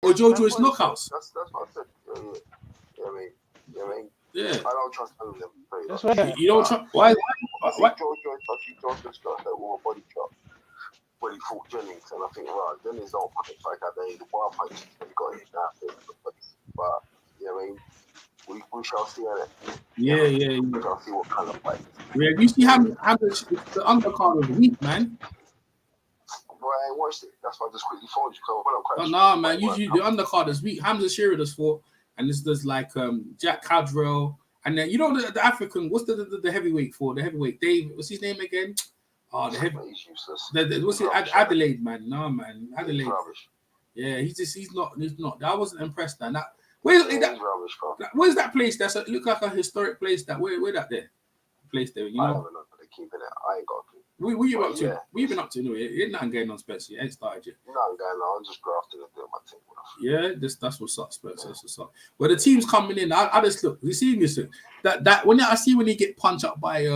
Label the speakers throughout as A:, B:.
A: or Joe-Joyce knockouts.
B: That's what I said.
A: Yeah.
B: I don't trust none of them.
C: That's right.
A: You don't trust. Why?
B: I see Joe-Joyce got hurt with a body shot when he fought Jennings, and I think, right, Jennings don't punch like that. The wild punches that he got hit now. But we shall see it.
A: Yeah.
B: We shall see what kind of fight.
A: Yeah, you see how the undercard was weak, man.
B: Boy, I ain't watched it. That's why I just quickly phoned you.
A: Man. Usually the undercard is weak. Hamza Shearer does fought, and there's like Jack Cadwell, and then the African. What's the heavyweight for? The heavyweight Dave. What's his name again? Oh, the heavyweight.
B: He's useless.
A: What's it? Adelaide, man. No, man. Adelaide.
B: He's rubbish.
A: Yeah, he's not. I wasn't impressed. And that where's that place? That's look like a historic place. That where that there? Place there, you know.
B: I don't know, but they're keeping it. I ain't got a clue.
A: What you up to?
B: Yeah.
A: What you been up to? Anyway, ain't nothing going on, Spencer. You ain't started yet.
B: No, I'm going on. I'm just grafting and doing my thing.
A: Yeah, that's what's up, Spencer. That's what's up. Well, the team's coming in. I just look. You see this? That when I see when he get punched up by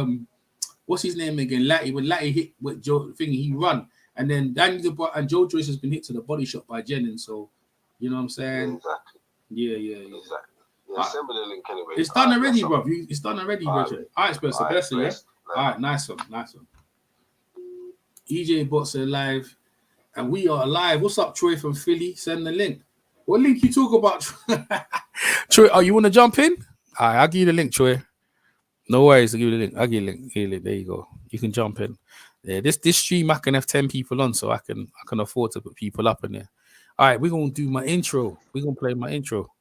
A: what's his name again? Latty. When Latty hit with Joe thingy, he run, and then Daniel Dubois and Joe-Joyce has been hit to the body shot by Jennings. So, you know what I'm saying?
B: Exactly.
A: Yeah.
B: Exactly. Yeah, send me the link anyway.
A: It's done already, bro. It's done already, Richard. All right, Spencer. Bless you, yeah? All right, nice one. EJ Boxer live, and we are live. What's up, Troy from Philly? Send the link. What link you talk about, Troy? Oh, you want to jump in? All right, I'll give you the link, Troy. No worries, I'll give you the link. I'll give you the link. There you go. You can jump in. Yeah, this stream I can have 10 people on, so I can afford to put people up in there. All right, we're gonna do my intro. We're gonna play my intro.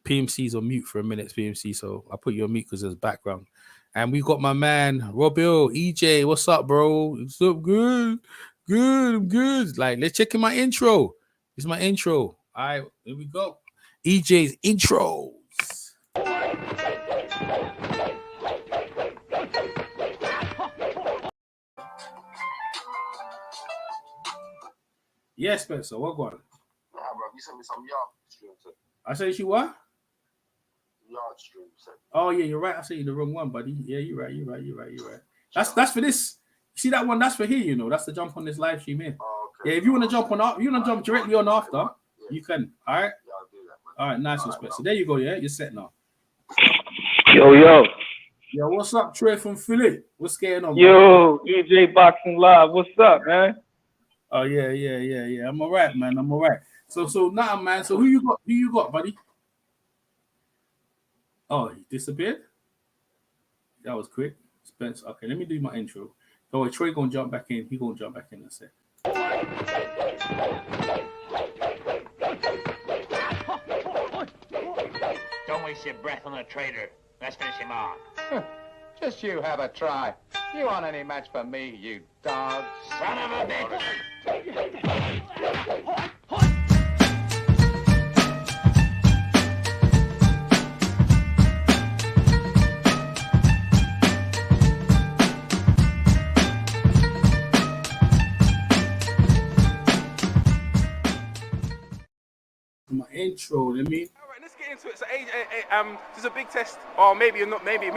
A: PMC's on mute for a minute, PMC, so I put you on mute because there's background. And we've got my man, Robil, EJ. What's up, bro? What's up? Good. I'm good. Like, let's check in my intro. This is my intro. All right, here we go. EJ's intros. Yes, Spencer, what going on?
B: Nah, bro, you sent me some yard stream.
A: I said you what?
B: Yard stream.
A: Oh yeah, you're right. I said you the wrong one, buddy. Yeah, you're right. That's for this. You see that one? That's for here. You know, that's the jump on this live stream here.
B: Oh, okay.
A: Yeah, if you want to jump on, if you want to jump directly on after, you can. All right.
B: Yeah, I'll do that, man.
A: All right, nice one, Spencer. There you go. Yeah, you're set now.
C: Yo.
A: Yo, what's up, Trey from Philly? What's going on?
C: Yo, EJ Boxing Live. What's up, man?
A: Oh yeah. I'm all right, man. I'm all right. So now, man. So who you got, buddy? Oh, he disappeared. That was quick, Spence. Okay, let me do my intro. Oh, Troy gonna jump back in. He gonna jump back in in a sec.
D: Don't waste your breath on a traitor. Let's finish him off.
E: Just you have a try. You aren't any match for me, you dog.
D: Son of a bitch!
A: My intro, let me.
F: All right, let's get into it. So, this is a big test, or maybe not. Maybe.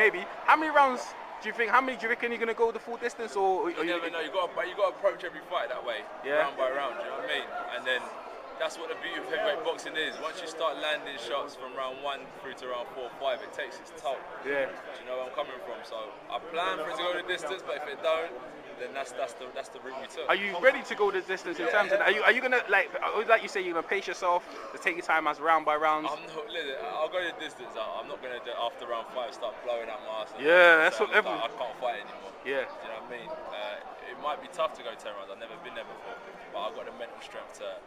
F: How many rounds do you think? How many do you reckon you're gonna go the full distance, or
G: you never know. You got to approach every fight that way, round by round. You know what I mean? And then that's what the beauty of heavyweight boxing is. Once you start landing shots from round 1 through to round 4, 5, it takes its toll. Yeah. Do you know where I'm coming from? So I plan for it to go the distance, but if it don't, then that's the route we took.
F: Are you ready to go the distance in terms of that? Are you gonna like you say, you're gonna pace yourself to take your time as round by round?
G: I'll go the distance. I'm not gonna do after round 5 start blowing out my ass.
F: Yeah, that's what everyone.
G: I can't fight anymore. Yeah. Do you know what I mean? It might be tough to go 10 rounds. I've never been there before, but I've got the mental strength to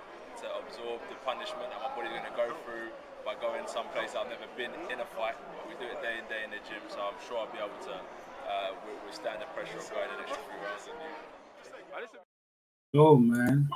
G: absorb the punishment that my body's gonna go through by going someplace I've never been in a fight. But we do it day in day in the gym, so I'm sure I'll be able to withstand the pressure of going an extra 3 rounds.
A: Oh man.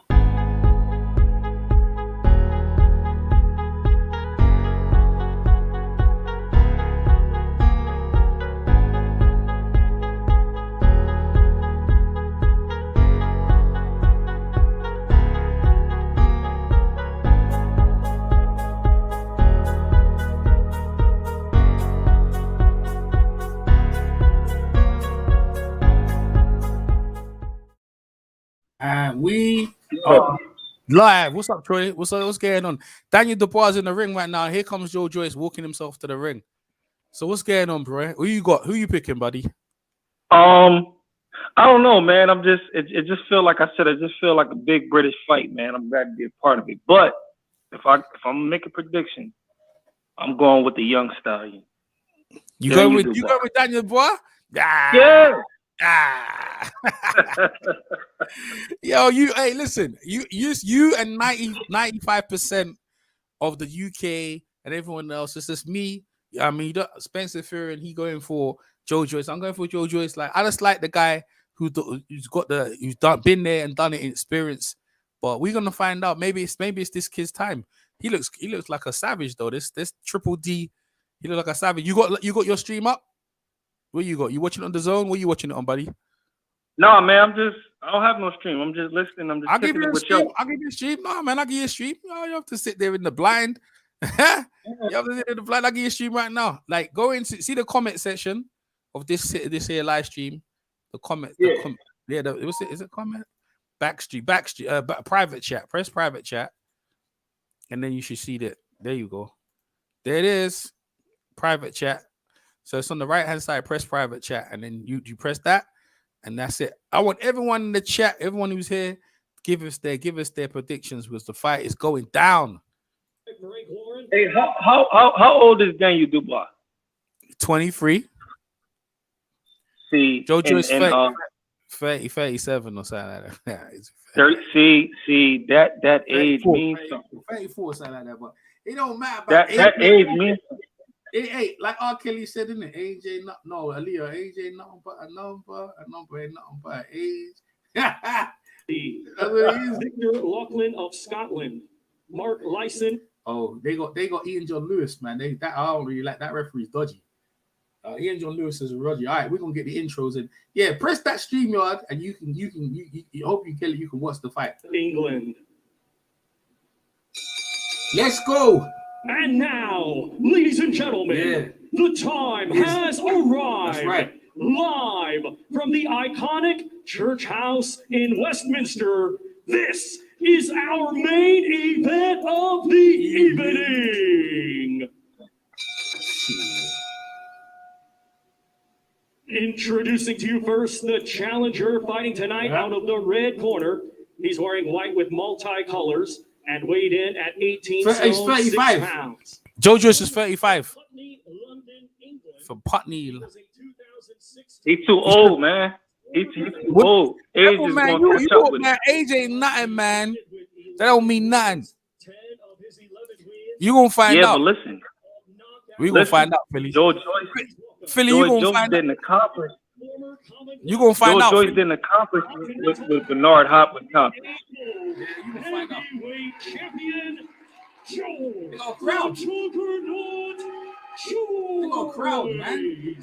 A: We are Live. What's up, Troy? What's up? What's going on? Daniel Dubois is in the ring right now. Here comes Joe-Joyce walking himself to the ring. So what's going on, bro? Who you got? Who you picking, buddy?
C: I don't know, man. It just feel like I said. It just feel like a big British fight, man. I'm glad to be a part of it. But if I'm gonna make a prediction, I'm going with the young stallion.
A: You go with Daniel Dubois?
C: Yeah.
A: Yo, hey, listen, you and 95% of the UK and everyone else. It's just me. I mean, Spencer Fury, and he going for Joe-Joyce. I'm going for Joe-Joyce. Like, I just like the guy who's been there and done it in experience. But we're gonna find out. Maybe it's this kid's time. He looks like a savage though. This Triple D, he looks like a savage. You got your stream up? Where you got? You watching it on the zone? Where you watching it on, buddy?
C: No, man. I don't have no stream. I'm just listening.
A: I'll give you a stream. I'll give you a stream. No, man, I'll give you a stream. No, you have to sit there in the blind. You have to sit in the blind. I'll give you a stream right now. Like, go into see the comment section of this here live stream. The comment.
C: Yeah.
A: Is it comment? Backstreet. Private chat. Press private chat, and then you should see that. There you go. There it is. Private chat. So it's on the right hand side. Press private chat, and then you press that, and that's it. I want everyone in the chat, everyone who's here, give us their predictions because the fight is going down.
C: Hey, how old is Daniel Dubois?
A: 23.
C: See,
A: Joe-Joyce 37 or something like that.
C: 30, see that age means something.
A: 34 or something like that, but it don't matter.
C: That age means something.
A: It ain't like R. Kelly said, isn't it? Age ain't Aaliyah, age ain't nothing but a number ain't nothing but an age. That's what it is.
H: Victor Laughlin of Scotland, Mark Lyson.
A: Oh, they got Ian John Lewis, man. I don't really like that. Referee's dodgy. Ian John Lewis is a Roddy. All right, we're gonna get the intros in. Yeah, press that StreamYard, and you hope you can watch the fight.
H: England.
A: Let's go.
H: And now, ladies and gentlemen, the time has arrived.
A: That's right.
H: Live from the iconic Church House in Westminster, this is our main event of the evening. Introducing to you first the challenger fighting tonight out of the red corner. He's wearing white with multicolors and weighed in at 18
A: He's 35
H: pounds.
A: Joe-Joyce is 35. From Putney.
C: He's too old, man. He's too old. Age is
A: man,
C: going to catch up with
A: man, age ain't nothing, man. That don't mean nothing. You gonna find out.
C: Yeah, but listen.
A: We gonna find out, Philly. Philly, you gonna find out. You gonna find out.
C: Joe-Joyce didn't accomplish with Bernard Hopkins.
A: Yeah, you gonna find out. They got a crowd. They got a crowd, man.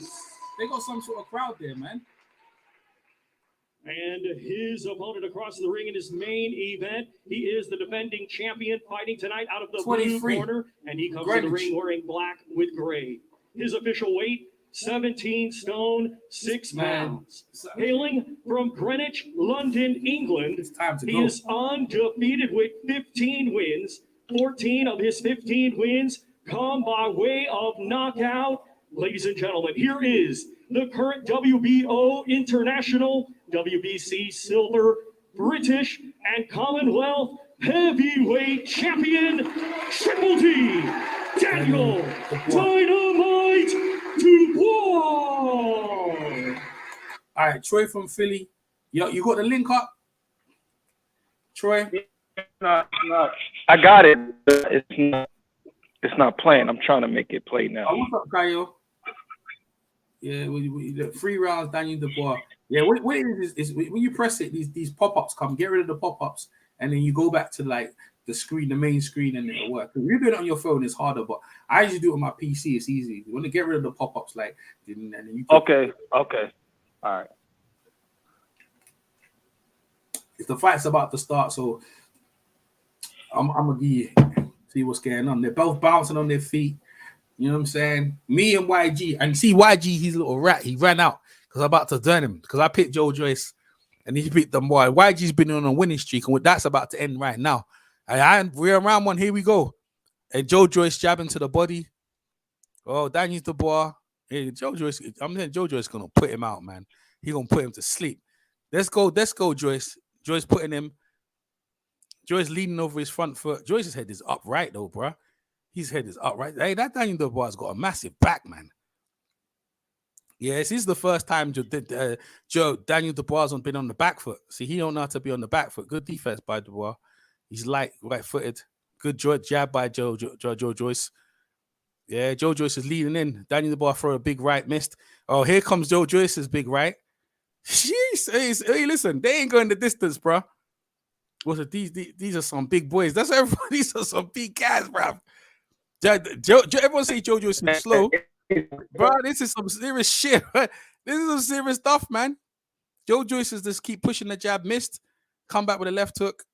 A: They got some sort of crowd there, man.
H: And his opponent across the ring in his main event, he is the defending champion fighting tonight out of the blue corner, and he comes to the ring wearing black with gray. His official weight, 17 stone, 6 pounds. Hailing from Greenwich, London, England, he is undefeated with 15 wins. 14 of his 15 wins come by way of knockout. Ladies and gentlemen, here is the current WBO International, WBC Silver, British, and Commonwealth Heavyweight Champion, Triple D, Daniel Dynamite Dubois.
A: All right, Troy from Philly. You got the link up? Troy?
C: No. I got it. It's not playing. I'm trying to make it play now.
A: Oh, what's up, Kyle? Yeah, the 3 rounds, Daniel Dubois. Yeah, what it is when you press it, these pop-ups come. Get rid of the pop-ups, and then you go back to like the screen, the main screen, and it'll work. If you do it on your phone, it's harder, but I usually do it on my PC. It's easy. You want to get rid of the pop-ups, like, and then you.
C: Okay. All right.
A: If the fight's about to start, so I'm gonna see what's going on. They're both bouncing on their feet. You know what I'm saying? Me and YG, and see YG, he's a little rat. He ran out because I'm about to turn him because I picked Joe-Joyce and he picked them boy. YG's been on a winning streak and that's about to end right now. And we're in round 1. Here we go. And Joe-Joyce jabbing to the body. Oh, Daniel Dubois. Hey, Joe-Joyce. I'm saying Joe-Joyce gonna put him out, man. He gonna put him to sleep. Let's go, Joyce. Joyce putting him. Joyce leaning over his front foot. Joyce's head is upright though, bro. His head is upright. Hey, that Daniel Dubois got a massive back, man. Yes, this is the first time Daniel Dubois has been on the back foot. See, he don't know how to be on the back foot. Good defense by Dubois. He's light, right-footed. Good jab by Joe-Joyce. Yeah, Joe-Joyce is leading in. Daniel Dubois throw a big right, missed. Oh, here comes Joe-Joyce's big right. Jeez, hey, listen, they ain't going the distance, bro. What's it? These are some big boys. That's everybody. These are some big guys, bro. Everyone say Joe-Joyce is slow. Bro, this is some serious shit. This is some serious stuff, man. Joe-Joyce is just keep pushing the jab, missed, come back with a left hook.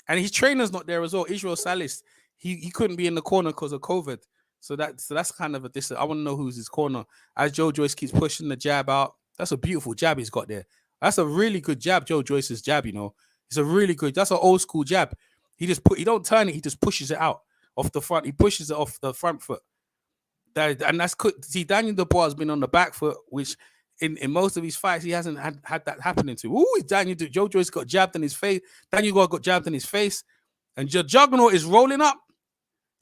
A: And his trainer's not there as well. Israel Salis, he couldn't be in the corner because of COVID. So that's kind of a distance. I want to know who's his corner. As Joe-Joyce keeps pushing the jab out. That's a beautiful jab he's got there. That's a really good jab, Joe-Joyce's jab, you know. It's a really good, that's an old school jab. He don't turn it, he just pushes it out off the front. He pushes it off the front foot. And that's good. See, Daniel Dubois has been on the back foot, which in most of his fights, he hasn't had that happening to. Ooh, Joe-Joyce got jabbed in his face. Daniel got jabbed in his face. And the Juggernaut is rolling up.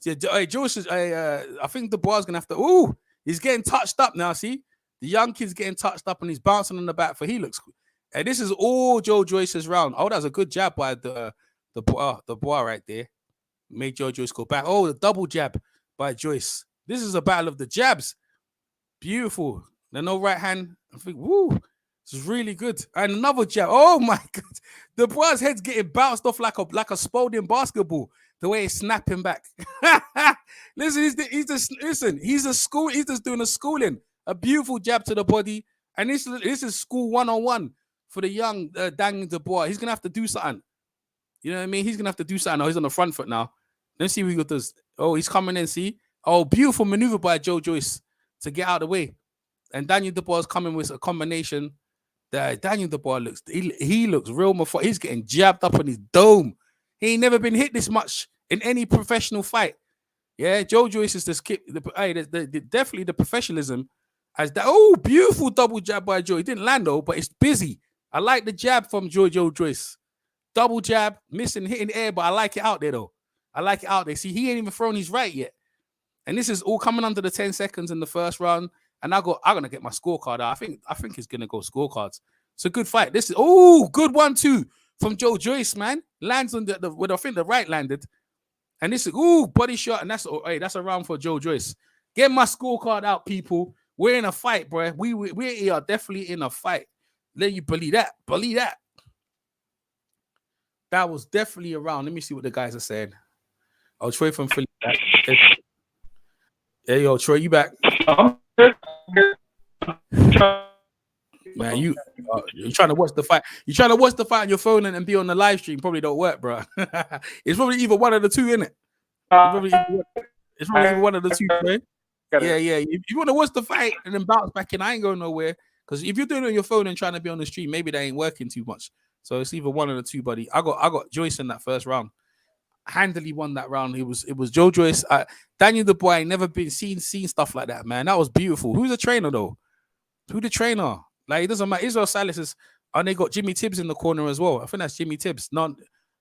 A: Hey, Joyce is, I think Dubois is going to have to, ooh, he's getting touched up now, see? The young kid's getting touched up and he's bouncing on the back foot. He looks good. And this is all Joe-Joyce's round. Oh, that's a good jab by the Dubois right there. Made Joe-Joyce go back. Oh, the double jab by Joyce. This is a battle of the jabs. Beautiful. Then no right hand. I think, woo, this is really good. And another jab. Oh my God. Dubois' head's getting bounced off like a Spalding basketball. The way he's snapping back. Listen, he's just doing a schooling. A beautiful jab to the body. And this is school 101 for the young Daniel Dubois. He's gonna have to do something. You know what I mean? He's gonna have to do something. Oh, he's on the front foot now. Let's see what he does. Oh, he's coming in. See? Oh, beautiful maneuver by Joe-Joyce to get out of the way. And Daniel Dubois is coming with a combination that Daniel Dubois looks. He looks real methodical. He's getting jabbed up on his dome. He ain't never been hit this much in any professional fight. Yeah, Joe-Joyce is definitely the professionalism. As that, oh, beautiful double jab by Joe. He didn't land though, but it's busy. I like the jab from Joe-Joyce. Double jab, missing, hitting the air, but I like it out there though. I like it out there. See, he ain't even thrown his right yet. And this is all coming under the 10 seconds in the first round. And I'm gonna get my scorecard out. I think it's gonna go scorecards. It's a good fight. This is good 1-2 from Joe-Joyce, man. Lands on I think the right landed. And this is body shot, and that's a round for Joe-Joyce. Get my scorecard out, people. We're in a fight, bro. We are definitely in a fight. Let you believe that. Believe that. That was definitely a round. Let me see what the guys are saying. Oh, Troy from Philly. Hey, yo, Troy, you back? Man, you're trying to watch the fight. You're trying to watch the fight on your phone and be on the live stream. Probably don't work, bro. It's probably either one of the two, innit? It's probably either one of the two, right? Yeah. If you want to watch the fight and then bounce back in, I ain't going nowhere. Because if you're doing it on your phone and trying to be on the stream, maybe that ain't working too much. So it's either one of the two, buddy. I got Joyce in that first round. Handily won that round. It was Joe-Joyce. Daniel Dubois ain't never been seen stuff like that, man. That was beautiful. Who's the trainer though? Who the trainer? Like, it doesn't matter. Israel Salis is, and they got Jimmy Tibbs in the corner as well. I think that's Jimmy Tibbs.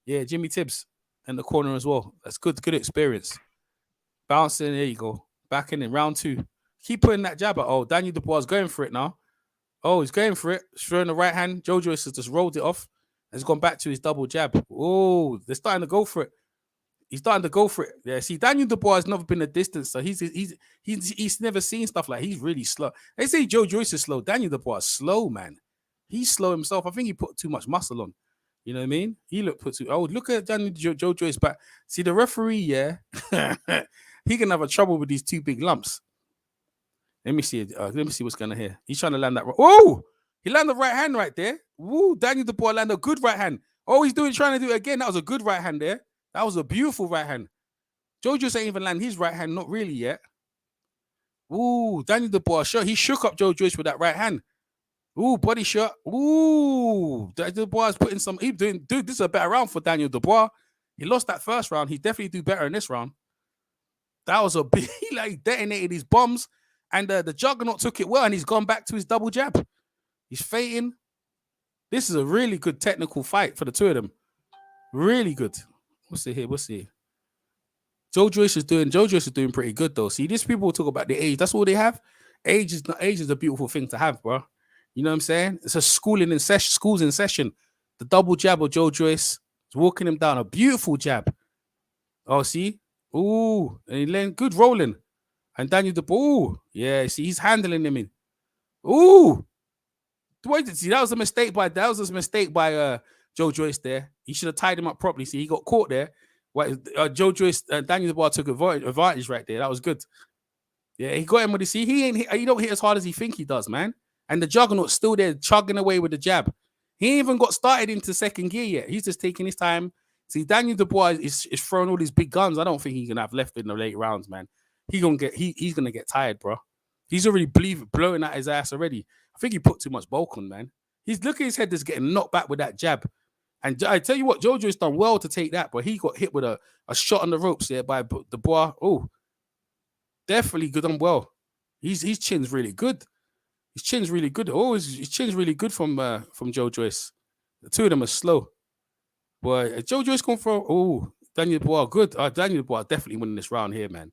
A: Jimmy Tibbs in the corner as well. That's good experience. Bouncing, there you go. Back in round 2. Keep putting that jab at. Oh, Daniel Dubois is going for it now. Oh, he's going for it. Throwing the right hand. Joe-Joyce has just rolled it off. Has gone back to his double jab. Oh, they're starting to go for it. He's starting to go for it. Yeah, see, Daniel Dubois has never been a distance, so he's never seen stuff like. He's really slow. They say Joe-Joyce is slow. Daniel Dubois is slow, man. He's slow himself. I think he put too much muscle on. You know what I mean? Look at Daniel Joe-Joyce back. See, the referee, yeah, he can have a trouble with these two big lumps. Let me see it. Let me see what's going on here. He's trying to land that. Oh, he landed the right hand right there. Woo, Daniel Dubois landed a good right hand. Oh, he's trying to do it again. That was a good right hand there. That was a beautiful right hand. Joe-Joyce ain't even land his right hand, not really yet. Ooh, Daniel Dubois, sure, he shook up Joe-Joyce with that right hand. Ooh, body shot. Ooh, Daniel Dubois is putting some. Dude, this is a better round for Daniel Dubois. He lost that first round. He definitely do better in this round. That was a big, he like detonated his bombs, and the Juggernaut took it well, and he's gone back to his double jab. He's feinting. This is a really good technical fight for the two of them. Really good. What's it here? Joe-Joyce is doing pretty good though. See, these people talk about the age. That's all they have. Age is a beautiful thing to have, bro. You know what I'm saying? It's a schools in session. The double jab of Joe-Joyce is walking him down. A beautiful jab. Oh, see? Ooh, and he learned good rolling. And Daniel Dubois. Ooh, yeah, see, he's handling him in. Ooh. See, that was a mistake by Joe-Joyce there. He should have tied him up properly. See, he got caught there. Joe-Joyce, Daniel Dubois took advantage right there. That was good. Yeah, he got him with the see. He don't hit as hard as he think he does, man. And the Juggernaut's still there chugging away with the jab. He ain't even got started into second gear yet. He's just taking his time. See, Daniel Dubois is throwing all these big guns. I don't think he can have left in the late rounds, man. He's gonna get tired, bro. He's already blowing at his ass already. I think he put too much bulk on, man. He's looking at his head just getting knocked back with that jab. And I tell you what, Joe-Joyce done well to take that, but he got hit with a shot on the ropes there by Dubois. Oh, definitely good on well. His chin's really good. His chin's really good. Oh, his chin's really good from Joe-Joyce. The two of them are slow. But Joe-Joyce come from Daniel Dubois, good. Daniel Dubois definitely winning this round here, man.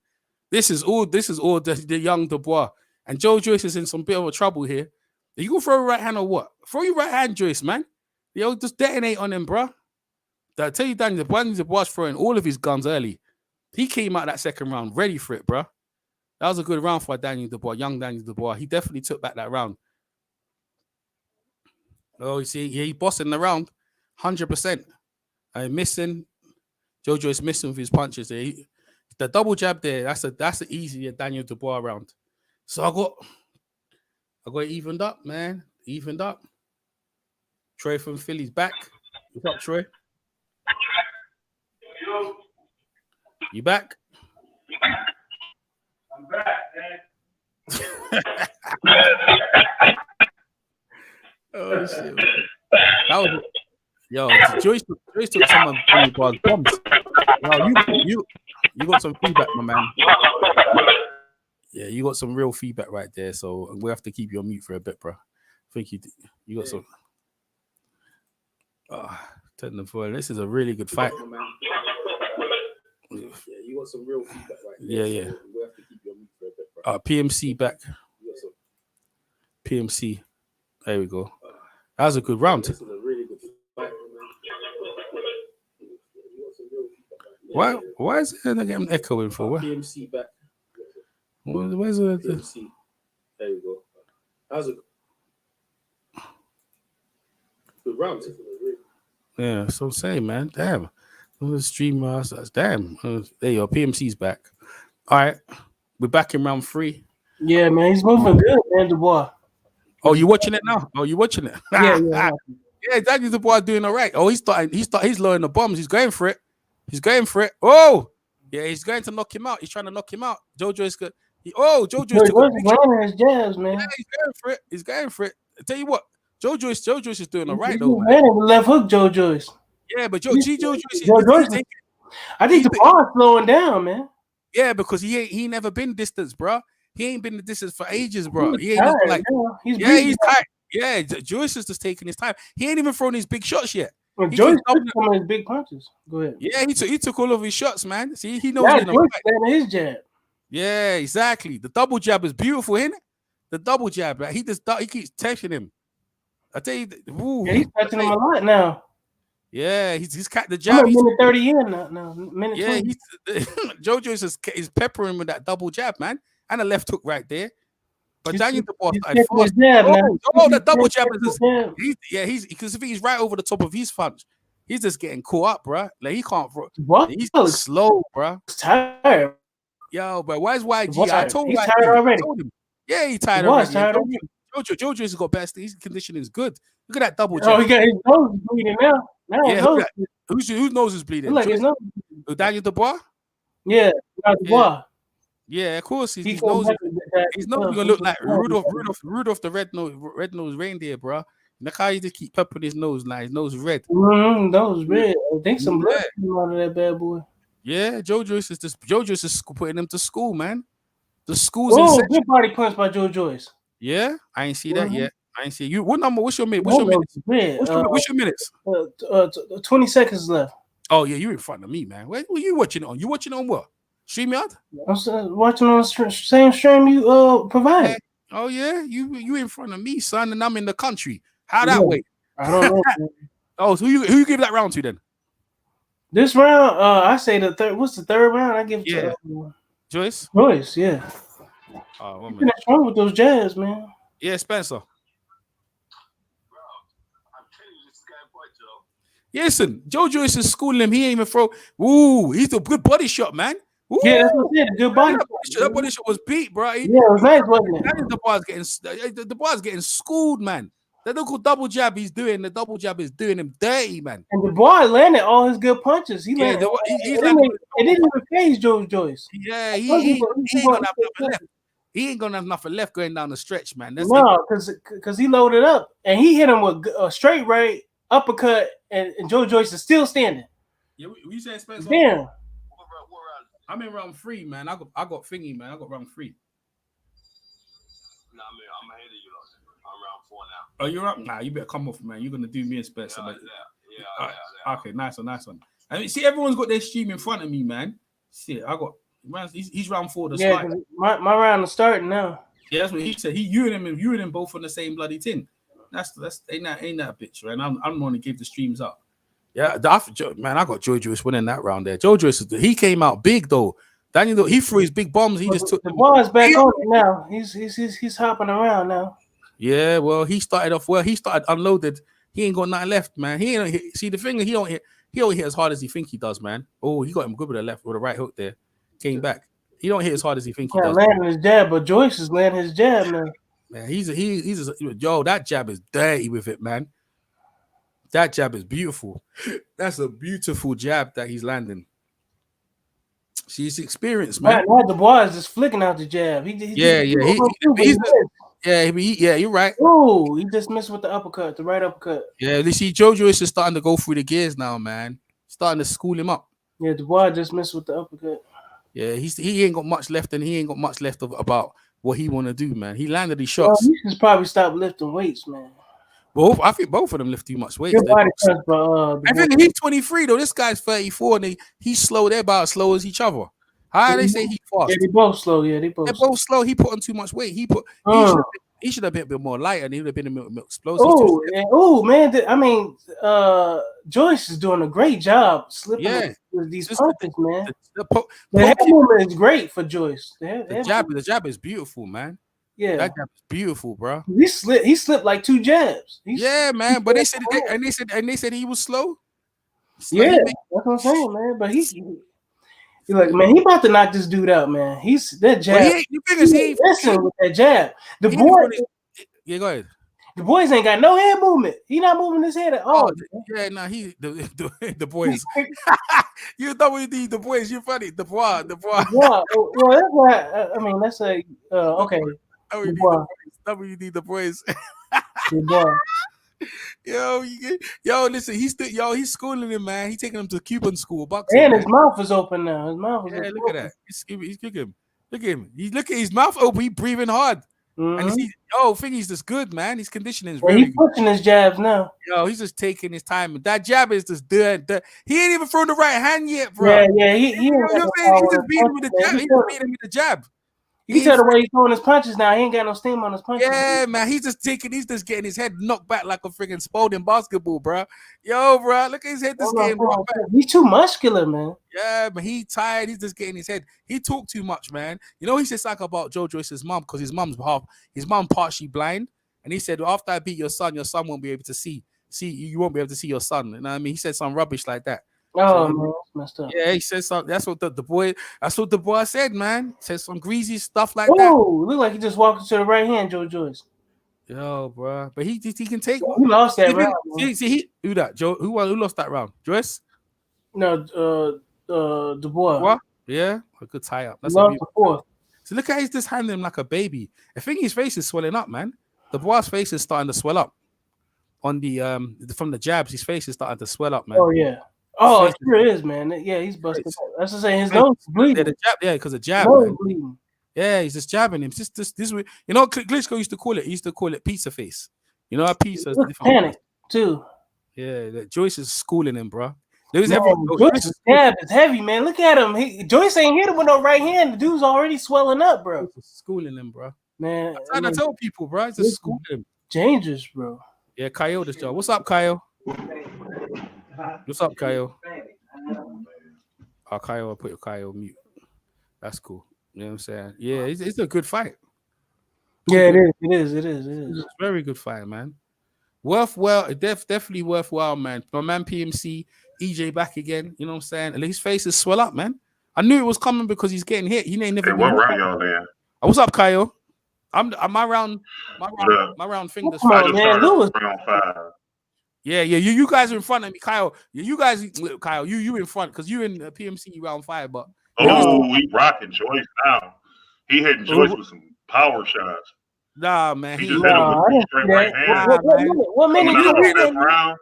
A: This is all the young Dubois. And Joe-Joyce is in some bit of a trouble here. You gonna throw a right hand or what? Throw your right hand, Joyce, man. Yo, just detonate on him, bro. I tell you, Daniel Dubois throwing all of his guns early. He came out that second round ready for it, bro. That was a good round for Daniel Dubois, young Daniel Dubois. He definitely took back that round. Oh, you see, yeah, he bossing the round, 100%. Missing. Joe-Joyce missing with his punches there. The double jab there, that's the easier Daniel Dubois round. So I got evened up, man. Evened up. Troy from Philly's back. What's up, Troy? You back?
I: I'm back, man.
A: Oh shit! That was Joyce took some of Dubois' bombs. You got some feedback, my man. Yeah, you got some real feedback right there. So we have to keep you on mute for a bit, bro. I think you got some. This is a really good fight. Yeah, you got some real feedback right there. Yeah. So we have to keep you on mute for a bit, bro. PMC back. PMC. There we go. That was a good round. This is a really good fight. Why is it getting echoing for? What? PMC back. Where's the PMC? There you go. That was a good round. Yeah, so I'm saying, man. Damn. The stream masters. Damn. There you go. PMC's back. All right. We're back in round 3.
I: Yeah, man. He's moving good, man, Dubois.
A: Oh, you watching it now? Oh, you watching it?
I: Yeah.
A: Yeah, Daniel Dubois doing all right. Oh, he's lowering the bombs. He's going for it. Oh, yeah, he's going to knock him out. He's trying to knock him out. Joe-Joyce good. Joe-Joyce took a big shot.
I: His jabs, man.
A: Yeah, he's going for it. I tell you what, Joe-Joyce is doing all right though, man.
I: Man, left hook, Joe-Joyce.
A: Yeah, but Joe-Joyce is.
I: I think Dubois slowing down, man.
A: Yeah, because he never been distance, bro. He ain't been the distance for ages, bro. He's tired. Yeah, Joyce is just taking his time. He ain't even thrown his big shots yet.
I: Well, Joyce took some of his big punches. Go ahead.
A: Yeah, he took all of his shots, man. See, he knows
I: his jab.
A: Yeah, exactly. The double jab is beautiful, isn't it? The double jab, like, he keeps touching him. I tell you,
I: he's touching him a lot now.
A: Yeah, he's cut the jab.
I: He's minute 30 in now. Minute 20.
A: Joe-Joyce is peppering with that double jab, man. And a left hook right there. But Daniel Dubois started fast. The double jab is because if he's right over the top of his punch, he's just getting caught up, bro. Like he can't. He's slow, bro.
I: He's tired.
A: Yo, but where's YG? I told
I: him. He's tired already.
A: Yeah, he's tired already. Jojo has got best. His conditioning is good. Look at that double jab.
I: Oh, he got his nose bleeding now.
A: Whose nose is bleeding?
I: Like his nose.
A: Daniel Dubois?
I: Yeah, Dubois.
A: Yeah, of course. His nose is gonna look like Rudolph the red-nosed reindeer, bro. Look how he just keep peppering his nose, like his nose red.
I: Nose red. I think some blood
A: Yeah.
I: came out of that bad boy.
A: Yeah, Joe Joyce is putting him to school, man. The school's
I: Oh,
A: in
I: good body punch by Joe Joyce.
A: Yeah, I ain't see that yet. I ain't see you. What number? What's your minute?
I: That was red.
A: What's your minutes?
I: 20 seconds left.
A: Oh yeah, you in front of me, man. What you watching it on? You watching it on what? StreamYard?
I: I'm watching on the same stream you provided.
A: Oh yeah, you in front of me, son, and I'm in the country. How that way?
I: I don't know.
A: Oh, so who you give that round to then?
I: This round, I say the third. What's the third round? I give to
A: Joyce.
I: Joyce, yeah.
A: Oh,
I: you're not wrong with those jabs, man.
A: Yeah, Spencer. Yeah, listen, Joe Joyce is schooling him. He ain't even throw. Ooh, he's a good body shot, man. Ooh.
I: Yeah, that's what I said. A good body
A: shot. That body shot was beat, bro.
I: Yeah, it was nice, wasn't it?
A: The bar's getting schooled, man. That little double jab he's doing, the double jab is doing him dirty, man.
I: And Dubois landed all his good punches. It didn't even phase Joe Joyce.
A: Yeah, he ain't gonna have nothing left. He ain't gonna have nothing left going down the stretch, man.
I: No, because he loaded up and he hit him with a straight right uppercut, and Joe Joyce is still standing.
A: Yeah, you saying Spencer?
I: Damn.
A: I'm in round 3, man. I got thingy, man. I got round 3.
B: Nah, I'm ahead of you. I'm round 4 now.
A: Oh, you're up? Nah, you better come off, man. You're gonna do me and Spencer.
B: Yeah.
A: Okay, nice one. I mean, see, everyone's got their stream in front of me, man. See, he's round 4 to start.
I: My round is starting now.
A: Yeah, that's what he said. You and him both on the same bloody thing. That's ain't that a bitch, right? I'm going to give the streams up. Yeah, man, I got Joe Joyce winning that round there. Joe Joyce, he came out big though. Daniel, he threw his big bombs. He just took
I: the ball's back on it now. He's hopping around now.
A: Yeah, well, he started off well. He started unloaded. He ain't got nothing left, man. He ain't see the thing. He don't hit as hard as he think he does, man. Oh, he got him good with the right hook there. Came back. He don't hit as hard as he think he does.
I: Landing his jab, but Joyce is landing his jab now.
A: Man, yo, that jab is dirty with it, man. That jab is beautiful. That's a beautiful jab that he's landing. She's experienced, man.
I: Now Dubois is just flicking out the jab.
A: You're right.
I: Oh, he just missed with the uppercut, the right uppercut.
A: Yeah, you see, Joe Joyce is starting to go through the gears now, man. Starting to school him up.
I: Yeah, Dubois just missed with the uppercut.
A: Yeah, he ain't got much left, and he ain't got much left about what he want to do, man. He landed his shots.
I: He should probably stop lifting weights, man.
A: I think both of them lift too much weight.
I: I
A: think he's 23 though. This guy's 34, and he's slow. They're about as slow as each other. How they say he's fast?
I: Yeah, they both slow. Yeah,
A: they're both slow. He put on too much weight. He should have been a bit more lighter, and he would have been a bit more explosive.
I: Oh man! I mean, Joyce is doing a great job slipping with these punches, man. The head movement is great for Joyce.
A: The jab is beautiful, man.
I: Yeah,
A: that jab is beautiful, bro.
I: He slipped like 2 jabs.
A: Man. But they said he was slow.
I: Yeah, that's what I'm saying, man. But he's like, man, he about to knock this dude out, man. He's that jab.
A: Well, he
I: messing with that jab. The boy,
A: go ahead.
I: The boys ain't got no head movement. He not moving his head at all.
A: He the boys. You WD the boys. You funny. The boy.
I: Well, that's why. I mean, that's a okay.
A: WD the boys. Yo, listen, he's schooling him, man. He's taking him to Cuban school boxing.
I: And his mouth is open now. His mouth is open.
A: Look at that. He's kicking. Look at him. Look at his mouth open. He's breathing hard. And he's just good, man. His conditioning is really
I: good. He's pushing his jabs now.
A: Yo, he's just taking his time. That jab is just dead. He ain't even thrown the right hand yet, bro.
I: Yeah. He
A: you know what I'm saying? He's just beating him with the jab. He's just beating him with the jab.
I: You can tell the way he's throwing his punches now. He ain't got no steam on his punches.
A: Yeah, man. He's just getting his head knocked back like a freaking Spalding basketball, bro. Yo, bro, look at his head just getting knocked back.
I: He's too muscular, man.
A: Yeah, but he's tired. He's just getting his head. He talked too much, man. You know, he said something about Joe Joyce's mom because his mom partially blind. And he said, well, after I beat your son won't be able to see. You won't be able to see your son. You know what I mean? He said some rubbish like that.
I: Oh, man, that's messed up.
A: Yeah, he said something. That's what the boy said, man. Said some greasy stuff like
I: that.
A: Oh,
I: look like he just walked to the right hand, Joe Joyce.
A: Yo, bro. But he can take
I: one. He lost that round.
A: Who that? Joe? Who lost that round? Joyce?
I: No, Dubois.
A: What? Yeah, a good tie up. That's
I: lost the fourth.
A: So look how he's just handling him like a baby. I think his face is swelling up, man. Dubois' face is starting to swell up. on the from the jabs. His face is starting to swell up, man.
I: Oh yeah. Oh, it sure is, man. Yeah, he's busted up. That's to say, his nose is bleeding.
A: Yeah, because of jab.
I: Nose bleeding.
A: Yeah, he's just jabbing him. This you know, Klitschko used to call it. He used to call it pizza face. You know, a pizza.
I: Panic too.
A: Yeah, Joyce is schooling him, bro. Joyce's
I: jab is heavy, man. Look at him. Joyce ain't hit him with no right hand. The dude's already swelling up, bro.
A: Schooling him, bro.
I: Man,
A: I'm trying to tell people, bro. It's just schooling him.
I: Dangerous, bro.
A: Yeah, Kyle this job. What's up, Kyle? What's up, Kyle? Oh, Kyle, I'll put your Kyle mute. That's cool. You know what I'm saying? Yeah, it's a good fight.
I: Yeah, it is. It's
A: a very good fight, man. Definitely worthwhile, man. My man PMC, EJ back again. You know what I'm saying? And his face is swell up, man. I knew it was coming because he's getting hit. He ain't never.
J: What round y'all there?
A: Oh, what's up, Kyle? My round fingers.
J: Round 5.
A: Yeah. You guys are in front of me, Kyle. Kyle, you in front because you in PMC round 5, but.
J: We rocking Joyce now. He hitting Joyce with some power shots.
A: Nah, man.
J: He just hit him with a straight right hand.
I: What minute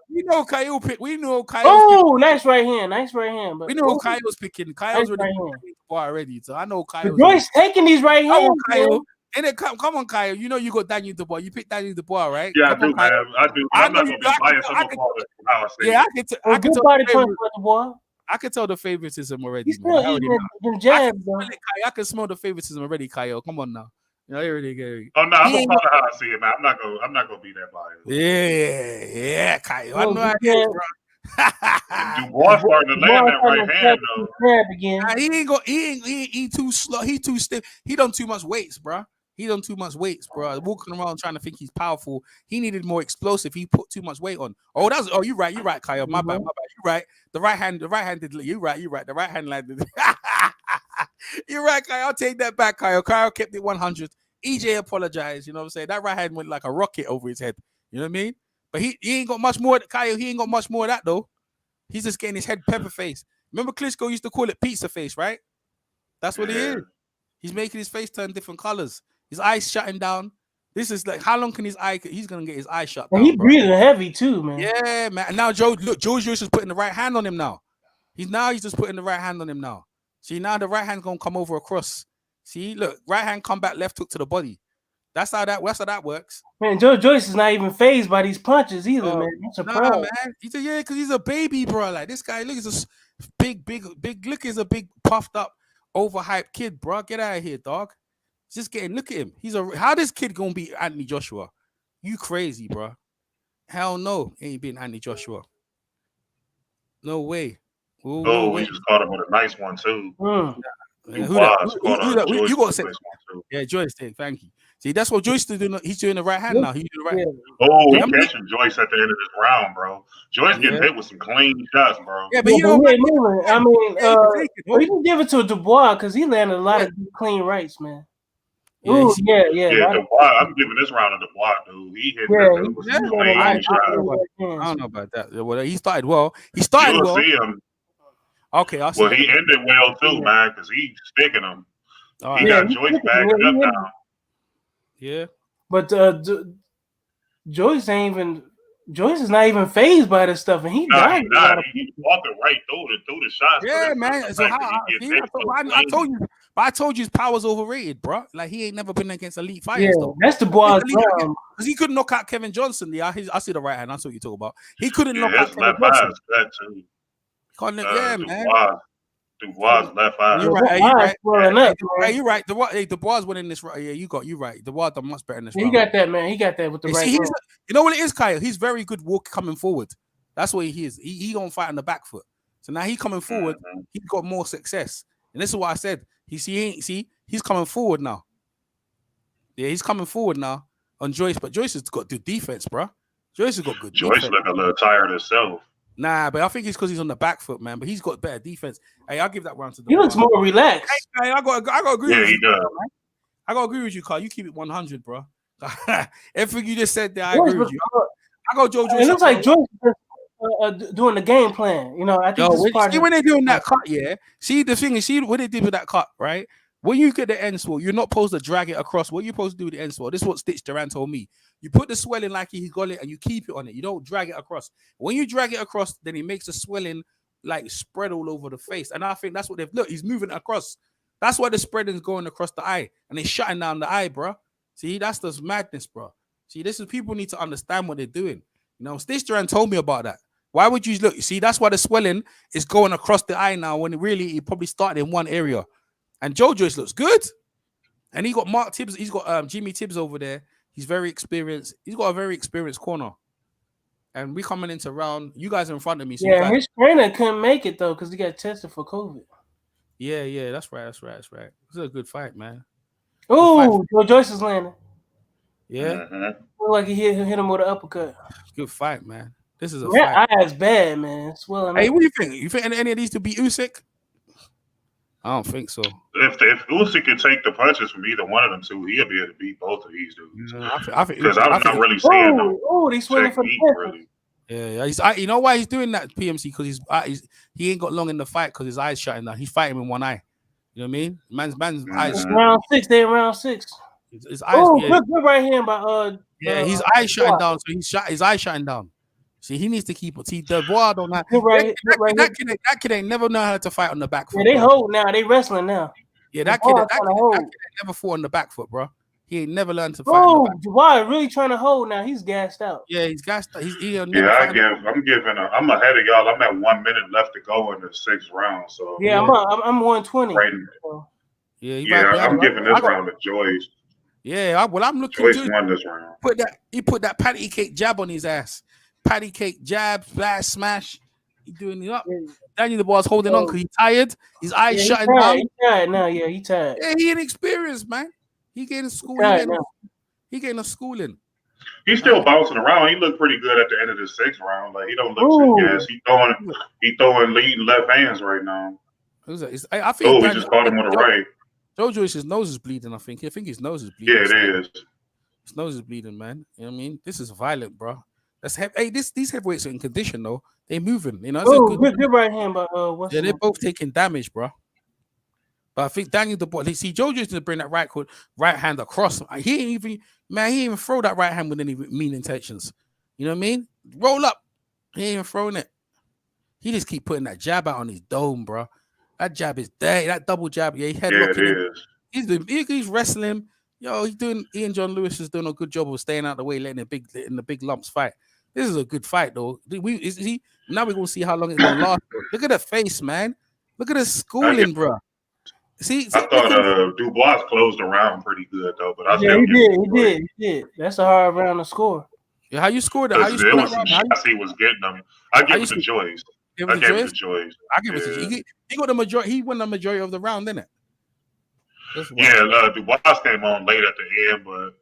A: we know Kyle pick. We know Kyle.
I: Oh, nice right hand. But
A: we know Kyle's picking. Kyle's already. So I know Kyle.
I: Joyce taking these right hands.
A: Kyle. And then come on, Kyle. You know you got Daniel Dubois. You picked Daniel Dubois, right?
J: Yeah, I do, man. I do. I'm not gonna be biased.
A: I can tell the favoritism already. I can smell the favoritism already, Kyle. Come on now. You know, already.
J: Oh no, I'm gonna call it how I see it, man. I'm not gonna be that biased.
A: Yeah, Kyle. I know I get it, bro.
J: Dubois starting to land that right hand though.
A: He too slow. He too stiff. He done too much weights, bro. Walking around trying to think he's powerful. He needed more explosive. He put too much weight on. You're right, Kyle. My bad. You're right. The right hand did. You're right. The right hand landed. You're right, Kyle. I'll take that back, Kyle. Kyle kept it 100. EJ apologized. You know what I'm saying? That right hand went like a rocket over his head. You know what I mean? But he ain't got much more. Kyle, he ain't got much more of that though. He's just getting his head pepper face. Remember Klitschko used to call it pizza face, right? That's what he is. He's making his face turn different colors. His eyes shutting down. This is like, how long can his eye? He's gonna get his eye shut down.
I: He breathing heavy too, man.
A: Yeah, man. And now Joyce is putting the right hand on him now. He's just putting the right hand on him now. See, now the right hand's gonna come over across. See, look, right hand come back, left hook to the body. That's how that works.
I: Man, Joyce is not even phased by these punches either, man. That's a problem.
A: Man. He said, yeah, because he's a baby, bro. Like this guy, look, he's a big. Look, he's a big, puffed up, overhyped kid, bro. Get out of here, dog. Just look at him. How this kid gonna be Anthony Joshua? You crazy, bro? Hell no, ain't been Anthony Joshua. No way.
J: We just caught him with a nice one too.
A: You got to say, yeah, Joyce did. Thank you. See, that's what Joyce is doing. He's doing the right hand now. He's doing the right hand.
J: He's catching Joyce at the end of this round, bro. Joyce getting hit with some clean shots, bro.
I: Yeah, but you know, we can give it to Dubois because he landed a lot of clean rights, man.
J: Yeah, Dubois, I'm giving this round to Dubois, dude. He hit some clean shots.
A: I don't know about that. Well, he started well. You'll
J: see him.
A: Okay, I'll see.
J: Well, he ended well too, man, because he's sticking him. He got Joyce backing up now.
I: Yeah, but Joyce is not even phazed by this stuff, and he died.
J: He's walking right through the shots.
A: Yeah, man. So I told you his power's overrated, bro. Like he ain't never been against elite fighters.
I: Yeah, that's the boy.
A: Because he couldn't knock out Kevin Johnson. Yeah, I see the right hand. That's what you talk about. He couldn't knock out Kevin Johnson.
J: That too.
A: Man.
J: Dubois left eye.
A: You're right. You're right. Dubois winning this. Yeah, you right. Dubois done much better in this.
I: He got that, man. He got that with the right.
A: You know what it is, Kyle? He's very good coming forward. That's what he is. He don't fight on the back foot. So now he coming forward. He got more success. And this is what I said. He's coming forward now. Yeah, he's coming forward now on Joyce. But Joyce has got good defense, bro. Joyce has got good defense.
J: Joyce look a little tired himself.
A: Nah, but I think it's because he's on the back foot, man. But he's got better defense. Hey, I'll give that round to the.
I: He looks more relaxed.
A: Hey, I got agree with you.
J: He does.
A: I got to agree with you, Carl. You keep it 100, bro. Everything you just said there, I agree with you. I go Joe Joyce.
I: It looks like Joyce is doing the game plan. You know, I think
A: when they're doing that cut, yeah. See, the thing is, what they did with that cut, right? When you get the end swell, you're not supposed to drag it across. What you're supposed to do with the end swell, this is what Stitch Duran told me. You put the swelling like he's got it and you keep it on it. You don't drag it across. When you drag it across, then it makes the swelling like spread all over the face. And I think that's what they've look. He's moving across. That's why the spreading's going across the eye and it's shutting down the eye, bro. See, that's the madness, bro. See, this is people need to understand what they're doing. You know, Stitch Duran told me about that. Why would you look? You see, that's why the swelling is going across the eye now when it probably started in one area. And Joyce looks good. And he got Mark Tibbs. He's got Jimmy Tibbs over there. He's very experienced. He's got a very experienced corner. And we coming into round. You guys are in front of me. So
I: yeah, his trainer couldn't make it though because he got tested for COVID.
A: Yeah, that's right. This is a good fight, man.
I: Oh, Joyce is landing.
A: Yeah.
I: Look like he hit him with an uppercut.
A: Good fight, man. This is a
I: fight.
A: That
I: eye is bad, man. Swelling.
A: Hey, what do you think? You think any of these to be Usyk? I don't think so.
J: If Usyk could take the punches from either one of them two, he'll be able to beat both of these dudes. Because I'm not really seeing them.
I: Oh, he's swinging for the
J: really.
A: Yeah. You know why he's doing that, PMC? Because he ain't got long in the fight because his eyes shutting down. He's fighting with one eye. You know what I mean? Man's eyes.
I: Round 6. They're in round 6.
A: His eyes.
I: Oh, good right hand by
A: his eyes shutting down. So his eyes shutting down. See, he needs to keep it. See, Dubois don't have that kid ain't never know how to fight on the back foot.
I: Yeah, they hold now. They wrestling now.
A: Yeah, that kid ain't never fought on the back foot, bro. He ain't never learned to fight.
I: Oh, Dubois really trying to hold now. He's gassed out.
A: Yeah, he's gassed out. I'm
J: ahead of y'all. I'm at 1 minute left to go in the 6th round. So
I: yeah, I'm 120.
J: Right.
I: So.
J: I'm giving this round to Joyce.
A: Yeah, I'm looking.
J: Joyce won this round.
A: He put that patty cake jab on his ass. Patty cake jab, smash. He doing it up. Daniel Dubois holding on because he's tired. His eyes shutting down.
I: He's tired now. Yeah, he's tired.
A: Yeah, he inexperienced, man. He getting schooling. He getting a schooling.
J: He's still bouncing around. He looked pretty good at the end of the 6th round. Like he don't look too gassed. He throwing lead left hands right now.
A: I think
J: he just caught him with a right.
A: Joyce's nose is bleeding. I think his nose is bleeding.
J: Yeah, it is.
A: His nose is bleeding, man. You know what I mean? This is violent, bro. These heavyweights are in condition though. They moving, you know.
I: Good right hand, but
A: they're both taking damage, bro. But I think Daniel Dubois. See, Joe used to bring that right hand across. He ain't even throw that right hand with any mean intentions. You know what I mean? Roll up. He ain't even throwing it. He just keep putting that jab out on his dome, bro. That jab is dead. That double jab, he headlocking him. He's wrestling. Yo, Ian John Lewis is doing a good job of staying out of the way, letting the big lumps fight. This is a good fight, though. Now we're gonna see how long it's gonna last. Look at the face, man. Look at the schooling, bro. See,
J: I thought Dubois closed the round pretty good though, but
I: he did. That's a hard round to score.
A: Yeah, how you scored it?
J: He was getting them. I give it to Joyce.
A: I give it to Joyce. He got the majority. He won the majority of the round, didn't it?
J: Dubois came on late at the end, but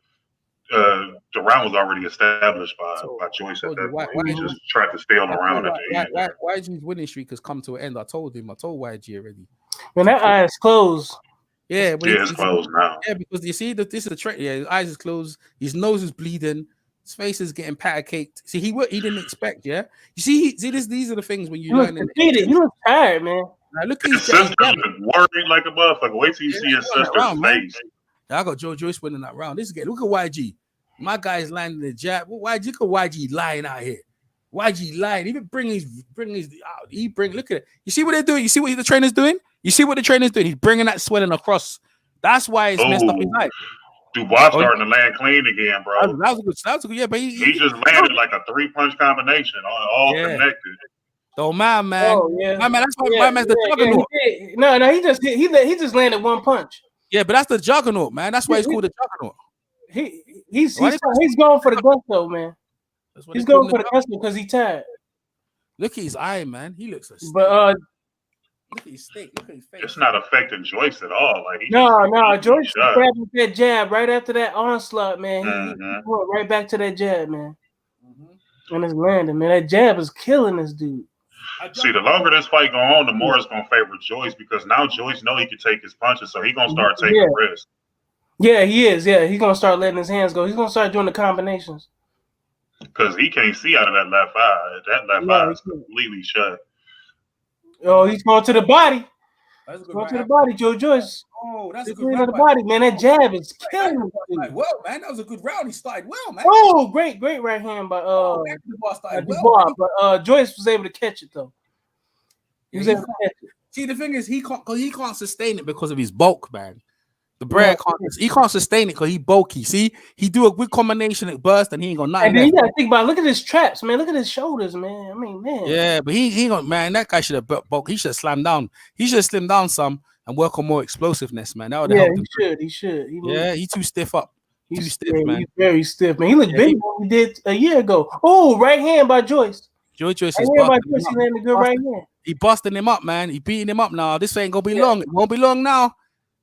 J: the round was already established by Joyce at that point. He just tried to stay on the round at the end.
A: YG's winning streak has come to an end. I told YG already.
I: When that eye is closed.
A: Yeah,
J: it's closed now.
A: Yeah, because you see that this is a trend. Yeah, his eyes is closed. His nose is bleeding. His face is getting patter caked. See, he didn't expect. Yeah, you see, these are the things when you learn.
I: He looks tired, man.
J: Now look at his sister worried like a motherfucker. Wait till you see his sister's face.
A: I got Joyce winning that round. Look at YG. My guy's landing the jab. YG, look at YG lying out here. YG lying. Even look at it. You see what they're doing? You see what the trainer's doing? You see what the trainer's doing? He's bringing that swelling across. That's why it's messed up his eye.
J: Dubois starting to land clean again, bro.
A: That was good. Yeah, but he
J: just landed like a 3-punch combination, all connected.
A: Oh man. Oh, yeah. My man, that's why my man's the juggernaut.
I: No, he just landed one punch.
A: Yeah, but that's the juggernaut, man. That's why he's called the juggernaut.
I: He's going for the gusto, man. He's going for the gusto because he's tired.
A: Look at his eye, man. He looks a
I: but
A: look at his steak. Look at his face.
J: It's not affecting Joyce at all. Like
I: Joyce grabbed that jab right after that onslaught, man. He went right back to that jab, man. And it's landing, man. That jab is killing this dude.
J: See, the longer this fight go on, the more it's gonna favor Joyce because now Joyce know he can take his punches, so he's gonna start taking risks.
I: Yeah, he is. Yeah, he's gonna start letting his hands go. He's gonna start doing the combinations.
J: Because he can't see out of that left eye. That left eye is completely shut.
I: Oh, he's going to the body.
A: That's a good
I: Going
A: right
I: to the
A: hand.
I: body, Joe Joyce.
A: Oh, that's a
I: Good
A: good
I: to
A: round.
I: the body, man. That jab is killing me.
A: Well, man, that was a good round. He started well, man.
I: Oh, great right hand by Dubois, but Joyce was able to catch it though. He was able to catch it.
A: See, the thing is, he can't sustain it because of his bulk, man. The Brer can't sustain it because he bulky. See, he do a good combination at burst, and he ain't got nothing.
I: And then you gotta think about look at his traps, man. Look at his shoulders, man. I mean, man.
A: Yeah, but he got, man. That guy should have bulk. He should have slammed down. He should have slimmed down some and work on more explosiveness, man. That would have helped him.
I: He should.
A: He's too stiff up. He's stiff, man.
I: He's very stiff, man. He looked bigger than he did a year ago. Oh, right hand by Joyce.
A: Joyce is
I: he landed a good right hand.
A: He busting him up, man. He beating him up now. This ain't gonna be long. It won't be long now.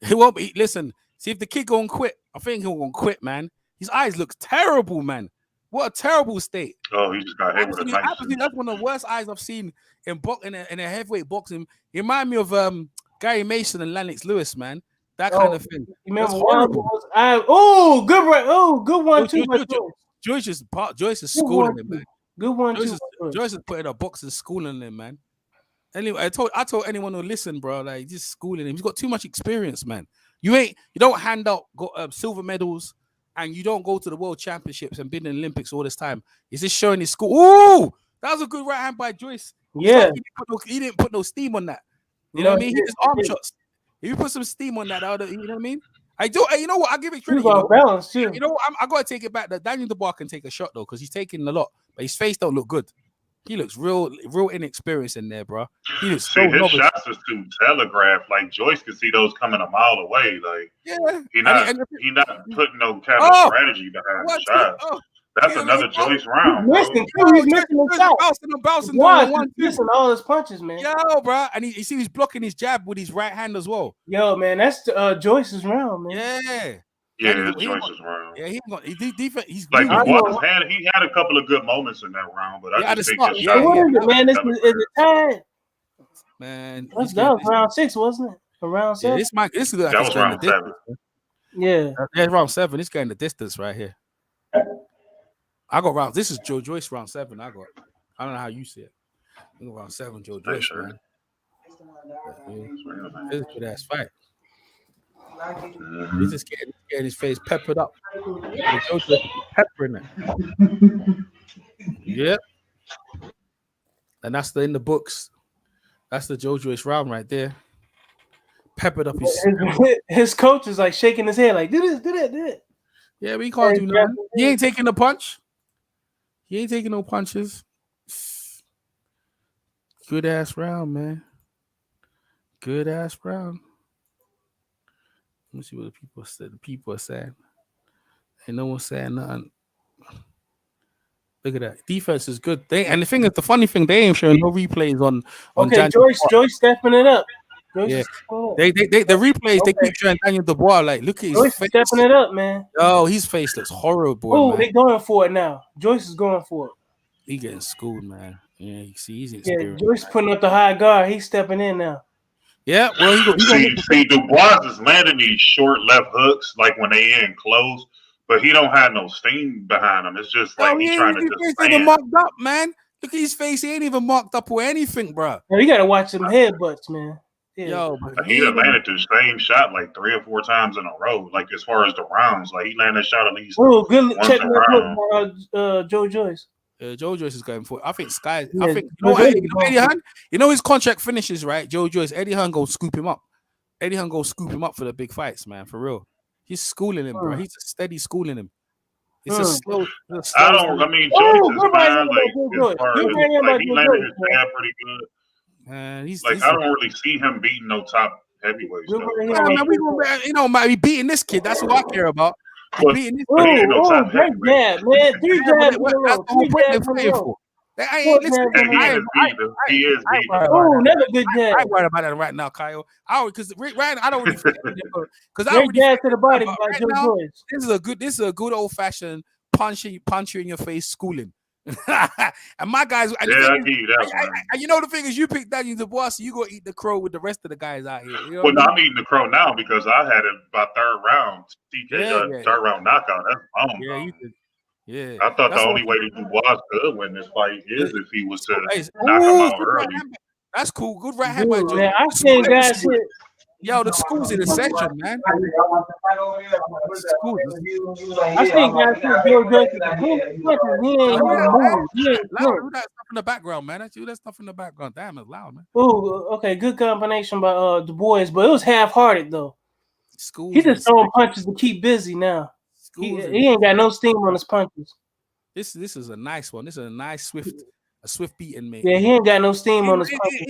A: It won't be. Listen, see if the kid gonna quit. I think he'll gonna quit, man. His eyes look terrible, man. What a terrible state.
J: Oh, he just got hit with a knife.
A: That's one of the worst eyes I've seen in a heavyweight boxing. It remind me of Gary Mason and Lennox Lewis, man. That kind of thing.
I: Remember horrible. Good right. Oh, good one too.
A: Joyce is schooling him, man.
I: Good one too.
A: Joyce is putting a boxing schooling him, man. Anyway, I told anyone who listen, bro, like just schooling him. He's got too much experience, man. You don't hand out silver medals, and you don't go to the world championships and been in the Olympics all this time. He's just showing his school. Ooh, that was a good right hand by Joyce.
I: Yeah,
A: he didn't put no steam on that. You know what I mean? He just arm shots. If you put some steam on that, you know what I mean? I do. You know what? I give it credit. You know, I gotta take it back. That Daniel Dubois can take a shot though, because he's taking a lot, but his face don't look good. He looks real inexperienced in there, bro. He looks so
J: his shots are too telegraphed. Like Joyce could see those coming a mile away. Like he not putting no kind of strategy behind the shot. That's another Joyce round.
I: He's missing the shot. Bouncing, missing all his punches, man.
A: Yo, bro, and you see he's blocking his jab with his right hand as well.
I: Yo, man, that's Joyce's round, man.
J: Yeah, it's Joyce's round.
A: Yeah, he's
J: like he had a couple of good moments in that round, but I just think his shot.
I: Man, is it tied?
A: Man,
I: that was round 6, wasn't it? Round 7.
A: Yeah,
J: that was round 7.
I: Yeah,
A: round 7. It's getting the distance right here. I got round. This is Joe Joyce round 7. I don't know how you see it. I got round 7, Joe Joyce. Man. This is a good ass fight. He's just getting his face peppered up. Joe Joyce peppering it. Yep. And that's in the books. That's the Joe Joyce round right there. Peppered up
I: his coach is like shaking his head, like do this.
A: Yeah, but he can't do nothing. He ain't taking the punch. He ain't taking no punches. Good ass round, man. Good ass round. Let me see what the people said. The people are saying. Ain't no one saying nothing. Look at that. Defense is good. And the thing is, the funny thing, they ain't showing no replays on.
I: Okay, Joyce stepping it up.
A: Yeah. The replays, they keep showing Daniel Dubois. Like, look at his
I: Joyce
A: face.
I: Stepping it up, man.
A: Oh, his face looks horrible.
I: Oh, they going for it now. Joyce is going for it.
A: He getting schooled, man. Yeah, you see, he's experienced.
I: Yeah, Joyce putting up the high guard. He's stepping in now.
A: Yeah, well,
J: see, Dubois is landing these short left hooks, like when they in close, but he don't have no steam behind him. It's just like he's trying to just stand.
A: Even marked up, man. Look at his face. He ain't even marked up or anything, bro.
I: Yo, you gotta watch some headbutts, man. Yeah.
A: Yo,
J: he landed the same shot like 3 or 4 times in a row. Like as far as the rounds, like he landed a shot at least.
I: Oh, good check that Joe Joyce.
A: Joe Joyce is going for it. I think Sky. Yeah, I think Eddie Hearn. You know his contract finishes, right? Joe Joyce. Eddie Hearn go scoop him up. Eddie Hearn go scoop him up for the big fights, man. For real. He's schooling him, bro. He's a steady schooling him. It's a slow.
J: I mean, Joyce is fine. Like, as far as, like he landed his jab pretty good.
A: Man, he's
J: I don't really see him beating no top heavyweights.
A: We beating this kid. That's what I care about.
I: Great jab, man. 3 jabs.
J: He is beat.
I: Oh, another good jab.
A: I worry about that right now, Kyle. Because right now I don't really because
I: I already jab to the body by
A: right
I: Joe
A: now,
I: Joyce.
A: This is a good old fashioned punch you in your face schooling. And my guys,
J: I give you that.
A: And you know the thing is, you picked Daniel Dubois, so you go eat the crow with the rest of the guys out here. You know
J: well, no, I'm eating the crow now because I had it by 3rd round. TK 3rd round knockout. That's bomb.
A: Yeah, you did. Yeah,
J: I thought the only way that Dubois could win this fight is if he was to knock him out early.
A: That's cool. Good right hand by Joyce.
I: Man, I seen guys hit.
A: Yo, the school's in a session, man.
I: I think guys hit Joe Joyce with the punches. He ain't even moving. He ain't
A: loud. That stuff in the background, man. That stuff in the background. Damn, it's loud, man.
I: Oh, okay. Good combination by Dubois, but it was half-hearted though.
A: School.
I: He just throwing punches to keep busy now. He ain't got no steam on his punches.
A: This is a nice one. This is a nice swift beating, man.
I: Yeah, he ain't got no steam on his punches.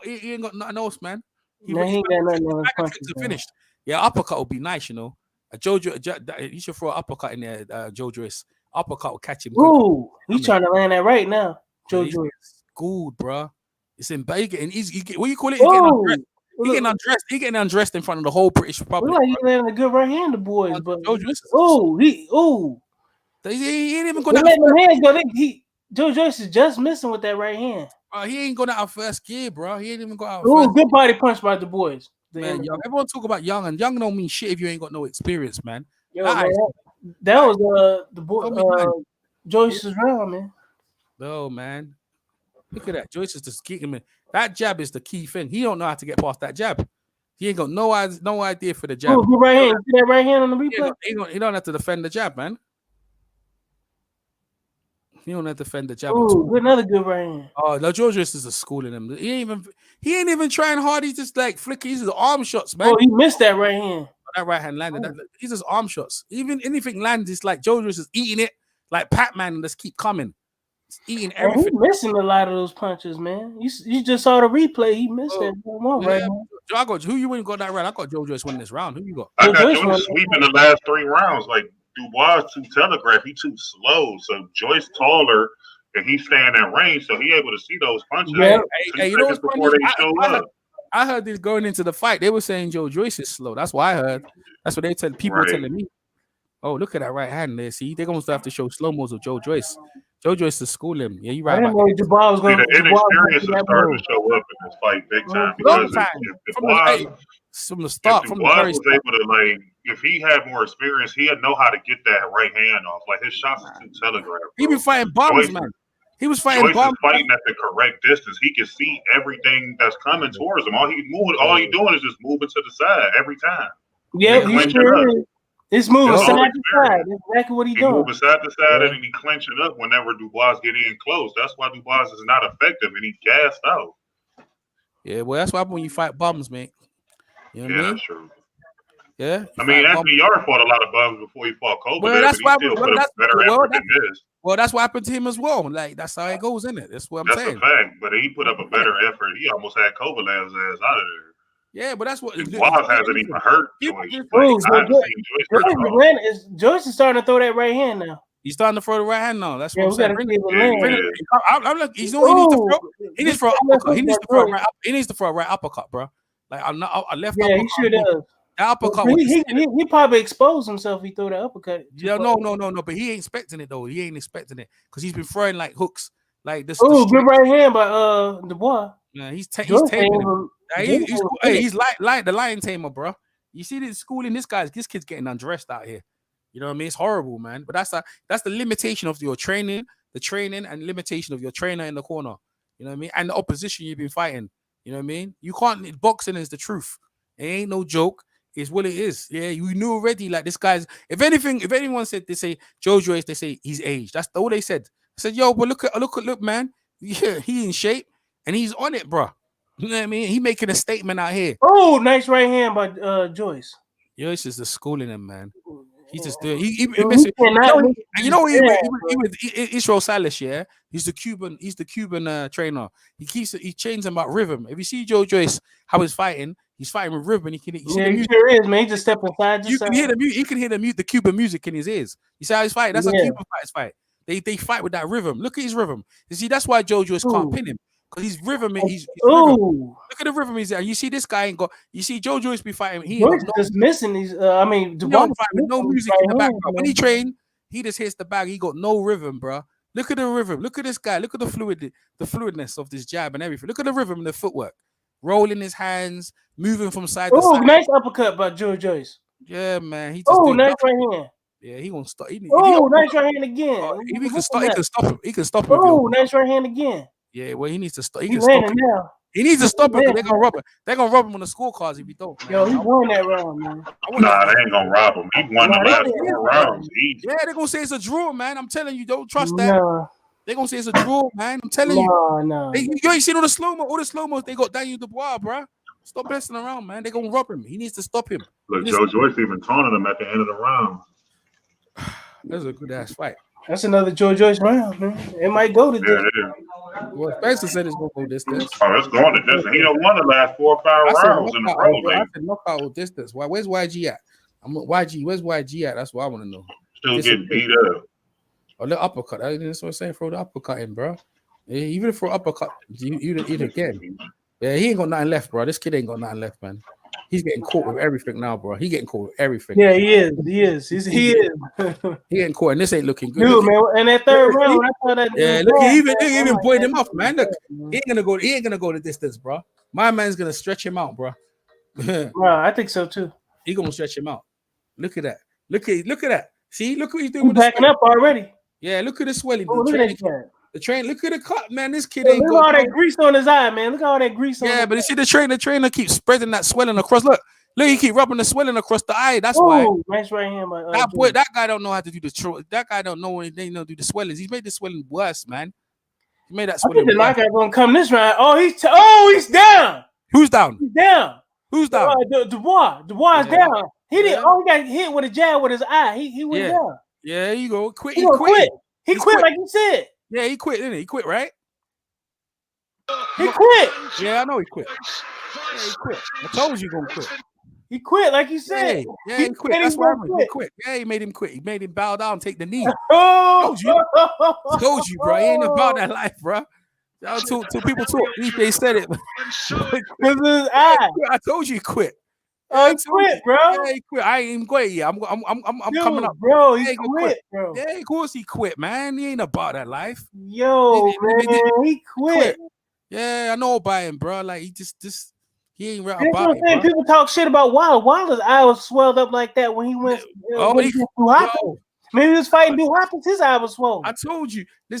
A: He ain't got nothing else, man.
I: He ain't got nothing on his punches.
A: Finished. Yeah, uppercut would be nice, you know. You should throw an uppercut in there, Joe Joyce. Uppercut will catch him.
I: Ooh, he's trying to land that right now, Joe Joyce.
A: Good, bro. It's in bacon. And what you call it? He getting undressed in front of the whole British Republic.
I: Look like he landing a good right hand, the boys. But he
A: ain't even going
I: to. Joe Joyce is just missing with that right hand.
A: He ain't going out of first gear, bro. He ain't even got out.
I: Oh, good body punch by the boys.
A: Man, young. Everyone talk about young, and young don't mean shit if you ain't got no experience, man.
I: Yo, that was the boy Joyce's round, man.
A: No, man. Look at that. Joyce is just kicking me. That jab is the key thing. He don't know how to get past that jab. He ain't got no idea for the jab.
I: Oh, good right hand. See that right hand on the replay?
A: He don't have to defend the jab, man. He don't have to defend the jab.
I: Oh, another good right hand.
A: Oh, no, George is a schooling him. He ain't even trying hard. He's just like flicking. He's just arm shots, man.
I: Oh, he missed that right hand.
A: That right hand landed. He's just arm shots. Even anything lands, it's like Joe is eating it like Pac-Man and just keep coming. He's eating everything.
I: He's missing a lot of those punches, man. You just saw the replay. He missed that right now.
A: I got who you wouldn't got that round. I got Joe Joyce winning this round. Who you got?
J: I got Joyce sweeping the last 3 rounds. Like Dubois too telegraph. He too slow. So Joyce taller and he's staying in range, so he able to see those punches.
A: Yeah. Hey, you know what's funny? I heard this going into the fight. They were saying Joe Joyce is slow. That's what I heard. That's what they tell people telling me. Oh, look at that right hand there. See, they're going to have to show slow-mos of Joe Joyce. Joe Joyce to school him. Yeah, you right.
I: I didn't know Dubois was going to.
J: The inexperience is starting to show up in this fight big time. Because
A: from the start,
J: from the very start. Able to, like, if he had more experience, he'd know how to get that right hand off. Like, his shots are too telegraphed.
A: He been fighting bombs, man. He was fighting
J: bombs. Fighting at the correct distance. He can see everything that's coming towards him. All he doing is just moving to the side every time.
I: Yeah, he sure is. It's moving side to side. That's exactly what he's doing.
J: Moving side to side and he clenching up whenever Dubois get in close. That's why Dubois is not effective and he's gassed out.
A: Yeah, well, that's why when you fight bums, man. You know what I mean?
J: That's true.
A: Yeah.
J: I mean, Anthony Yarde fought a lot of bums before he fought Kobe. Well, that's why
A: Well, that's what happened to him as well. Like, that's how it goes, isn't it? That's what I'm saying.
J: That's a fact. But he put up a better effort. He almost had Kovalev's ass out of there.
A: Yeah, but that's what
J: Dubois hasn't even hurt
I: Joyce is starting to throw that right hand now.
A: He's starting to throw the right hand now. That's what I'm saying. I'm like, he's doing. He needs to throw an uppercut. He needs to throw a right uppercut, bro. Like I left.
I: Yeah, he sure does.
A: That uppercut.
I: He probably exposed himself. He threw that uppercut.
A: Yeah, no. But he ain't expecting it though. He ain't expecting it because he's been throwing like hooks, like this.
I: Oh, good right hand by Dubois.
A: Yeah, he's taming him. He's like the lion tamer, bro. You see this schooling. This kid's getting undressed out here. You know what I mean? It's horrible, man. But that's the limitation of your training, and limitation of your trainer in the corner. You know what I mean? And the opposition you've been fighting. You know what I mean? You can't. Boxing is the truth. It ain't no joke. It's what it is. Yeah, you knew already. Like this guy's. If anyone said they say Joe Joyce, they say he's aged. That's all they said. I said, yo, but look, man. Yeah, he in shape and he's on it, bro. You know what I mean? He making a statement out here.
I: Oh, nice right hand by Joyce.
A: Joyce is just schooling him, man. He's just doing. He missing. You know, he with Israel Salas, yeah. He's the Cuban trainer. He changed him about rhythm. If you see Joe Joyce, how he's fighting with rhythm. He
I: sure is, man. He just step inside.
A: You can hear the music. He can hear the Cuban music in his ears. You see how he's fighting? That's how Cuban fighters fight. They fight with that rhythm. Look at his rhythm. You see, that's why Joe Joyce can't pin him. Because he's rhythm. He's rhythm. Look at the rhythm he's there. You see this guy ain't got. You see Joe Joyce be fighting. He
I: just missing these.
A: Dubois fighting no music in the background. When he train, he just hits the bag. He got no rhythm, bro. Look at the rhythm. Look at this guy. Look at the fluidness of this jab and everything. Look at the rhythm and the footwork. Rolling his hands, moving from side to side.
I: Oh, nice uppercut by Joe Joyce.
A: Yeah, man.
I: Nice right hand.
A: Yeah, he gonna stop.
I: Nice right hand again.
A: He can stop him. He can stop him.
I: Oh, nice right hand again.
A: Yeah, well, he needs to stop. He
I: He
A: can stop
I: winning
A: it.
I: now.
A: He needs to stop it because they're gonna rob him. They're gonna rob him on the scorecards if he don't. Man.
I: Yo, he won that round, man.
J: Nah, they ain't gonna rob him. He won the last 4 rounds.
A: Yeah, they're gonna say it's a draw, man. I'm telling you, don't trust that.
I: Nah.
A: They're gonna say it's a draw, man. I'm telling you.
I: Nah.
A: You ain't seen all the slow-mo. They got Daniel Dubois, bro. Stop messing around, man. They're gonna rob him. He needs to stop him.
J: Look, Joe Joyce even taunted him at the end of the round.
A: That's a good ass fight.
I: That's another Joe Joyce round, man. It might go to
J: Yeah, it is.
A: Well, Spencer said it's gonna go distance.
J: Oh, it's going to distance. He done won the last 4 or 5 rounds in a row,
A: I
J: man.
A: said knockout or distance. Why? Where's YG at? YG. Where's YG at? That's what I want to know.
J: Still getting beat up.
A: Oh, the uppercut. That's what I'm saying. Throw the uppercut in, bro. Yeah, even for uppercut, you again. Yeah, he ain't got nothing left, bro. This kid ain't got nothing left, man. He's getting caught with everything now, bro. He getting caught with everything.
I: Yeah, he is. He is. He
A: getting caught, and this ain't looking good.
I: Dude, man, and that third round, I thought that.
A: Yeah, look, he even pointed him off, man. Look, he ain't gonna go the distance, bro. My man's gonna stretch him out, bro.
I: Bro, I think so too.
A: He gonna stretch him out. Look at that. Look at that. See, look what he's doing.
I: He's backing up already.
A: Yeah, look at the swelling.
I: Oh, look at that.
A: The train, look at the cut, man. This kid ain't
I: got all that grease on his eye, man. Look at all that grease on.
A: Yeah, but you see the trainer keeps spreading that swelling across. Look, he keep rubbing the swelling across the eye. That's why.
I: Nice right hand, by
A: that guy don't know how to do the. That guy don't know anything. Do the swellings. He's made the swelling worse, man. He made that swelling.
I: I think the
A: worse.
I: knockout gonna come this round. He's down.
A: Who's down?
I: He's down.
A: Who's down?
I: Dubois is down. He didn't. Oh, he got hit with a jab with his eye. He went down.
A: Yeah, you go. Quit.
I: He quit. He quit like you said.
A: Yeah, he quit, didn't he? He quit, right?
I: He quit.
A: Yeah, I know he quit. Yeah, he quit. I told you gonna quit.
I: He quit, like you said.
A: Yeah, he quit. That's why he quit. Yeah, he made him quit. He made him bow down, take the knee.
I: Told
A: you, bro. He ain't about that life, bro. Till people talk, they said it. I told you he quit.
I: He quit, bro.
A: Yeah, he quit. I ain't even quit yet. I'm coming up,
I: bro. He quit, bro.
A: Yeah, of course he quit, man. He ain't about that life.
I: Yo, he quit.
A: Yeah, I know about him, bro. Like he just he ain't right
I: That's
A: about
I: what I'm saying.
A: it. Bro.
I: People talk shit about Wilder. Wilder's eye was swelled up like that when he went. Maybe he was fighting Duke Hopkins. His eye was swollen.
A: I told you.
I: He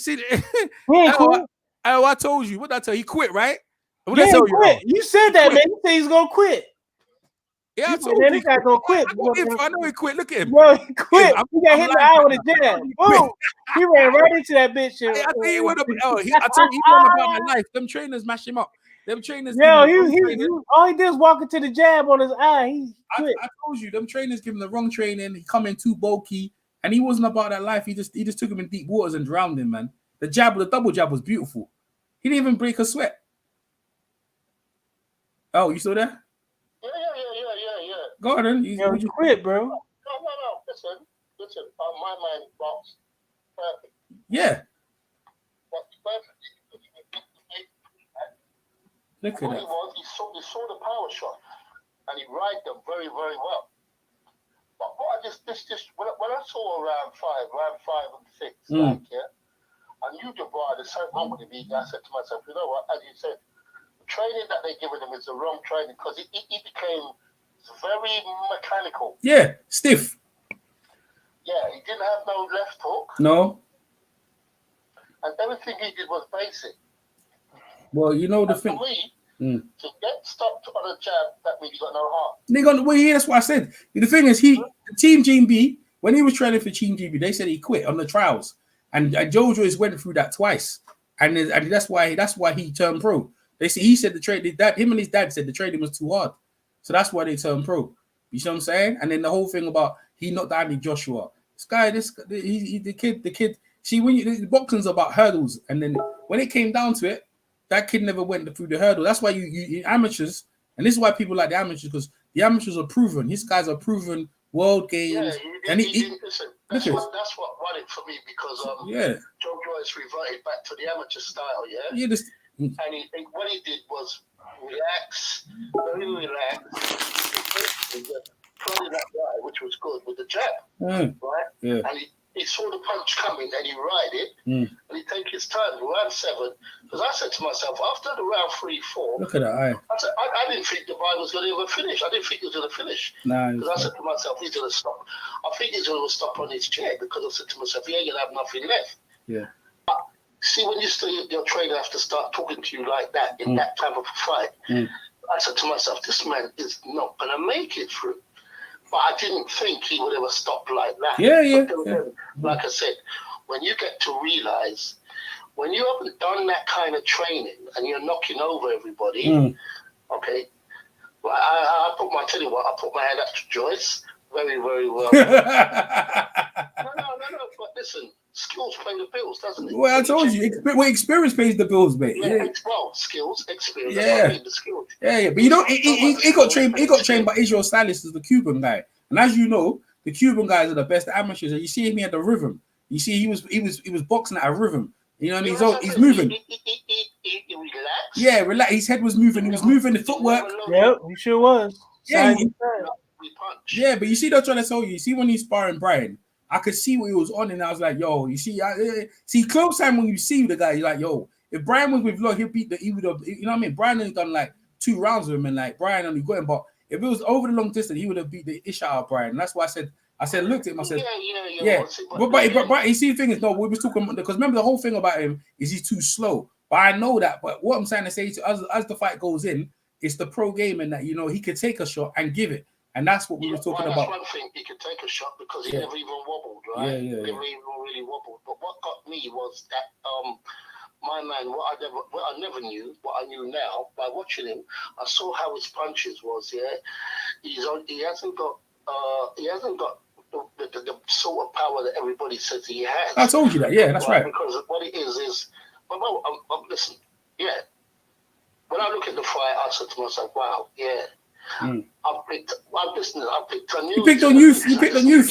I: ain't cool.
A: I told you. What did I tell you? He quit, right? What
I: yeah, he quit. You said that, man. You said he's gonna quit.
A: Yeah, I told you.
I: This guy gonna quit.
A: I know he quit. Look at him.
I: Bro, he quit. He got hit in the eye with a jab. Boom. He ran right into that bitch.
A: I tell you what. I told you he went about my life. Them trainers mashed him up. Them trainers.
I: Yo, he all he did was walk into the jab on his eye. He quit.
A: I told you, them trainers give him the wrong training. He come in too bulky, and he wasn't about that life. He just took him in deep waters and drowned him, man. The double jab was beautiful. He didn't even break a sweat. Oh, you still there?
B: Yeah.
A: Go on, then.
I: You quit, bro.
B: No. Listen. My mind box. Perfect.
A: Yeah.
B: That's perfect.
A: Look at that.
B: He saw the power shot, and he ride them very, very well. But what when I saw round five and six, I knew Dubois the same one would be. I said to myself, you know what? As you said, the training that they're giving him is the wrong training because he became very mechanical.
A: Yeah, stiff.
B: Yeah, he didn't have no left hook.
A: No.
B: And everything he did was basic.
A: Well, you know the thing.
B: For me, to get stopped on a jab, that means you got no heart.
A: That's what I said. The thing is, Team GB, when he was training for Team GB, they said he quit on the trials. And Joe Joyce went through that twice. And that's why he turned pro. He said him and his dad said the training was too hard. So that's why they turned pro. You see what I'm saying? And then the whole thing about he knocked Andy Joshua. The kid. See, the boxing's about hurdles, and then when it came down to it, that kid never went through the hurdle. That's why you amateurs, and this is why people like the amateurs, because the amateurs are proven. These guys are proven world games.
B: Yeah, listen, that's what won it for me because Joe Joyce reverted back to the amateur style. Yeah. And what he did was relax, very relaxed. Throwing that guy, which was good with the jab, right?
A: Yeah.
B: And he saw the punch coming, and he ride it, and he take his time. Round 7, because I said to myself after the round 3, 4.
A: Look at that eye.
B: I said I didn't think the guy was going to ever finish. I didn't think he was going to finish. Because I said to myself, he's going to stop. I think he's going to stop on his chair because I said to myself, he ain't going to have nothing left.
A: Yeah.
B: But See, when your trainer has to start talking to you like that in that type of fight, I said to myself, this man is not going to make it through. But I didn't think he would ever stop like that.
A: Yeah.
B: Like I said, when you get to realize, when you haven't done that kind of training and you're knocking over everybody, okay, well, I put my hand up to Joyce very, very well. No, but listen, skills pay the bills, doesn't it?
A: Well, I told you, experience pays the bills, mate.
B: Yeah. Well, skills, experience.
A: Yeah.
B: The skills.
A: Yeah. But you know, he got trained. He got trained by Israel Stylist as the Cuban guy, and as you know, the Cuban guys are the best amateurs. And you see him at the rhythm. You see, he was boxing at a rhythm. You know what I mean? He's moving.
B: He relaxed.
A: Yeah, relax. His head was moving. He was moving the footwork.
I: Yep, he sure was.
A: Yeah. Yeah, but you see, they're trying to tell you. You see, when he's sparring Brian, I could see what he was on, and I was like, yo, you see, see, close time when you see the guy, you're like, yo, if Brian was with Lloyd, he would have, you know what I mean? Brian only done like 2 rounds with him, and like Brian only got him, but if it was over the long distance, he would have beat the ish out of Brian. And that's why I said, looked at him, I said, yeah. But you see, the thing is, no, we was talking because remember the whole thing about him is he's too slow. But I know that. But what I'm trying to say to as the fight goes in, it's the pro game, and that, you know, he could take a shot and give it. And that's what we were talking about.
B: That's one thing, he could take a shot because he never even wobbled, right? Never even really wobbled. But what got me was that my man, what I never knew, what I knew now by watching him, I saw how his punches was. Yeah, he hasn't got the sort of power that everybody says he has.
A: I told you that. Yeah, that's right.
B: Because what it is, listen, yeah. When I look at the fight, I said to myself, wow, yeah. I picked on youth.
A: You picked on youth.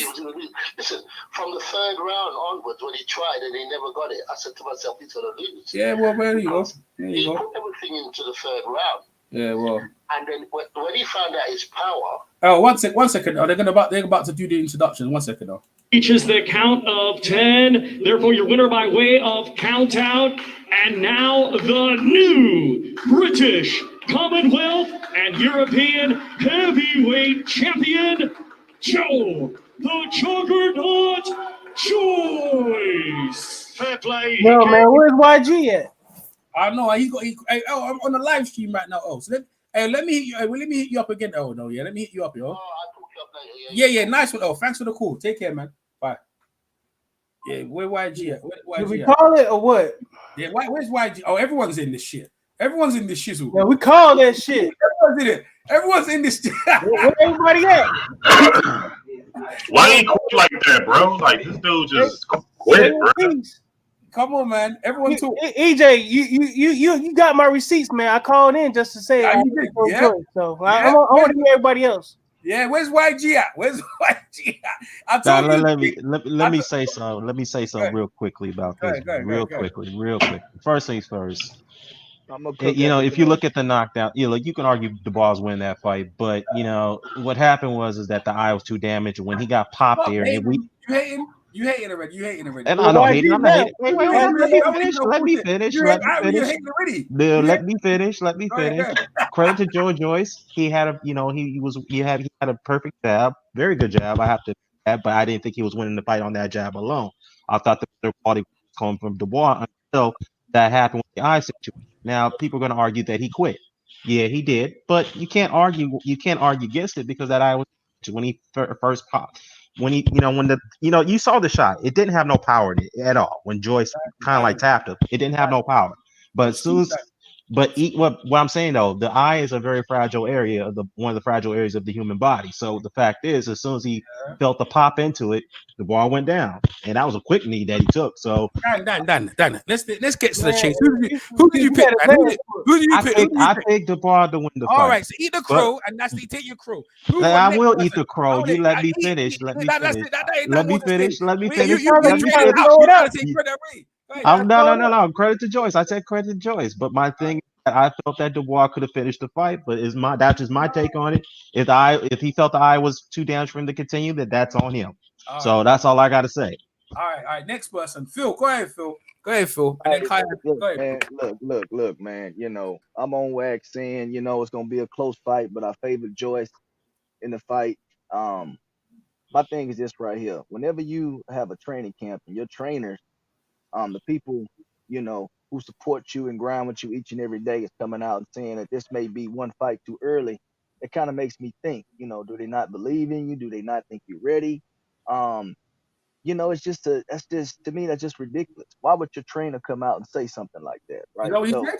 B: Listen, from the 3rd round onwards, when he tried and he never got it, I said to myself, he's going to lose.
A: Yeah, well, there you go.
B: He put everything into the 3rd round.
A: Yeah, well.
B: And then when he found out his power.
A: Oh, one second. Oh, they're about to do the introduction. 1 second, though.
H: Reaches the count of 10. Therefore, your winner by way of count out. And now the new British, Commonwealth, and European heavyweight champion, Joe the Juggernaut Joyce. Fair play.
I: No, man, where's YG at?
A: I know I'm on the live stream right now. Oh, so let me hit you. Let me hit you up again. Oh no, yeah, let me hit you up, yo.
B: Oh, I'll talk you up later.
A: Yeah, nice one. Oh, thanks for the call. Take care, man. Bye. Yeah, where YG at?
I: Did we call it or what?
A: Yeah, where's YG? Oh, everyone's in this shit. Everyone's in this shizzle.
I: Yeah, we call that shit.
A: Everyone's in it. Everyone's in this.
I: Where everybody at?
J: Why he quit like that, bro? Like this dude just quit, bro.
A: Come on, man. Everyone talk.
I: EJ, you got my receipts, man. I called in just to say
A: yeah.
I: So I want to hear everybody else.
A: Yeah, where's YG at? Where's YG at?
K: Let me say something. Let me say something real quickly about this. Real quick. First things first. You know, if you look at the knockdown, you can argue Dubois win that fight, but you know what happened was that the eye was too damaged. When he got popped there, and
A: you hating already.
K: And I'm not hating. Wait, let me finish. Let me finish. Credit to Dubois-Joyce. He had a perfect jab, very good jab. I have to add, but I didn't think he was winning the fight on that jab alone. I thought the quality was coming from Dubois until that happened with the eye situation. Now people are going to argue that he quit. Yeah, he did, but you can't argue against it because that eye was when he first popped. When you saw the shot, it didn't have no power in it at all. When Joyce kind of like tapped him, it didn't have no power. But as soon as, what I'm saying though, the eye is a very fragile area of one of the fragile areas of the human body. So the fact is, as soon as he felt the pop into it, the ball went down, and that was a quick knee that he took. So
A: done. Let's get to the chase. Who did you pick? Who did you pick?
K: I picked Dubois to win the fight.
A: All right, so eat the crow, and that's take your crow.
K: I will eat the crow. You let me finish. Let me finish. No. Credit to Joyce. I said credit to Joyce, but my thing. I felt that Dubois could have finished the fight, but that's just my take on it. If he felt the eye was too damaged for him to continue, that's on him. So that's all I got to say.
A: All right. Next person, Phil. Go ahead, Phil. And then
L: Look, man. You know, I'm on wax saying, it's gonna be a close fight, but I favor Joyce in the fight. My thing is this right here. Whenever you have a training camp and your trainers, the people, who supports you and grind with you each and every day is coming out and saying that this may be one fight too early. It kind of makes me think, do they not believe in you? Do they not think you're ready? It's just to me, that's just ridiculous. Why would your trainer come out and say something like that, right?
A: You know what he said?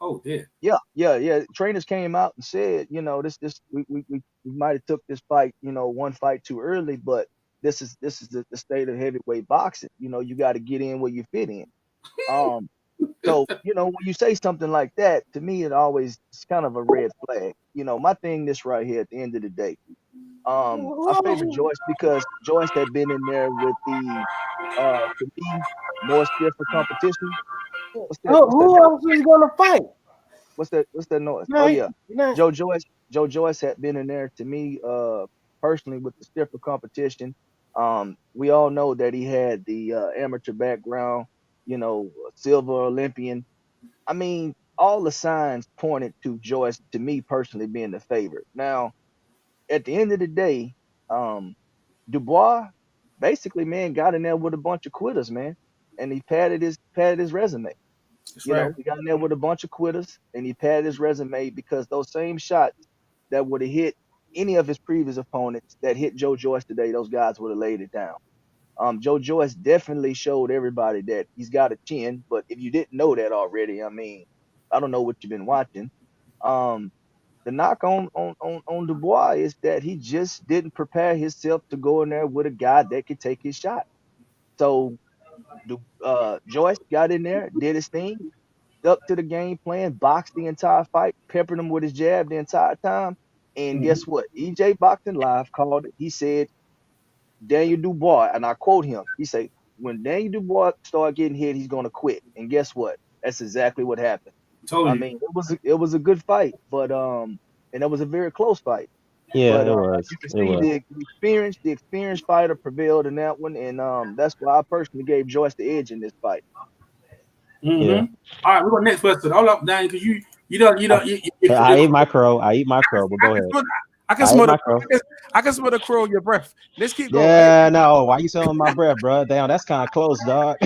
A: Oh, dear.
L: Yeah. Trainers came out and said, we might have took this fight, one fight too early, but this is the state of heavyweight boxing. You got to get in where you fit in. So, when you say something like that, to me, it's kind of a red flag. My thing this right here at the end of the day, I favor Joyce because Joyce had been in there with the, to me, more stiffer competition.
I: Who else is gonna fight?
L: What's that noise?
I: No,
L: Oh yeah, Joe Joyce had been in there to me, personally with the stiffer competition. We all know that he had the amateur background, silver Olympian. I mean, all the signs pointed to Joyce, to me personally, being the favorite. Now, at the end of the day, Dubois basically, man, got in there with a bunch of quitters, man, and he padded his resume. He got in there with a bunch of quitters, and he padded his resume because those same shots that would have hit any of his previous opponents that hit Joe Joyce today, those guys would have laid it down. Joe Joyce definitely showed everybody that he's got a chin, but if you didn't know that already, I mean, I don't know what you've been watching. The knock on Dubois is that he just didn't prepare himself to go in there with a guy that could take his shot. So Joyce got in there, did his thing, stuck to the game plan, boxed the entire fight, peppered him with his jab the entire time. And guess what? EJ Boxing Live called it. He said, Daniel Dubois, and I quote him, he said, when Daniel Dubois start getting hit, he's going to quit. And guess what? That's exactly what happened. I mean, it was a good fight, but and it was a very close fight.
K: Yeah,
L: but,
K: it was.
L: You can see the experienced fighter prevailed in that one, and that's why I personally gave Joyce the edge in this fight.
A: Yeah. All right, we got next person. Hold up, Dan, because you don't.
K: I ate my crow. But go ahead.
A: I can smell the crow in your breath. Let's keep going.
K: Yeah, no. Why you smelling my breath, bro? Damn, that's kind of close, dog.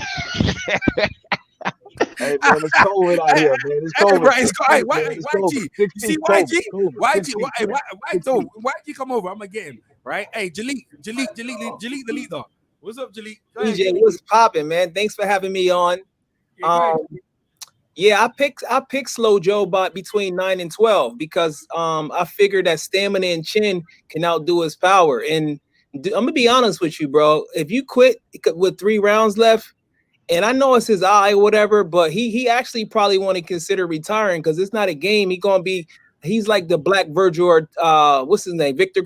L: Hey man, it's cold out here, man. It's cold.
A: YG, come over. I'm gonna get him. Right? Hey, Jalik, the leader. What's up, Jalik?
M: DJ, what's popping, man? Thanks for having me on. Yeah, I picked Slow Joe between 9 and 12 because I figured that stamina and chin can outdo his power. And I'm gonna be honest with you, bro. If you quit with 3 rounds left, and I know it's his eye, whatever, but he actually probably want to consider retiring because it's not a game. He's like the black Virgil, what's his name? Victor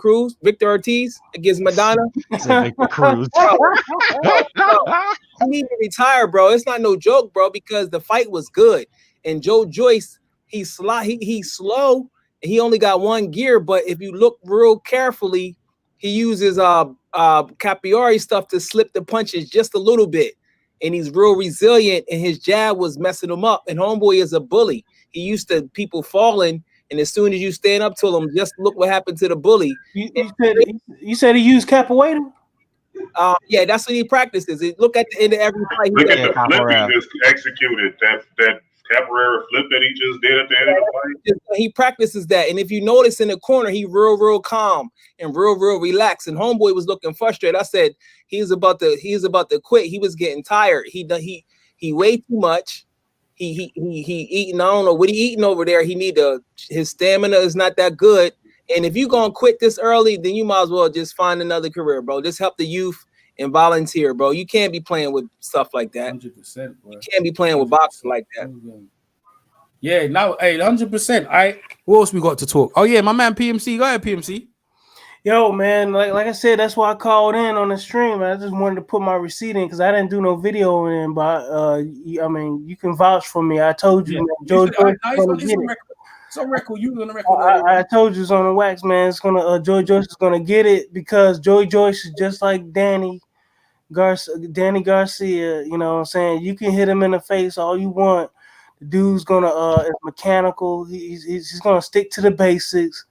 M: Ortiz against Madonna.
K: Victor Cruz.
M: He need to retire, bro. It's not no joke, bro, because the fight was good. And Joe Joyce, he's slow, and he only got 1 gear, but if you look real carefully, he uses Capriari stuff to slip the punches just a little bit. And he's real resilient, and his jab was messing him up. And homeboy is a bully. He used to people falling, and as soon as you stand up to him, just look what happened to the bully.
I: You said he used capoeira?
M: Yeah, that's what he practices. Look at the end of every fight.
J: Look at the flip he just executed. That capoeira flip that he just did at the end of the fight.
M: He practices that, and if you notice in the corner, he real calm and real relaxed. And homeboy was looking frustrated. I said he was about to quit. He was getting tired. He weighed too much. He eating. I don't know what he eating over there. His stamina is not that good. And if you're gonna quit this early, then you might as well just find another career, bro. Just help the youth and volunteer, bro. You can't be playing with stuff like that.
A: 100%, bro.
M: You can't be playing with boxing like that.
A: Yeah, now, hey, 100%. All right, what else we got to talk? Oh yeah, my man PMC. Go ahead, PMC.
I: Yo, man, like I said, that's why I called in on the stream. I just wanted to put my receipt in because I didn't do no video in. But I mean, you can vouch for me. I told you, man, Joe Joyce is gonna get it.
A: It's on record. You on the record.
I: I told you it's on the wax, man. It's gonna Joe Joyce is gonna get it because Joe Joyce is just like Danny Garcia. You know what I'm saying? You can hit him in the face all you want. The dude's gonna is mechanical. He's gonna stick to the basics.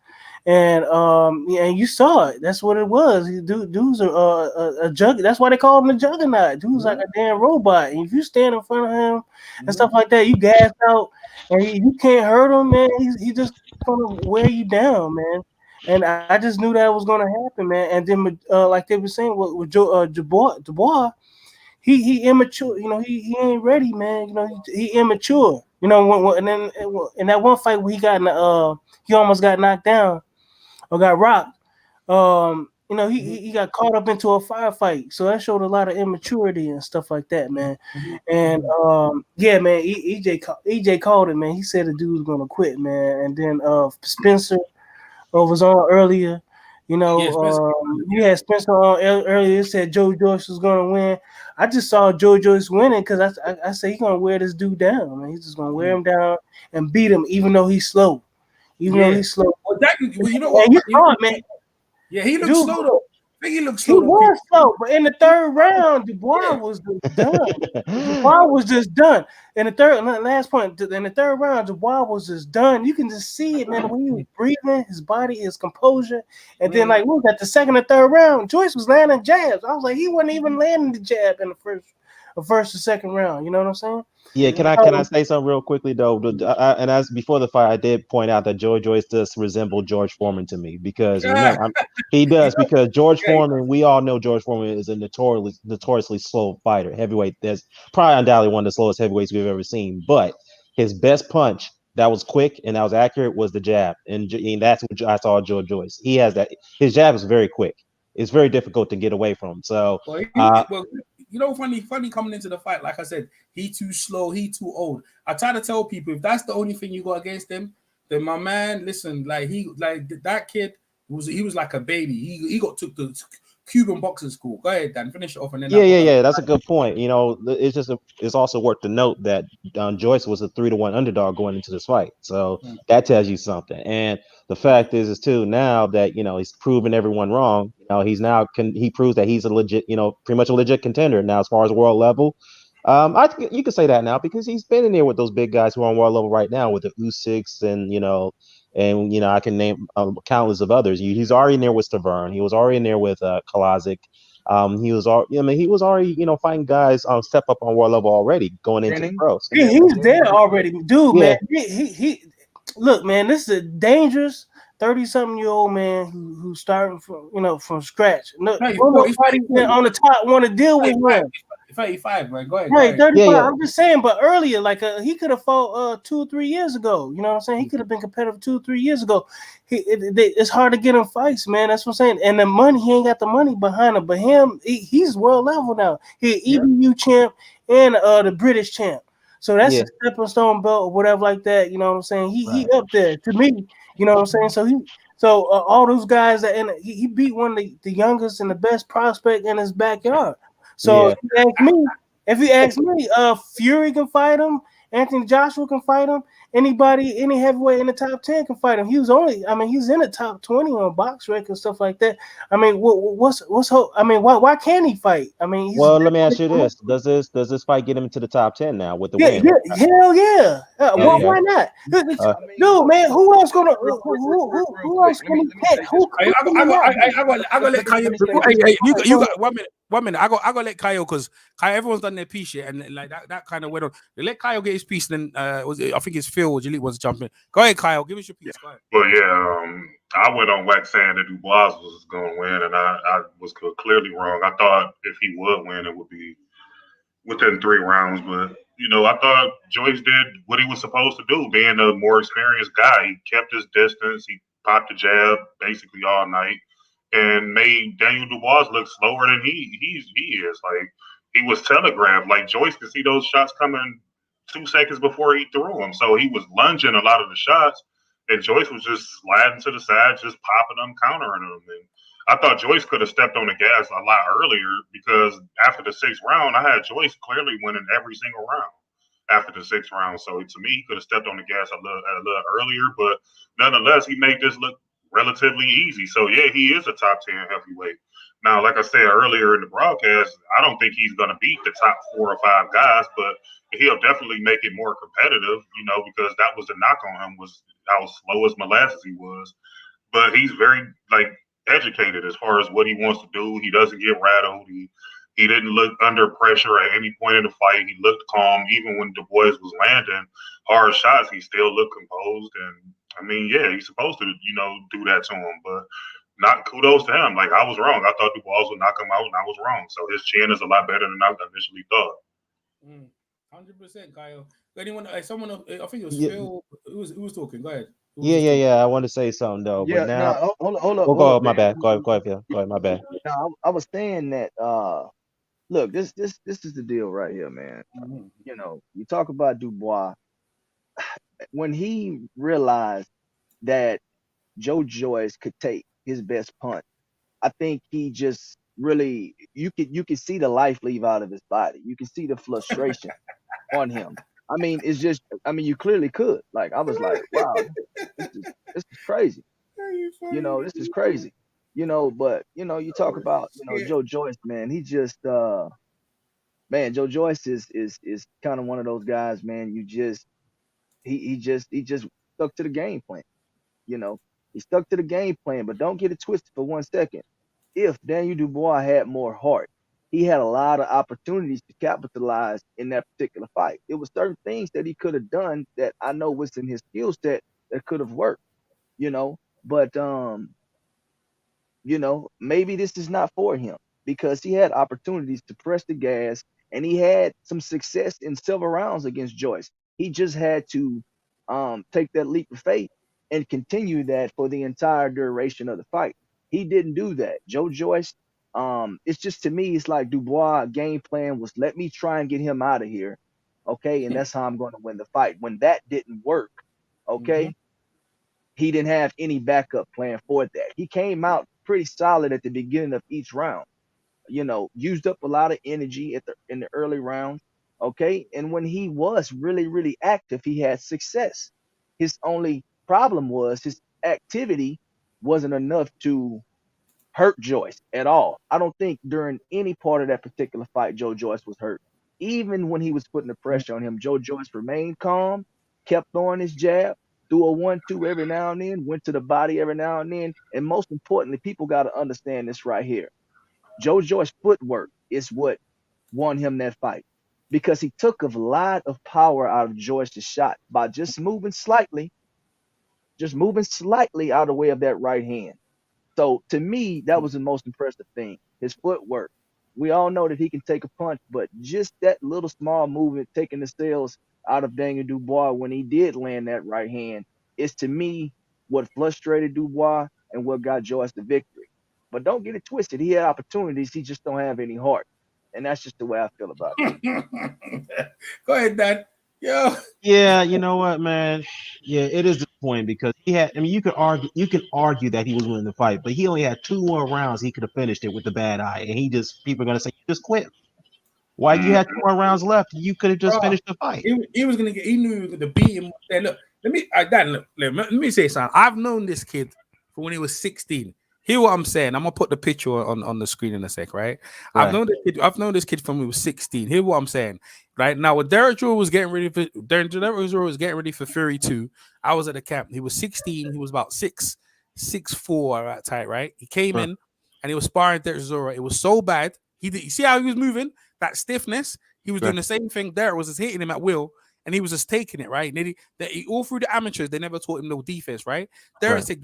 I: And yeah, and you saw it. That's what it was. Dudes are a jug. That's why they call him the juggernaut. Dude's like a damn robot. And if you stand in front of him and stuff like that, you gas out, and you can't hurt him, man. He just gonna wear you down, man. And I just knew that was gonna happen, man. And then like they were saying with Dubois, he immature. You know, he ain't ready, man. You know, he immature. You know, and then in that one fight where he got he almost got knocked down or got rocked. You know, he got caught up into a firefight, so that showed a lot of immaturity and stuff like that, man. And yeah, man, EJ called it, man. He said the dude was gonna quit, man. And then Spencer was on earlier. You know, you had Spencer on earlier. It said Joe Joyce was gonna win. I just saw Joe Joyce winning because I say he's gonna wear this dude down, man. He's just gonna wear him down and beat him, even though he's slow. Even though he's slow.
A: Well, you know what?
I: And you saw it, man.
A: Yeah, he looks slow though. I think he looks
I: slow. He was slow, but in the third round, Dubois was just done. Dubois was just done. In the last point, in the third round, Dubois was just done. You can just see it, man. When he was breathing, his body, his composure, and then like look at the second and third round, Joyce was landing jabs. I was like, he wasn't even landing the jab in the first or second round. You know what I'm saying?
K: Yeah, can I say something real quickly though? And as before the fight, I did point out that Joe Joyce does resemble George Foreman to me because remember, he does because George Foreman. We all know George Foreman is a notoriously slow fighter, heavyweight. That's probably undoubtedly one of the slowest heavyweights we've ever seen. But his best punch that was quick and that was accurate was the jab, and that's what I saw Joe Joyce. He has that. His jab is very quick. It's very difficult to get away from. So.
A: Well, you know, funny coming into the fight. Like I said, he too slow, he too old. I try to tell people if that's the only thing you got against him, then my man, listen, like that kid he was like a baby. He took the Cuban boxing school. Go ahead, Dan, finish it off and then
K: yeah. That's a good point. You know, it's also worth to note that Joyce was a 3-1 underdog going into this fight, so that tells you something. And the fact is too now that he's proven everyone wrong. He proves that he's a legit, pretty much a legit contender now as far as world level. You could say that now because he's been in there with those big guys who are on world level right now with the Usyks and I can name countless of others. He's already in there with Stavern. He was already in there with Kalazic. He was already fighting guys step up on world level already going into the pros.
I: He's there already, dude. Man, he look, man. This is a dangerous 30-something-year-old man who's starting from scratch. No, nobody on the top want to deal with him.
A: 35, man. Go ahead.
I: Right, 35. Yeah. I'm just saying, but earlier, like he could have fought 2 or 3 years ago. You know what I'm saying? He could have been competitive 2 or 3 years ago. It's hard to get him fights, man. That's what I'm saying. And the money, he ain't got the money behind him. But he's world level now. He EBU champ and the British champ. So that's a stepping stone belt or whatever like that. You know what I'm saying? He up there to me. You know what I'm saying? So all those guys he beat one of the youngest and the best prospect in his backyard. So if you ask me, Fury can fight him. Anthony Joshua can fight him. Any heavyweight in the top 10 can fight him. He's in the top 20 on box rec and stuff like that. I mean, what's hope? I mean, why can't he fight? I mean,
K: let me ask you this: Does this fight get him into the top 10 now with the win?
I: Hell yeah! Why not? Dude, man, who else gonna pick?
A: I gotta let Kyle. You got 1 minute. 1 minute. I gotta let Kyle because everyone's done their piece yet, and like that kind of went on. Let Kyle get his piece, then I think it's Phil or Jaleel wants to jump in. Go ahead, Kyle. Give us your piece. Go ahead.
J: Well, I went on wax saying that Dubois was going to win, and I was clearly wrong. I thought if he would win, it would be within 3 rounds. But I thought Joyce did what he was supposed to do, being a more experienced guy. He kept his distance. He popped the jab basically all night. And made Daniel Dubois look slower than he is. Like he was telegraphed. Like Joyce could see those shots coming 2 seconds before he threw them. So he was lunging a lot of the shots, and Joyce was just sliding to the side, just popping them, countering them. And I thought Joyce could have stepped on the gas a lot earlier because after the 6th round, I had Joyce clearly winning every single round after the 6th round. So to me, he could have stepped on the gas a little earlier, but nonetheless, he made this look relatively easy. So he is a top 10 heavyweight. Now, like I said earlier in the broadcast, I don't think he's going to beat the top 4 or 5 guys, but he'll definitely make it more competitive, because that was the knock on him, was how slow as molasses he was. but he's very educated as far as what he wants to do. He doesn't get rattled. He didn't look under pressure at any point in the fight. He looked calm. Even when Dubois was landing hard shots, he still looked composed. And I mean, yeah, he's supposed to, do that to him. But not kudos to him. I was wrong. I thought Dubois would knock him out, and I was wrong. So his chin is a lot better than I initially thought.
A: 100%, Kyle. Anyone? Someone? I think it was Phil. Who was talking? Go ahead.
K: Yeah. I want to say something though, but now
L: hold up.
K: Go ahead, my bad. Go ahead, Phil. Go ahead, my bad.
L: No, I was saying that. Look, this is the deal right here, man. You talk about Dubois. When he realized that Joe Joyce could take his best punch, I think he just really you could see the life leave out of his body. You can see the frustration on him. I mean, it's just you clearly could. I was like, wow, this is crazy. This is crazy. But you talk about Joe Joyce, man. He just man, Joe Joyce is kind of one of those guys, man. He just stuck to the game plan. He stuck to the game plan, but don't get it twisted for 1 second. If Daniel Dubois had more heart, he had a lot of opportunities to capitalize in that particular fight. It was certain things that he could have done that I know was in his skill set that could have worked, but maybe this is not for him because he had opportunities to press the gas and he had some success in several rounds against Joyce. He just had to take that leap of faith and continue that for the entire duration of the fight. He didn't do that. Joe Joyce, it's just, to me, it's like Dubois' game plan was, let me try and get him out of here, okay? And that's how I'm going to win the fight. When that didn't work, okay, he didn't have any backup plan for that. He came out pretty solid at the beginning of each round, used up a lot of energy in the early rounds, okay? And when he was really, really active, he had success. His only problem was his activity wasn't enough to hurt Joyce at all. I don't think during any part of that particular fight, Joe Joyce was hurt. Even when he was putting the pressure on him, Joe Joyce remained calm, kept throwing his jab, threw a 1-2 every now and then, went to the body every now and then. And most importantly, people got to understand this right here. Joe Joyce's footwork is what won him that fight because he took a lot of power out of Joyce's shot by just moving slightly out of the way of that right hand. So to me, that was the most impressive thing, his footwork. We all know that he can take a punch, but just that little small movement, taking the sails out of Daniel Dubois when he did land that right hand, is to me what frustrated Dubois and what got Joyce the victory. But don't get it twisted. He had opportunities. He just don't have any heart. And that's just the way I feel about it.
A: Go ahead, Dan.
K: Yeah, you know what, man? Yeah, it is disappointing because he had. I mean, you can argue that he was winning the fight, but he only had 2 more rounds. He could have finished it with the bad eye, and people are gonna say, you just quit. Why you had 2 more rounds left? You could have just finished the fight.
A: He was gonna get. He knew he was gonna beat him. Look, let me say something. I've known this kid from when he was 16. Hear what I'm saying? I'm gonna put the picture on the screen in a sec, right? I've known this kid from when he was 16. Hear what I'm saying? Right now, when Derek Drew was getting ready for Fury 2, I was at the camp. He was 16. He was about 6'4" at that time, right? He came in and he was sparring Derek Zora. It was so bad. You see how he was moving? That stiffness. He was doing the same thing. Derek was just hitting him at will. And he was just taking it, right? And all through the amateurs, they never taught him no defense, right? Derek said,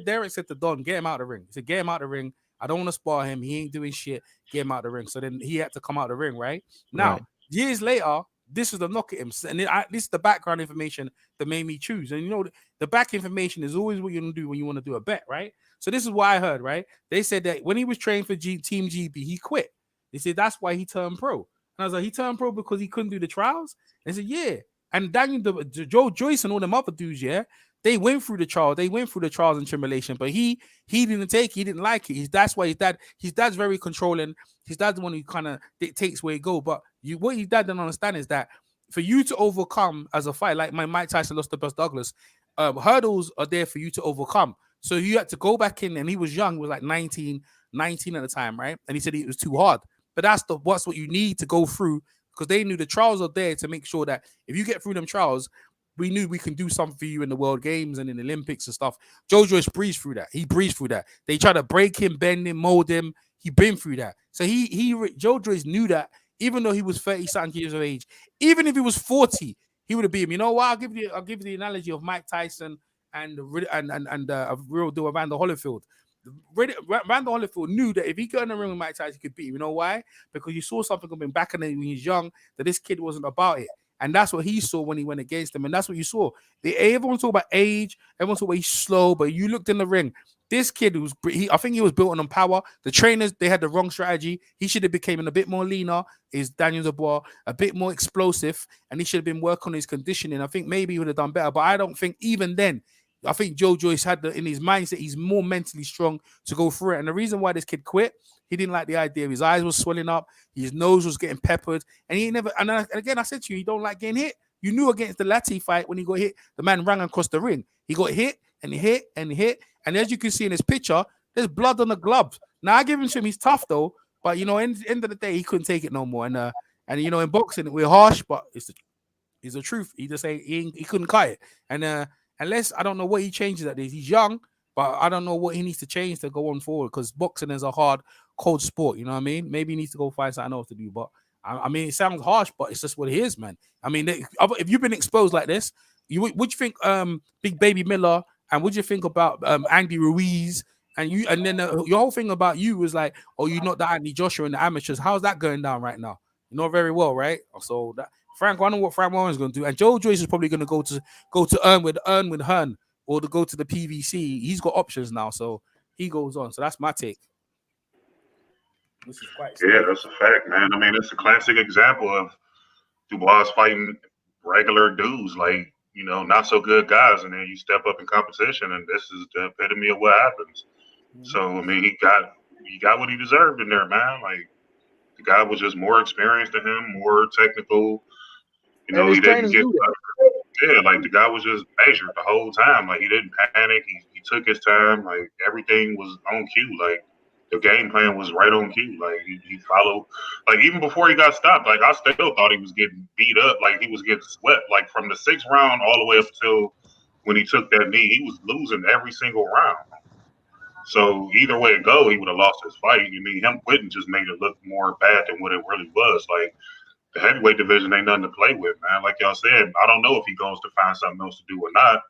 A: Derek said to Don, get him out of the ring. He said, get him out of the ring. I don't want to spar him. He ain't doing shit. Get him out of the ring. So then he had to come out of the ring, right? Now, years later, this is the knock at him. And this is the background information that made me choose. And the back information is always what you're going to do when you want to do a bet, right? So this is what I heard, right? They said that when he was training for Team GB, he quit. They said that's why he turned pro. And I was like, he turned pro because he couldn't do the trials? And they said, yeah. And Daniel, Joe Joyce and all them other dudes, yeah, they went through the trial. They went through the trials and tribulation, but he didn't take it. He didn't like it. That's why his dad's very controlling. His dad's the one who kind of dictates where he go. But what his dad didn't understand is that for you to overcome as a fight, like my Mike Tyson lost to Buster Douglas, hurdles are there for you to overcome. So you had to go back in, and he was young. He was like 19 at the time, right? And he said it was too hard. But that's what you need to go through, because they knew the trials are there to make sure that if you get through them trials, we knew we can do something for you in the World Games and in the Olympics and stuff. Joe Joyce breezed through that. He breezed through that. They tried to break him, bend him, mold him. He been through that. So Joe Joyce knew that, even though he was 30-something years of age, even if he was 40, he would have beat him. You know what? I'll give you the analogy of Mike Tyson and real deal Evander Holyfield. Evander Holyfield knew that if he got in the ring with Mike Tyson, he could beat him. You know why? Because he saw something coming back when he was young, that this kid wasn't about it. And that's what he saw when he went against him. And that's what you saw. Everyone talk about age. Everyone talk about he's slow. But you looked in the ring. This kid I think he was built on power. The trainers, they had the wrong strategy. He should have become a bit more leaner, is Daniel Dubois, a bit more explosive. And he should have been working on his conditioning. I think maybe he would have done better. But I don't think even then, I think Joe Joyce had in his mindset, he's more mentally strong to go through it. And the reason why this kid quit, he didn't like the idea. His eyes were swelling up. His nose was getting peppered. And he never, and again, I said to you, he don't like getting hit. You knew against the Lati fight, when he got hit, the man ran across the ring. He got hit and hit and hit. And as you can see in his picture, there's blood on the gloves. Now, I give him to him, he's tough though. But, you know, end of the day, he couldn't take it no more. And you know, in boxing, we're harsh, but it's the truth. He just say he couldn't cut it. And unless, I don't know what he changes at this. He's young, but I don't know what he needs to change to go on forward, because boxing is a hard, cold sport. You know what I mean? Maybe he needs to go find something else to do. But I mean, it sounds harsh, but it's just what it is, man. I mean, if you've been exposed like this, would you think Big Baby Miller, and would you think about Andy Ruiz, and then your whole thing about you was like, oh, you're not the Anthony Joshua in the amateurs. How's that going down right now? You know very well, right? So that Frank, I know what Frank Warren's going to do, and Joe Joyce is probably going to go to earn with Hearn, or to go to the PVC. He's got options now, so he goes on. So that's my take. Which is quite
J: yeah, that's a fact, man. I mean, it's a classic example of Dubois fighting regular dudes, like, you know, not so good guys, and then you step up in competition, and this is the epitome of what happens. So I mean, he got what he deserved in there, man. Like, the guy was just more experienced than him, more technical. You know, he didn't get like the guy was just measured the whole time. Like, he didn't panic. He took his time. Like, everything was on cue. Like, the game plan was right on cue. Like, he followed. Like, even before he got stopped, like, I still thought he was getting beat up. Like, he was getting swept. Like, from the 6th round all the way up until when he took that knee, he was losing every single round. So either way it go, he would have lost his fight. I mean, him quitting just made it look more bad than what it really was. Like, the heavyweight division ain't nothing to play with, man. Like y'all said, I don't know if he goes to find something else to do or not,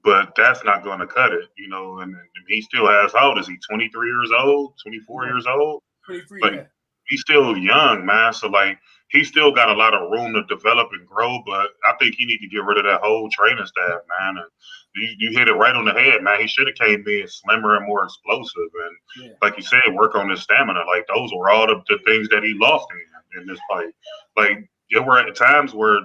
J: but that's not going to cut it, you know. And he still has, how old is he? 23 years old, 24 years old. 23. Like, he's still young, man. So like, he still got a lot of room to develop and grow. But I think he need to get rid of that whole training staff, man. And you hit it right on the head, man. He should have came in slimmer and more explosive, and like you said, work on his stamina. Like, those were all the things that he lost in this fight. Like, there were at times where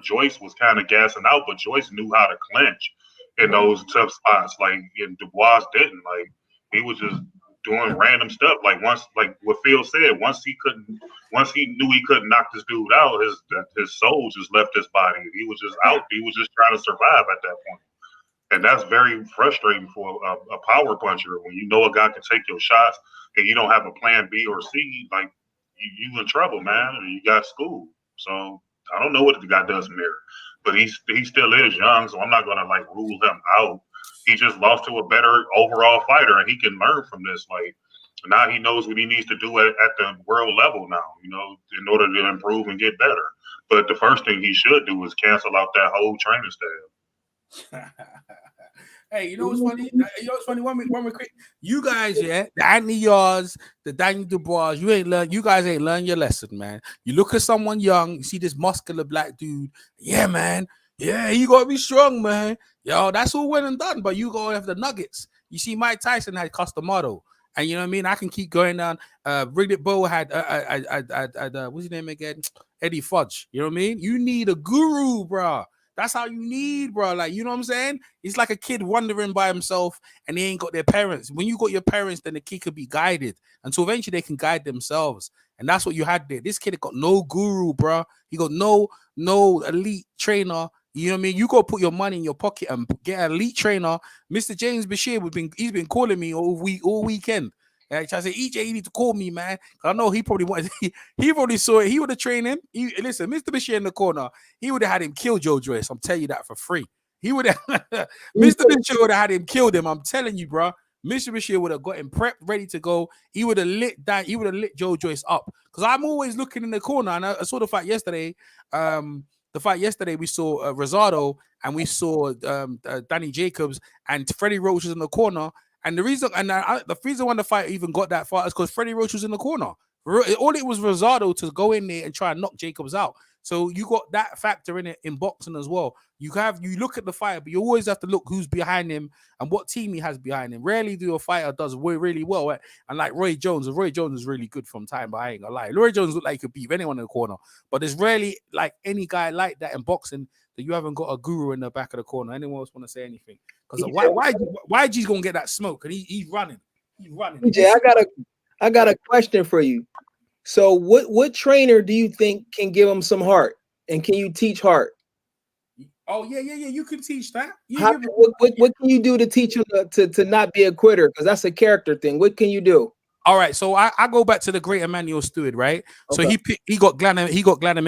J: Joyce was kind of gassing out, but Joyce knew how to clinch in those tough spots. Like, and Dubois didn't. Like, he was just doing random stuff. Like, once, like what Phil said, once he knew he couldn't knock this dude out, his soul just left his body. He was just out. He was just trying to survive at that point. And that's very frustrating for a power puncher, when you know a guy can take your shots and you don't have a plan B or C. Like, you in trouble, man, and you got schooled. So I don't know what the guy does in there, but he still is young, so I'm not gonna like rule him out. He just lost to a better overall fighter, and he can learn from this. Like, now he knows what he needs to do at the world level now, you know, in order to improve and get better. But the first thing he should do is cancel out that whole training staff.
A: Hey, you know what's funny? One more quick. You guys, the Anthony Yards, the Daniel Dubois, you guys ain't learned your lesson, man. You look at someone young, you see this muscular black dude. Yeah, man. Yeah, you gotta be strong, man. Yo, that's all well and done, but you gotta have the nuggets. You see, Mike Tyson had Customato. And you know what I mean? I can keep going down. Riddick Bowe had what's his name again? Eddie Fudge. You know what I mean? You need a guru, bro. That's how you need, bro. Like, you know what I'm saying? It's like a kid wandering by himself and they ain't got their parents. When you got your parents, then the kid could be guided until eventually they can guide themselves. And that's what you had there. This kid had got no guru, bro. He got no elite trainer. You know what I mean? You go put your money in your pocket and get an elite trainer. Mr. James Bashir he's been calling me all weekend. And I say, EJ, you need to call me, man. I know he probably wanted. He probably saw it. He would have trained him. Listen, Mr. Bashir in the corner. He would have had him kill Joe Joyce. I'm telling you that for free. He would have. Mr. Bashir would have had him killed him. I'm telling you, bro. Mr. Bashir would have got him prepped, ready to go. He would have lit that. He would have lit Joe Joyce up. Because I'm always looking in the corner, and I saw the fight yesterday. The fight yesterday, we saw Rosado and we saw Danny Jacobs and Freddie Roach was in the corner. And the reason, the reason why the fight even got that far is because Freddie Roach was in the corner. All it was Rosado to go in there and try and knock Jacobs out. So you got that factor in it in boxing as well. You look at the fighter, but you always have to look who's behind him and what team he has behind him. Rarely do a fighter does really well. And like Roy Jones is really good from time, but I ain't gonna lie. Roy Jones looked like he could beat anyone in the corner, but there's rarely like any guy like that in boxing that you haven't got a guru in the back of the corner. Anyone else want to say anything? Because why G's gonna get that smoke? And he's running. He's running.
M: EJ, I got a question for you. So what trainer do you think can give him some heart? And can you teach heart?
A: Oh, yeah. You can teach that.
M: What can you do to teach him to not be a quitter? Because that's a character thing. What can you do?
A: All right, so I go back to the great Emmanuel Stewart, right? Okay. So he got Vladimir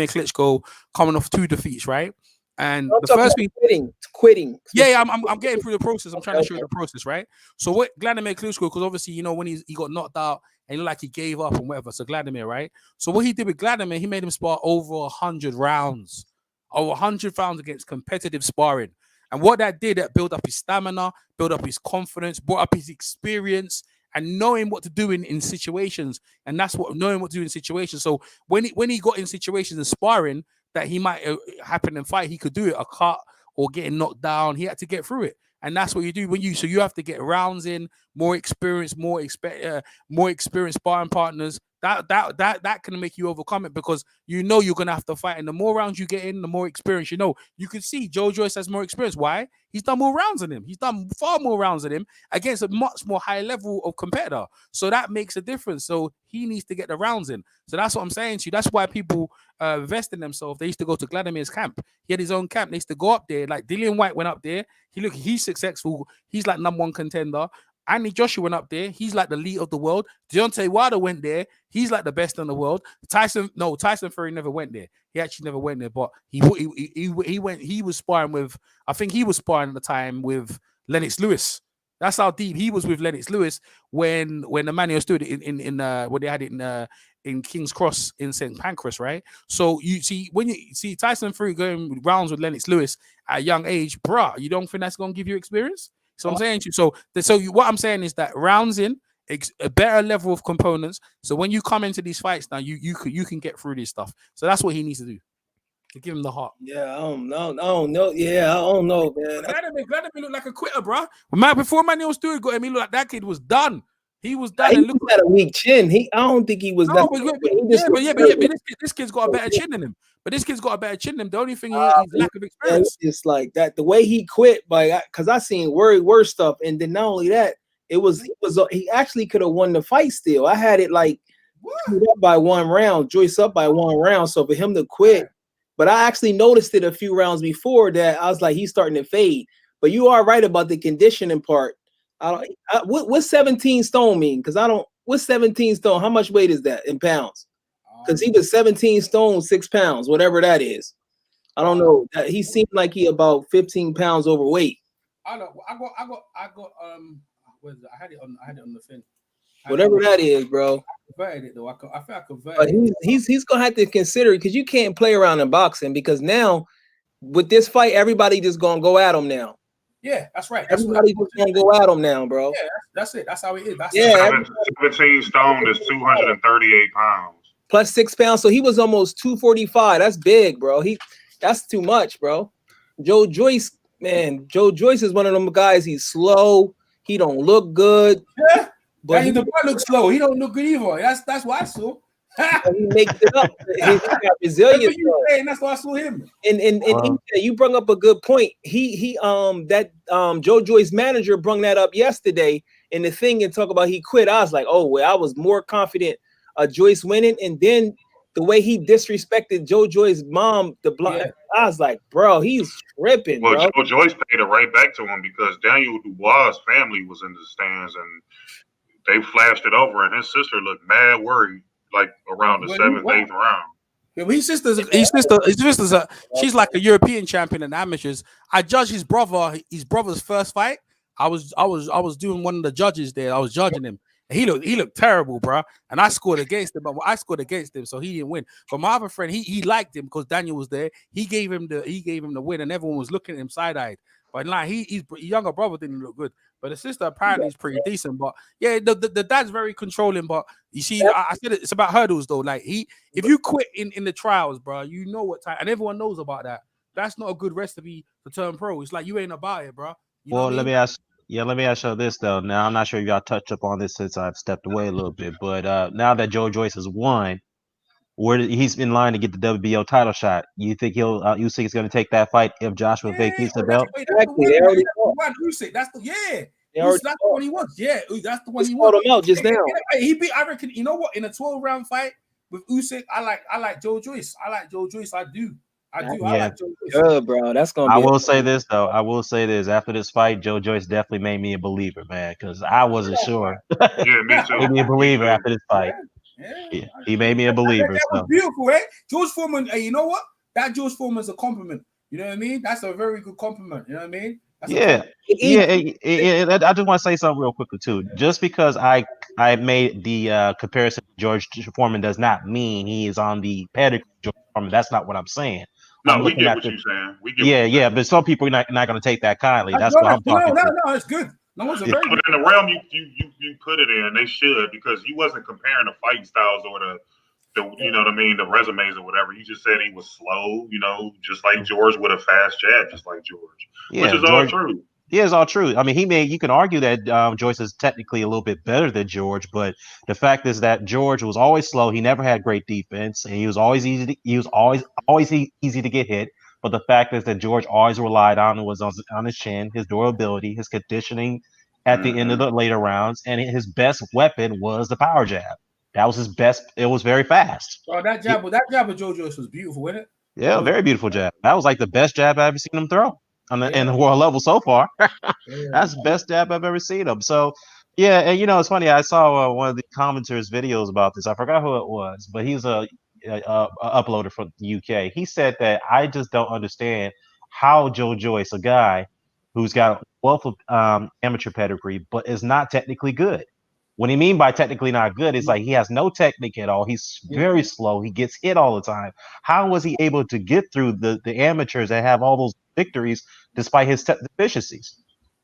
A: Klitschko coming off 2 defeats, right? And the first thing
M: quitting.
A: Yeah, I'm getting through the process. I'm trying to show you the process, right? So what Vladimir Klitschko, because obviously, you know, when he got knocked out and he looked like he gave up and whatever. So Vladimir, right? So what he did with Vladimir, he made him spar over 100 rounds. Over 100 rounds against competitive sparring. And what that did, that built up his stamina, built up his confidence, brought up his experience, and knowing what to do in situations. And that's what knowing what to do in situations. So when he got in situations and sparring that he might happen in fight, he could do it, a cut or getting knocked down. He had to get through it. And that's what you do so you have to get rounds in, more experience, more experienced sparring partners. That can make you overcome it because you know you're gonna have to fight. And the more rounds you get in, the more experience you know. You can see Joe Joyce has more experience. Why? He's done more rounds than him. He's done far more rounds than him against a much more high level of competitor. So that makes a difference. So he needs to get the rounds in. So that's what I'm saying to you. That's why people invest in themselves. They used to go to Vladimir's camp. He had his own camp. They used to go up there. Like Dillian White went up there. He's successful. He's like #1 contender. Andy Joshua went up there. He's like the lead of the world. Deontay Wilder went there. He's like the best in the world. Tyson Fury never went there. He actually never went there, but he went. He was sparring with. I think he was sparring at the time with Lennox Lewis. That's how deep he was with Lennox Lewis when Emmanuel stood in when they had it in King's Cross in St. Pancras, right? So you see when you see Tyson Fury going rounds with Lennox Lewis at a young age, bruh, you don't think that's gonna give you experience? So I'm saying to you. What I'm saying is that rounds in a better level of components. So when you come into these fights now, you can get through this stuff. So that's what he needs to do. To give him the heart.
M: Yeah, I don't know. Yeah, I don't know, man.
A: Vladimir looked like a quitter, bro. Before Manuel Stewart got him, he looked like that kid was done. He was done.
M: He had a weak chin. I don't think he was.
A: This kid's got a better chin than him. The only thing is lack of experience.
M: It's like that. The way he quit, because I seen worse stuff, and then not only that, he actually could have won the fight. Still, I had it like up by 1 round, Joyce up by 1 round. So for him to quit, but I actually noticed it a few rounds before that. I was like, he's starting to fade. But you are right about the conditioning part. What's 17 stone mean? Because what's 17 stone? How much weight is that in pounds? Because he was 17 stone, 6 pounds, whatever that is. I don't know. He seemed like he about 15 pounds overweight.
A: I got what is it? I had it on the thing.
M: Whatever that is, bro.
A: I converted it though. I feel I converted.
M: But he's gonna have to consider it because you can't play around in boxing because now with this fight, everybody just gonna go at him now.
A: Yeah, that's right.
M: Everybody just gonna go at him now, bro.
A: Yeah, that's it. That's how it is.
J: 17 stone is 238 pounds.
M: Plus 6 pounds, so he was almost 245. That's big, bro. That's too much, bro. Joe Joyce is one of them guys. He's slow. He don't look good.
A: Yeah, but the boy looks slow. He don't look good either. That's what I saw.
M: He makes it up. He's got resilience.
A: That's why I saw him.
M: And you brought up a good point. Joe Joyce manager brought that up yesterday in the thing and talk about he quit. I was like, oh well, I was more confident Joyce winning, and then the way he disrespected Joe Joyce's mom, I was like, bro, he's tripping.
J: Well,
M: bro.
J: Joe Joyce paid it right back to him because Daniel Dubois' family was in the stands and they flashed it over, and his sister looked mad worried, like around the 7th, 8th round.
A: Yeah, his sister's she's like a European champion in amateurs. I judged his brother's first fight. I was doing one of the judges there. I was judging him. And he looked terrible, bro. And I scored against him, but I scored against him, so he didn't win. But my other friend, he liked him because Daniel was there. He gave him the win, and everyone was looking at him side-eyed. But like his younger brother didn't look good. But the sister apparently is pretty decent. But yeah, the dad's very controlling. But you see, I said it's about hurdles though. Like if you quit in the trials, bro, you know what time, and everyone knows about that. That's not a good recipe to turn pro. It's like you ain't about it, bro. You know
K: Well, let me ask you this though. Now I'm not sure if y'all touched up on this since I've stepped away a little bit, but now that Joe Joyce has won, he's in line to get the WBO title shot. You think you think he's going to take that fight if Joshua vacates the belt?
A: That's the one he wants. Yeah, that's the one he wants.
M: Him out just now.
A: He beat. I reckon. You know what? In a 12-round fight with Usyk, I like Joe Joyce. I like Joe Joyce. I do. I like Joe Joyce.
M: Good, bro. That's gonna.
K: I will say this though. I will say this. After this fight, Joe Joyce definitely made me a believer, man, because I wasn't sure.
J: Yeah, me too.
K: Made me a believer after this fight. Yeah, he made me a believer.
A: That was beautiful, right? George Foreman. You know what? That George Foreman's a compliment. You know what I mean? That's a very good compliment. You know what I mean? That's
K: I just want to say something real quickly too. Just because I made the comparison to George Foreman does not mean he is on the pedigree of George Foreman. That's not what I'm saying.
J: No, we get what you're saying.
K: Yeah, but some people are not going to take that kindly. That's what I'm talking about.
A: No, it's good. No, it's a very
J: but
A: good.
J: in the realm you put it in, they should, because you wasn't comparing the fighting styles or the you know what I mean, the resumes or whatever. You just said he was slow, you know, just like George, with a fast jab, just like George, which is all true.
K: Yeah, it's all true. I mean, you can argue that Joyce is technically a little bit better than George, but the fact is that George was always slow. He never had great defense, and he was always easy to get hit. But the fact is that George always relied on his chin, his durability, his conditioning at the end of the later rounds, and his best weapon was the power jab. That was his best. It was very fast.
A: Oh, that jab of Joe Joyce was beautiful, wasn't it?
K: Yeah, very beautiful jab. That was like the best jab I've ever seen him throw in the world level so far. That's the best jab I've ever seen him. So, yeah, and it's funny. I saw one of the commenters' videos about this. I forgot who it was, but he's a uploader from the UK. He said that I just don't understand how Joe Joyce, a guy who's got a wealth of amateur pedigree, but is not technically good. What he mean by technically not good is like he has no technique at all. He's very slow. He gets hit all the time. How was he able to get through the amateurs and have all those victories despite his deficiencies?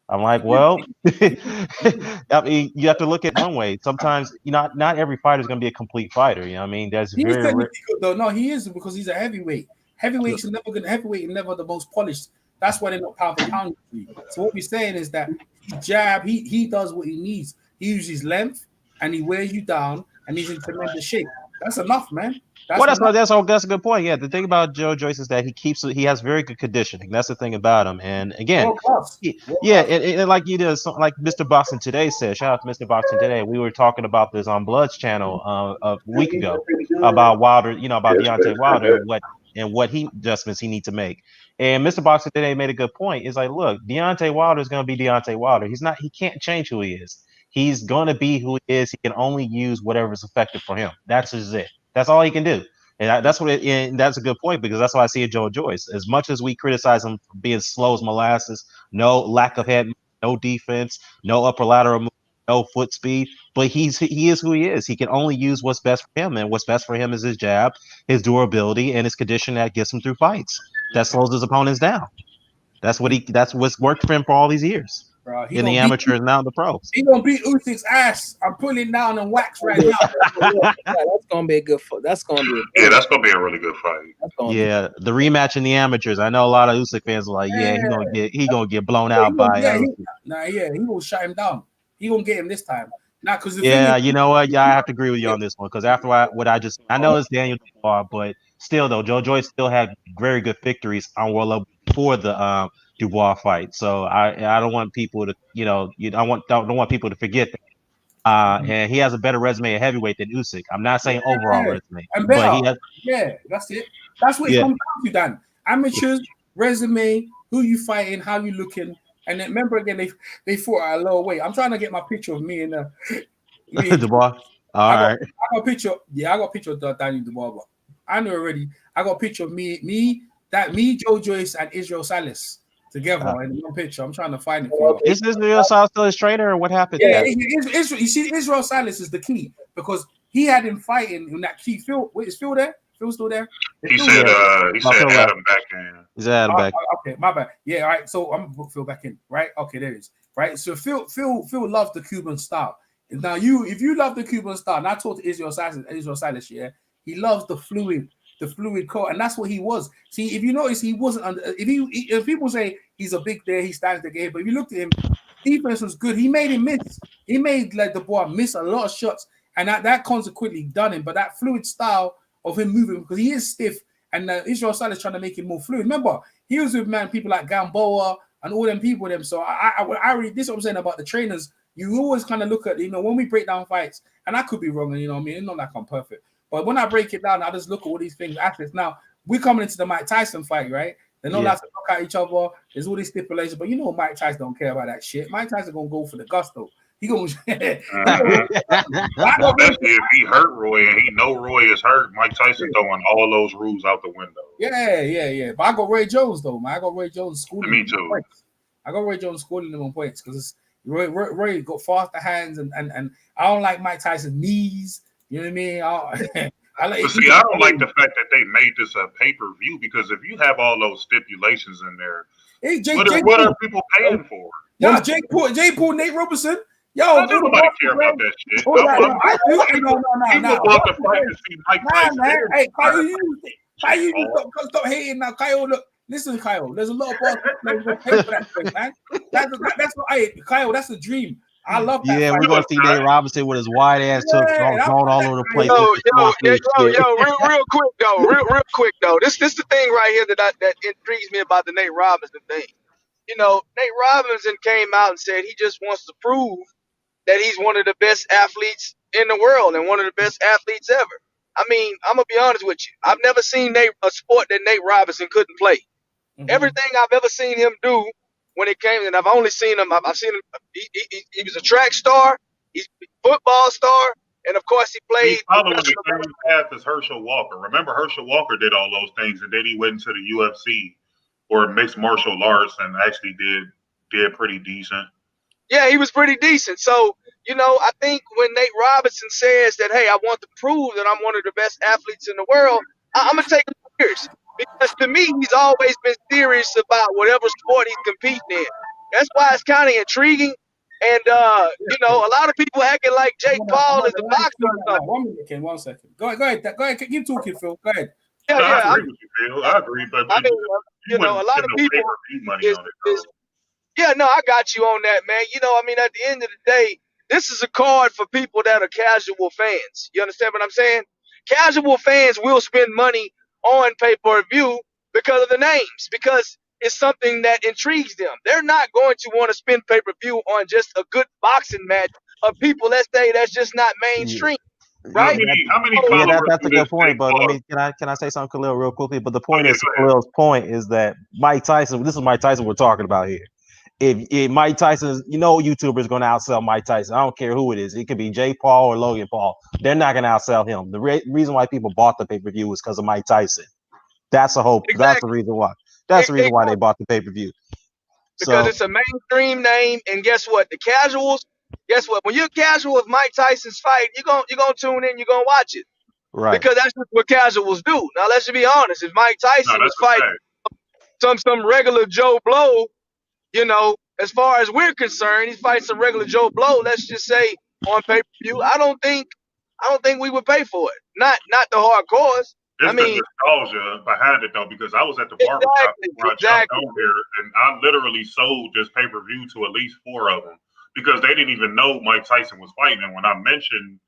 K: I'm like, well, I mean, you have to look at it one way. Sometimes not every fighter is going to be a complete fighter. You know what I mean? That's
A: he very good, though. No, he is, because he's a heavyweight. Heavyweight is never the most polished. That's why they're not pound for pound. So what we're saying is that jab, he does what he needs. He uses length and he wears you down, and he's in tremendous shape. That's enough, man. That's
K: a good point. Yeah, the thing about Joe Joyce is that he has very good conditioning. That's the thing about him. And again, and like you did, like Mr. Boxing Today said. Shout out to Mr. Boxing Today. We were talking about this on Blood's channel a week ago about Wilder, about Deontay Wilder, what adjustments he needs to make. And Mr. Boxing Today made a good point. It's like, look, Deontay Wilder is going to be Deontay Wilder. He can't change who he is. He's going to be who he is. He can only use whatever is effective for him. That's just it. That's all he can do. And that's a good point, because that's why I see it, Joe Joyce. As much as we criticize him for being slow as molasses, no lack of head, no defense, no upper lateral move, no foot speed, but he is who he is. He can only use what's best for him, and what's best for him is his jab, his durability, and his condition that gets him through fights. That slows his opponents down. That's what's worked for him for all these years.
A: Bro,
K: in the amateurs, now in the pros.
A: He gonna beat Usyk's ass. I'm putting it down in wax right now.
M: That's gonna be a good fight. That's gonna be
J: a really good fight.
K: Yeah, the rematch in the amateurs. I know a lot of Usyk fans are like, he gonna get blown out by.
A: He gonna shut him down. He gonna get him this time. Not because
K: you know what? Yeah, I have to agree with you on this one, because after I know it's Daniel Dubois, but still though, Joe Joyce still had very good victories on world level before the Dubois fight. So I don't want people to don't want people to forget that. And he has a better resume at heavyweight than Usyk. I'm not saying overall resume, but he has.
A: Yeah, that's it. That's what it comes down to, Dan. Amateurs, resume, who you fighting, how you looking, and then remember again they fought at a lower weight. I'm trying to get my picture of me and
K: Dubois. All right.
A: I got a picture. Yeah, I got a picture of Daniel Dubois. But I know already. I got a picture of me, Joe Joyce, and Israel Salas together in one picture. I'm trying to find it for you.
K: Is Israel Salas still his trainer, or what happened?
A: Yeah, Israel. You see, Israel Salas is the key because he had him fighting in that key. Phil, wait, is Phil there? Phil's still there?
J: He said Adam back in.
K: He's Adam back.
A: Okay, my bad. Yeah, all right. So I'm gonna put Phil back in. Right? Okay, there it is. Right. So Phil loves the Cuban style. Now if you love the Cuban style, and I talked to Israel Salas, yeah, he loves the fluid court, and that's what he was. See, if you notice, he wasn't under. If people say he's a big there, he stands the game, but if you looked at him, defense was good. He made him miss. He made like the boy miss a lot of shots, and that consequently done him. But that fluid style of him moving, because he is stiff, and Israel Salas trying to make him more fluid. Remember, he was with people like Gamboa and all them people. So I really, this is what I'm saying about the trainers. You always kind of look at, when we break down fights, and I could be wrong, and it's not like I'm perfect. But when I break it down, I just look at all these things, athletes. Now, we're coming into the Mike Tyson fight, right? They're not allowed to knock out each other. There's all these stipulations, but Mike Tyson don't care about that shit. Mike Tyson going to go for the gusto. He going to...
J: Especially if he hurt Roy and he know Roy is hurt, Mike Tyson throwing all those rules out the window.
A: Yeah. But I got Roy Jones, though, man. I got Roy Jones schooling
J: Me too.
A: I got Roy Jones schooling him on points because Roy got faster hands, and I don't like Mike Tyson's knees. You know what I mean? I
J: don't like the fact that they made this a pay-per-view, because if you have all those stipulations in there, what are people paying for?
A: Yeah, Jake Paul, Nate Robinson.
J: Yo, nobody care about that shit. People want to fight to see Mike Tyson.
A: Hey, Kyle, stop hating now. Kyle, look. Listen, Kyle, there's a lot of balls players that pay for that thing, man. That's what Kyle, that's the dream. I love that.
K: Yeah, we're gonna see Nate Robinson with his wide ass took going all over the place.
L: Real quick though. This the thing right here that intrigues me about the Nate Robinson thing. Nate Robinson came out and said he just wants to prove that he's one of the best athletes in the world and one of the best athletes ever. I mean, I'm gonna be honest with you. I've never seen a sport that Nate Robinson couldn't play. Mm-hmm. Everything I've ever seen him do when it came, and I've only seen him. I've seen him. He was a track star. He's a football star, and of course he played.
J: He's following the same path as Herschel Walker. Remember, Herschel Walker did all those things, and then he went into the UFC or mixed martial arts and actually did pretty decent.
L: Yeah, he was pretty decent. So, I think when Nate Robinson says that, hey, I want to prove that I'm one of the best athletes in the world, I'm going to take him serious. Because to me, he's always been serious about whatever sport he's competing in. That's why it's kind of intriguing. And, a lot of people acting like Jake Paul is a boxer or something.
A: 1 minute, Ken, 1 second. Go ahead. Keep talking, Phil. Go ahead.
L: Yeah,
J: I agree with you, Phil. I agree. But
L: I mean, a lot of people yeah, no, I got you on that, man. At the end of the day, this is a card for people that are casual fans. You understand what I'm saying? Casual fans will spend money on pay-per-view because of the names, because it's something that intrigues them. They're not going to want to spend pay-per-view on just a good boxing match of people, let's say, that's just not mainstream. Right?
J: How many
K: that's a good point, but can I say something, Khalil, real quickly? But the point is, Khalil's point is that Mike Tyson, this is Mike Tyson we're talking about here. If Mike Tyson, YouTuber is going to outsell Mike Tyson. I don't care who it is. It could be Jake Paul or Logan Paul. They're not going to outsell him. The reason why people bought the pay-per-view is because of Mike Tyson. That's the hope. Exactly. That's the reason why. That's the reason why they bought the pay-per-view.
L: Because it's a mainstream name, and guess what? The casuals, guess what? When you're casual with Mike Tyson's fight, you're gonna tune in, you're gonna watch it.
K: Right.
L: Because that's just what casuals do. Now let's just be honest. If Mike Tyson was fighting some regular Joe Blow, as far as we're concerned, he's fighting some regular Joe Blow, let's just say on pay-per-view. I don't think we would pay for it. Not the hardcores.
J: It's the nostalgia behind it, though, because I was at the barbershop where I jumped on here, and I literally sold this pay-per-view to at least 4 of them because they didn't even know Mike Tyson was fighting. And when I mentioned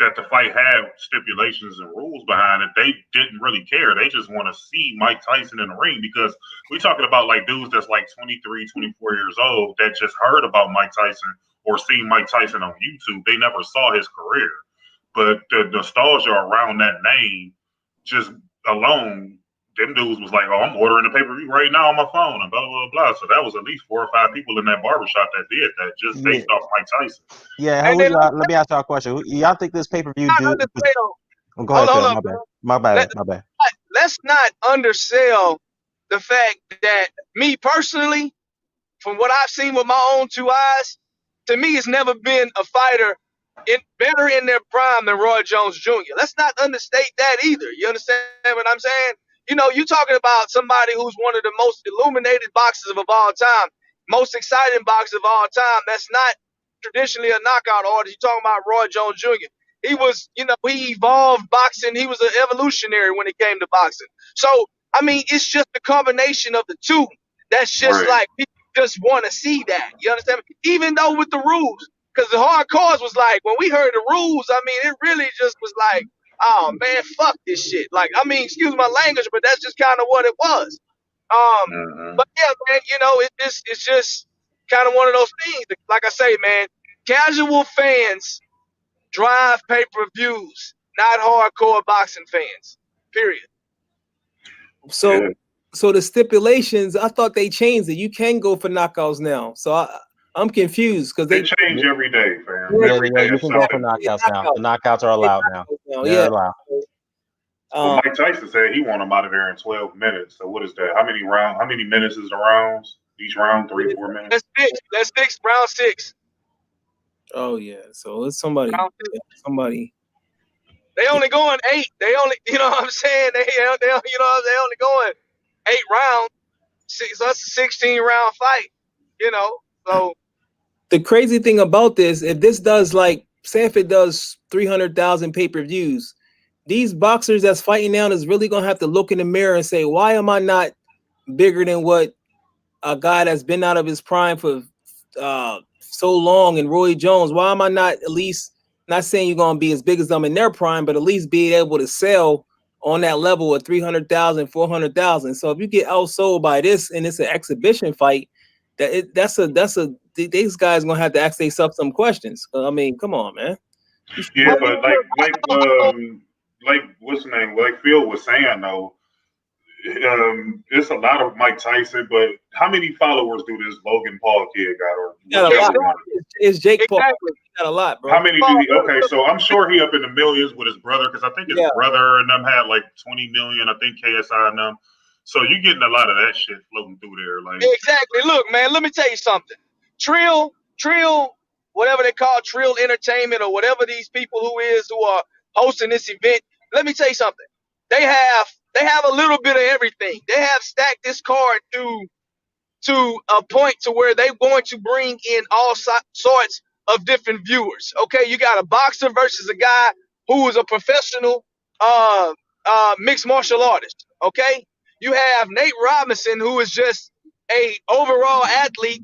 J: that the fight had stipulations and rules behind it, they didn't really care. They just want to see Mike Tyson in the ring, because we're talking about like dudes that's like 23, 24 years old that just heard about Mike Tyson or seen Mike Tyson on YouTube. They never saw his career. But the nostalgia around that name just alone, them dudes was like, "Oh, I'm ordering the pay-per-view right now on my phone," and blah blah blah. So that was at least 4 or 5 people in that barbershop that did that just based off Mike Tyson.
K: Yeah, let me ask y'all a question. Y'all think this pay-per-view do? Oh, go ahead,
L: hold
K: Phil.
L: up,
K: My bad.
L: Let's not undersell the fact that me personally, from what I've seen with my own 2 eyes, to me, it's never been a fighter better in their prime than Roy Jones Jr. Let's not understate that either. You understand what I'm saying? You know, you're talking about somebody who's one of the most illuminated boxers of all time, most exciting boxers of all time. That's not traditionally a knockout artist. You're talking about Roy Jones Jr. He was, he evolved boxing. He was an evolutionary when it came to boxing. So, I mean, it's just a combination of the two. That's just like people just want to see that. You understand? Even though with the rules, because the hardcores was like, when we heard the rules, I mean, it really just was like, oh man, fuck this shit. Like, I mean, excuse my language, but that's just kind of what it was. But yeah, man, it's just kind of one of those things. Like I say, man, casual fans drive pay-per-views, not hardcore boxing fans. Period.
M: So the stipulations, I thought they changed it. You can go for knockouts now. So I'm confused because they
J: change every day, fam.
K: Yeah, you can go for knockouts now. The knockouts are allowed now. They're allowed.
J: Well, Mike Tyson said he want him out of there in 12 minutes. So what is that? How many minutes is the rounds? Each round, 3 or 4 minutes?
L: That's six. Round 6.
M: Oh yeah. So it's somebody.
L: They only going 8. They only, you know what I'm saying? They only going 8 rounds. So that's a 16-round fight. So
M: the crazy thing about this, if this does say if it does 300,000 pay-per-views, these boxers that's fighting now is really gonna have to look in the mirror and say, why am I not bigger than what a guy that's been out of his prime for so long and Roy Jones? Why am I not at least, not saying you're gonna be as big as them in their prime, but at least be able to sell on that level of 300,000, 400,000. So if you get outsold by this and it's an exhibition fight, these guys gonna have to ask themselves some questions. I mean, come on, man.
J: Yeah, but like what's the name? Like Phil was saying though, it's a lot of Mike Tyson, but how many followers do this Logan Paul kid got? Or
M: it's Jake Paul. Got a lot, bro.
J: How many do he? Okay, so I'm sure he up in the millions with his brother because I think his brother and them had like 20 million. I think KSI and them. So you're getting a lot of that shit floating through there, like
L: exactly. Look, man, let me tell you something. Trill, whatever they call Trill Entertainment or whatever these people who are hosting this event. Let me tell you something. They have a little bit of everything. They have stacked this card to a point to where they're going to bring in all sorts of different viewers. Okay, you got a boxer versus a guy who is a professional mixed martial artist. Okay, you have Nate Robinson, who is just a overall athlete,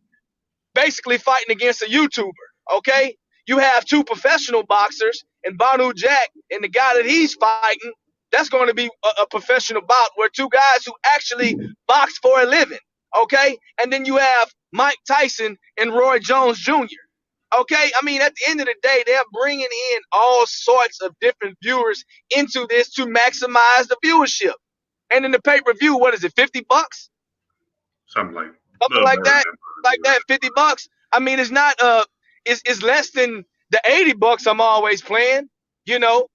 L: basically fighting against a YouTuber. Okay, you have 2 professional boxers, and Banu Jack and the guy that he's fighting. That's going to be a professional bout where 2 guys who actually box for a living. Okay, and then you have Mike Tyson and Roy Jones Jr. Okay, I mean, at the end of the day, they're bringing in all sorts of different viewers into this to maximize the viewership. And in the pay-per-view, what is it, $50?
J: Something
L: like that. Like that, $50. I mean, it's not it's less than the $80 I'm always playing. The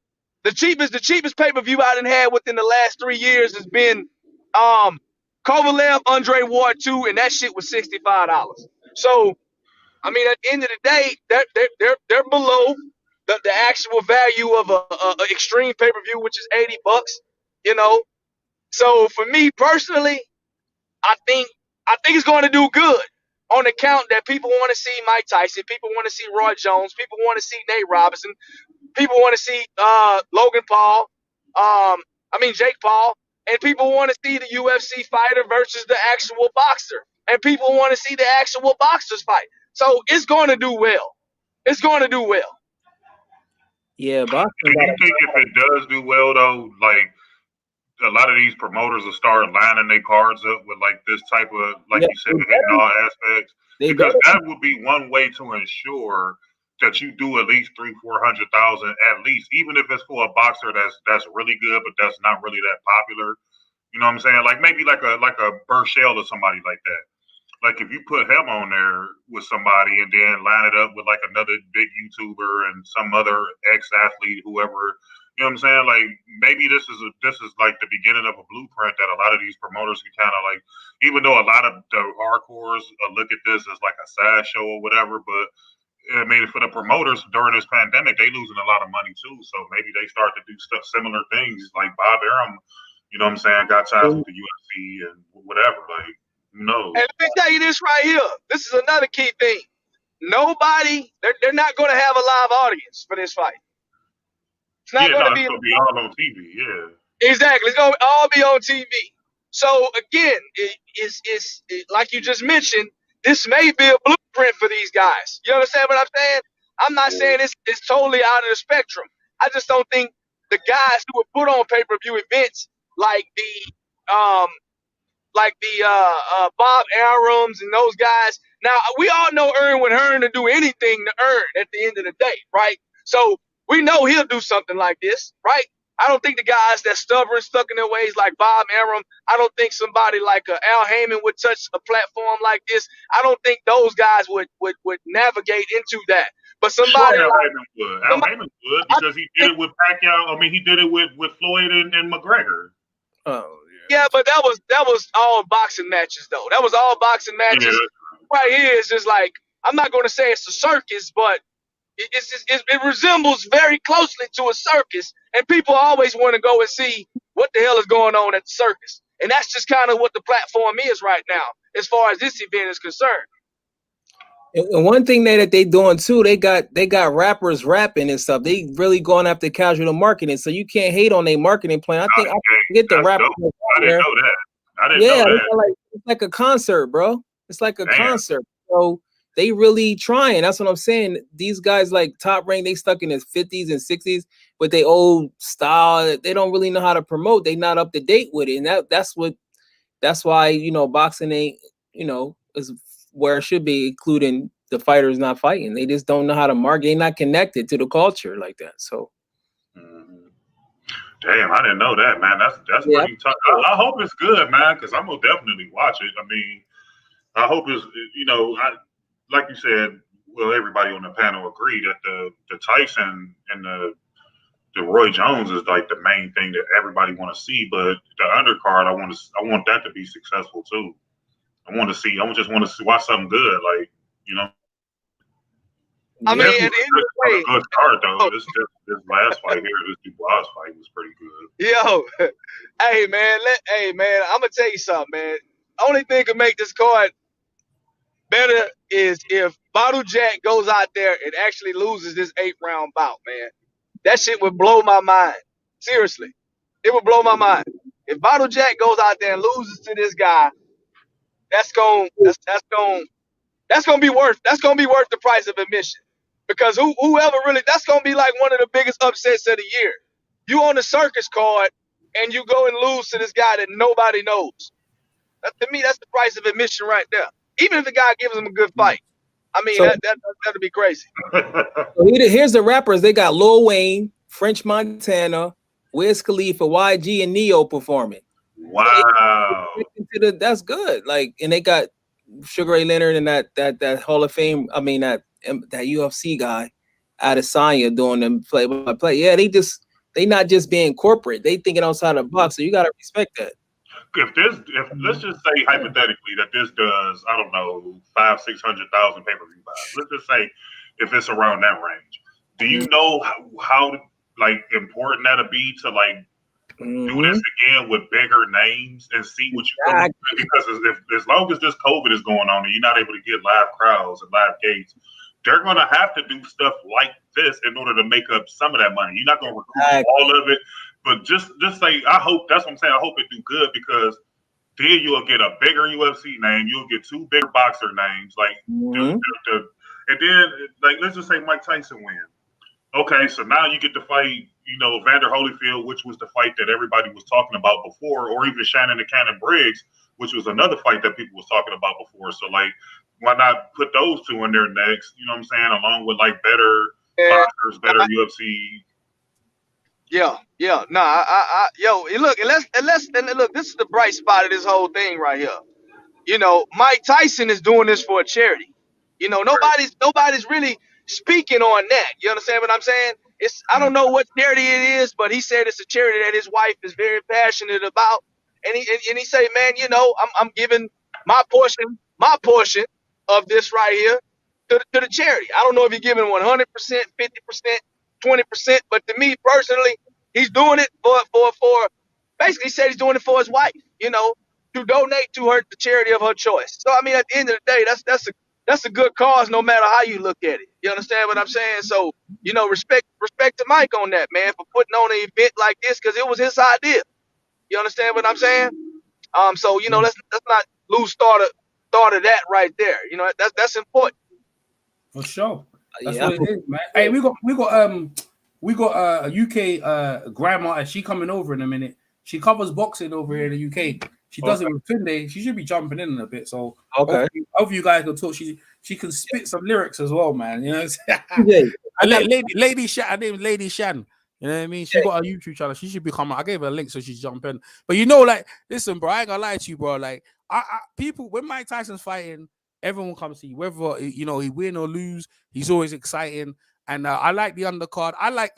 L: cheapest pay-per-view I done had within the last 3 years has been Kovalev, Andre Ward 2, and that shit was $65. So, I mean, at the end of the day, they're below the actual value of a extreme pay-per-view, which is $80. So for me personally, I think it's going to do good on the count that people want to see Mike Tyson, people want to see Roy Jones, people want to see Nate Robinson, people want to see Logan Paul, Jake Paul, and people want to see the UFC fighter versus the actual boxer, and people want to see the actual boxers fight. So it's going to do well. It's going to do well.
M: Yeah, boxing.
J: Do you think if it does do well though, like a lot of these promoters will start lining their cards up with like this type of, like you said, hitting all aspects? Because that would be one way to ensure that you do at least 300,000-400,000 at least, even if it's for a boxer that's really good but that's not really that popular. You know what I'm saying? Like maybe like a Burchell or somebody like that. Like if you put him on there with somebody and then line it up with like another big YouTuber and some other ex-athlete, whoever, you know what I'm saying? Like maybe this is like the beginning of a blueprint that a lot of these promoters can kind of like, even though a lot of the hardcores look at this as like a side show or whatever, but I mean, for the promoters during this pandemic, they losing a lot of money too. So maybe they start to do stuff, similar things like Bob Arum, you know what I'm saying, got ties with the UFC and whatever. Like, who knows?
N: And let me tell you this right here. This is another key thing. Nobody, they're not going to have a live audience for this fight. It's not going to be.
J: It's going to be all on TV. Yeah.
N: Exactly. It's going to all be on TV. So again, it's like you just mentioned. This may be a blueprint for these guys. You understand what I'm saying? I'm not saying it's totally out of the spectrum. I just don't think the guys who would put on pay-per-view events like the Bob Arums and those guys. Now, we all know Erwin Hearn to do anything to earn at the end of the day, right? So we know he'll do something like this, right? I don't think the guys that stubborn, stuck in their ways like Bob Arum, I don't think somebody like Al Heyman would touch a platform like this. I don't think those guys would navigate into that. But somebody
J: Al
N: like
J: Heyman would. Al Heyman would because he did it with Pacquiao. I mean, he did it with Floyd and McGregor.
N: Oh. Yeah, but that was all boxing matches, though. That was all boxing matches. Yeah. Right here is just like, I'm not going to say it's a circus, but it resembles very closely to a circus, and people always want to go and see what the hell is going on at the circus. And that's just kind of what the platform is right now, as far as this event is concerned.
M: And one thing that they doing too, they got rappers rapping and stuff. They really going after casual marketing, so you can't hate on their marketing plan. I get the rappers.
J: I didn't know that. I didn't know that.
M: It's like a concert, bro. It's like a concert. So they really trying. That's what I'm saying. These guys like Top Rank, they stuck in their 50s and 60s with their old style. They don't really know how to promote. They not up to date with it, and that's why boxing ain't is where it should be, including the fighters not fighting. They just don't know how to market. They're not connected to the culture like that. So,
J: damn, I didn't know that, man. That's pretty tough. I hope it's good, man, because I'm gonna definitely watch it. I mean, I hope it's like you said. Well, everybody on the panel agreed that the Tyson and the Roy Jones is like the main thing that everybody want to see. But the undercard, I want that to be successful too. I just want to watch something good, like,
N: I mean, at the end of the day,
J: good card though. This last fight here, this Dubois fight was pretty good.
N: Yo, hey man, I'm gonna tell you something, man. Only thing can make this card better is if Bottle Jack goes out there and actually loses this 8-round bout, man. That shit would blow my mind. Seriously, it would blow my mind. If Bottle Jack goes out there and loses to this guy, that's gonna be worth the price of admission, because whoever really, that's gonna be like one of the biggest upsets of the year. You on the circus card and you go and lose to this guy that nobody knows. To me, that's the price of admission right there. Even if the guy gives him a good fight, I mean, that'd be crazy.
M: So here's the rappers. They got Lil Wayne, French Montana, Wiz Khalifa, YG, and Neo performing.
J: Wow,
M: that's good. Like, and they got Sugar Ray Leonard and that Hall of Fame. I mean that UFC guy, Adesanya, doing them play by play. Yeah, they not just being corporate. They thinking outside the box. So you gotta respect that.
J: If let's just say hypothetically that this does, I don't know, 500,000-600,000 pay-per-view buys. Let's just say if it's around that range. Do you know how like important that'll be to like do this again with bigger names and see what you come up with? Because as long as this COVID is going on and you're not able to get live crowds and live gates, they're gonna have to do stuff like this in order to make up some of that money. You're not gonna recoup all of it. But just say, I hope, that's what I'm saying, I hope it do good, because then you'll get a bigger UFC name, you'll get 2 bigger boxer names, like, and then, like, let's just say Mike Tyson win. Okay, so now you get to fight, Vander Holyfield, which was the fight that everybody was talking about before, or even Shannon the Cannon Briggs, which was another fight that people was talking about before. So, like, why not put those 2 in there next, you know what I'm saying, along with, like, better boxers, better UFC.
N: Yeah, yeah. Nah, yo, look, and look, this is the bright spot of this whole thing right here. You know, Mike Tyson is doing this for a charity. You know, nobody's really speaking on that. You understand what I'm saying? I don't know what charity it is, but he said it's a charity that his wife is very passionate about. And he say, man, you know, I'm giving my portion of this right here to the charity. I don't know if he's giving 100%, 50%, 20%, but to me personally, he's doing it for basically he said he's doing it for his wife, you know, to donate to her the charity of her choice. So I mean, at the end of the day, that's a good cause, no matter how you look at it. You understand what I'm saying? So you know, respect to Mike on that, man, for putting on an event like this because it was his idea. You understand what I'm saying? So you know, let's not lose thought of that right there. You know, that's important.
A: For sure. That's what it is, man. Hey, we got a UK grandma, and she coming over in a minute. She covers boxing over here in the UK. She does it with Tunde. She should be jumping in a bit. So hopefully you guys can talk. She can spit some lyrics as well, man. You know what I'm saying? Lady Shan, her name is Lady Shan. You know what I mean? She got a YouTube channel. She should be coming. I gave her a link so she's jumping. But you know, like, listen, bro, I ain't gonna lie to you, bro. Like, people when Mike Tyson's fighting, everyone comes to see whether he win or lose. He's always exciting, and I like the undercard.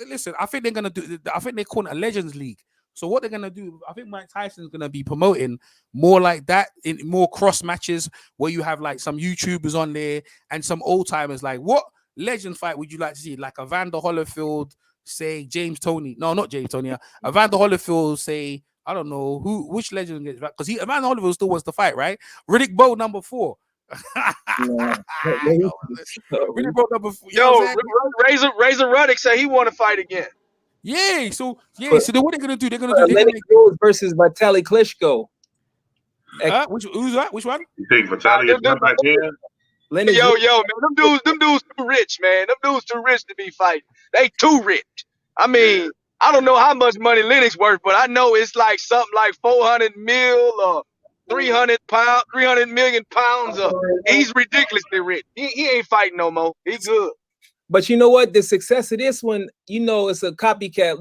A: Listen, I think they're gonna do. I think they call it a Legends League. So what they're gonna do? I think Mike Tyson's gonna be promoting more like that in more cross matches where you have like some YouTubers on there and some old timers. Like, what legend fight would you like to see? Like Evander Holyfield, say James Toney. No, not James Toney. Evander Holyfield, say I don't know which legend gets because Evander Holyfield still wants to fight, right? Riddick Bowe number 4.
N: Yo, Razor Ruddock said he want to fight again.
A: Yeah, so then what they're gonna do? They're gonna do
M: Lennox Rose versus Vitaly Klitschko.
A: Who's that? Which one?
J: You think Vitaly is not back in?
N: Yo, man, them dudes too rich, man. Them dudes too rich to be fighting. They too rich. I mean, I don't know how much money Lennox worth, but I know it's like something like 400 mil or 300 million pounds. He's ridiculously rich. He ain't fighting no more. He good.
M: But you know what? The success of this one, you know, it's a copycat.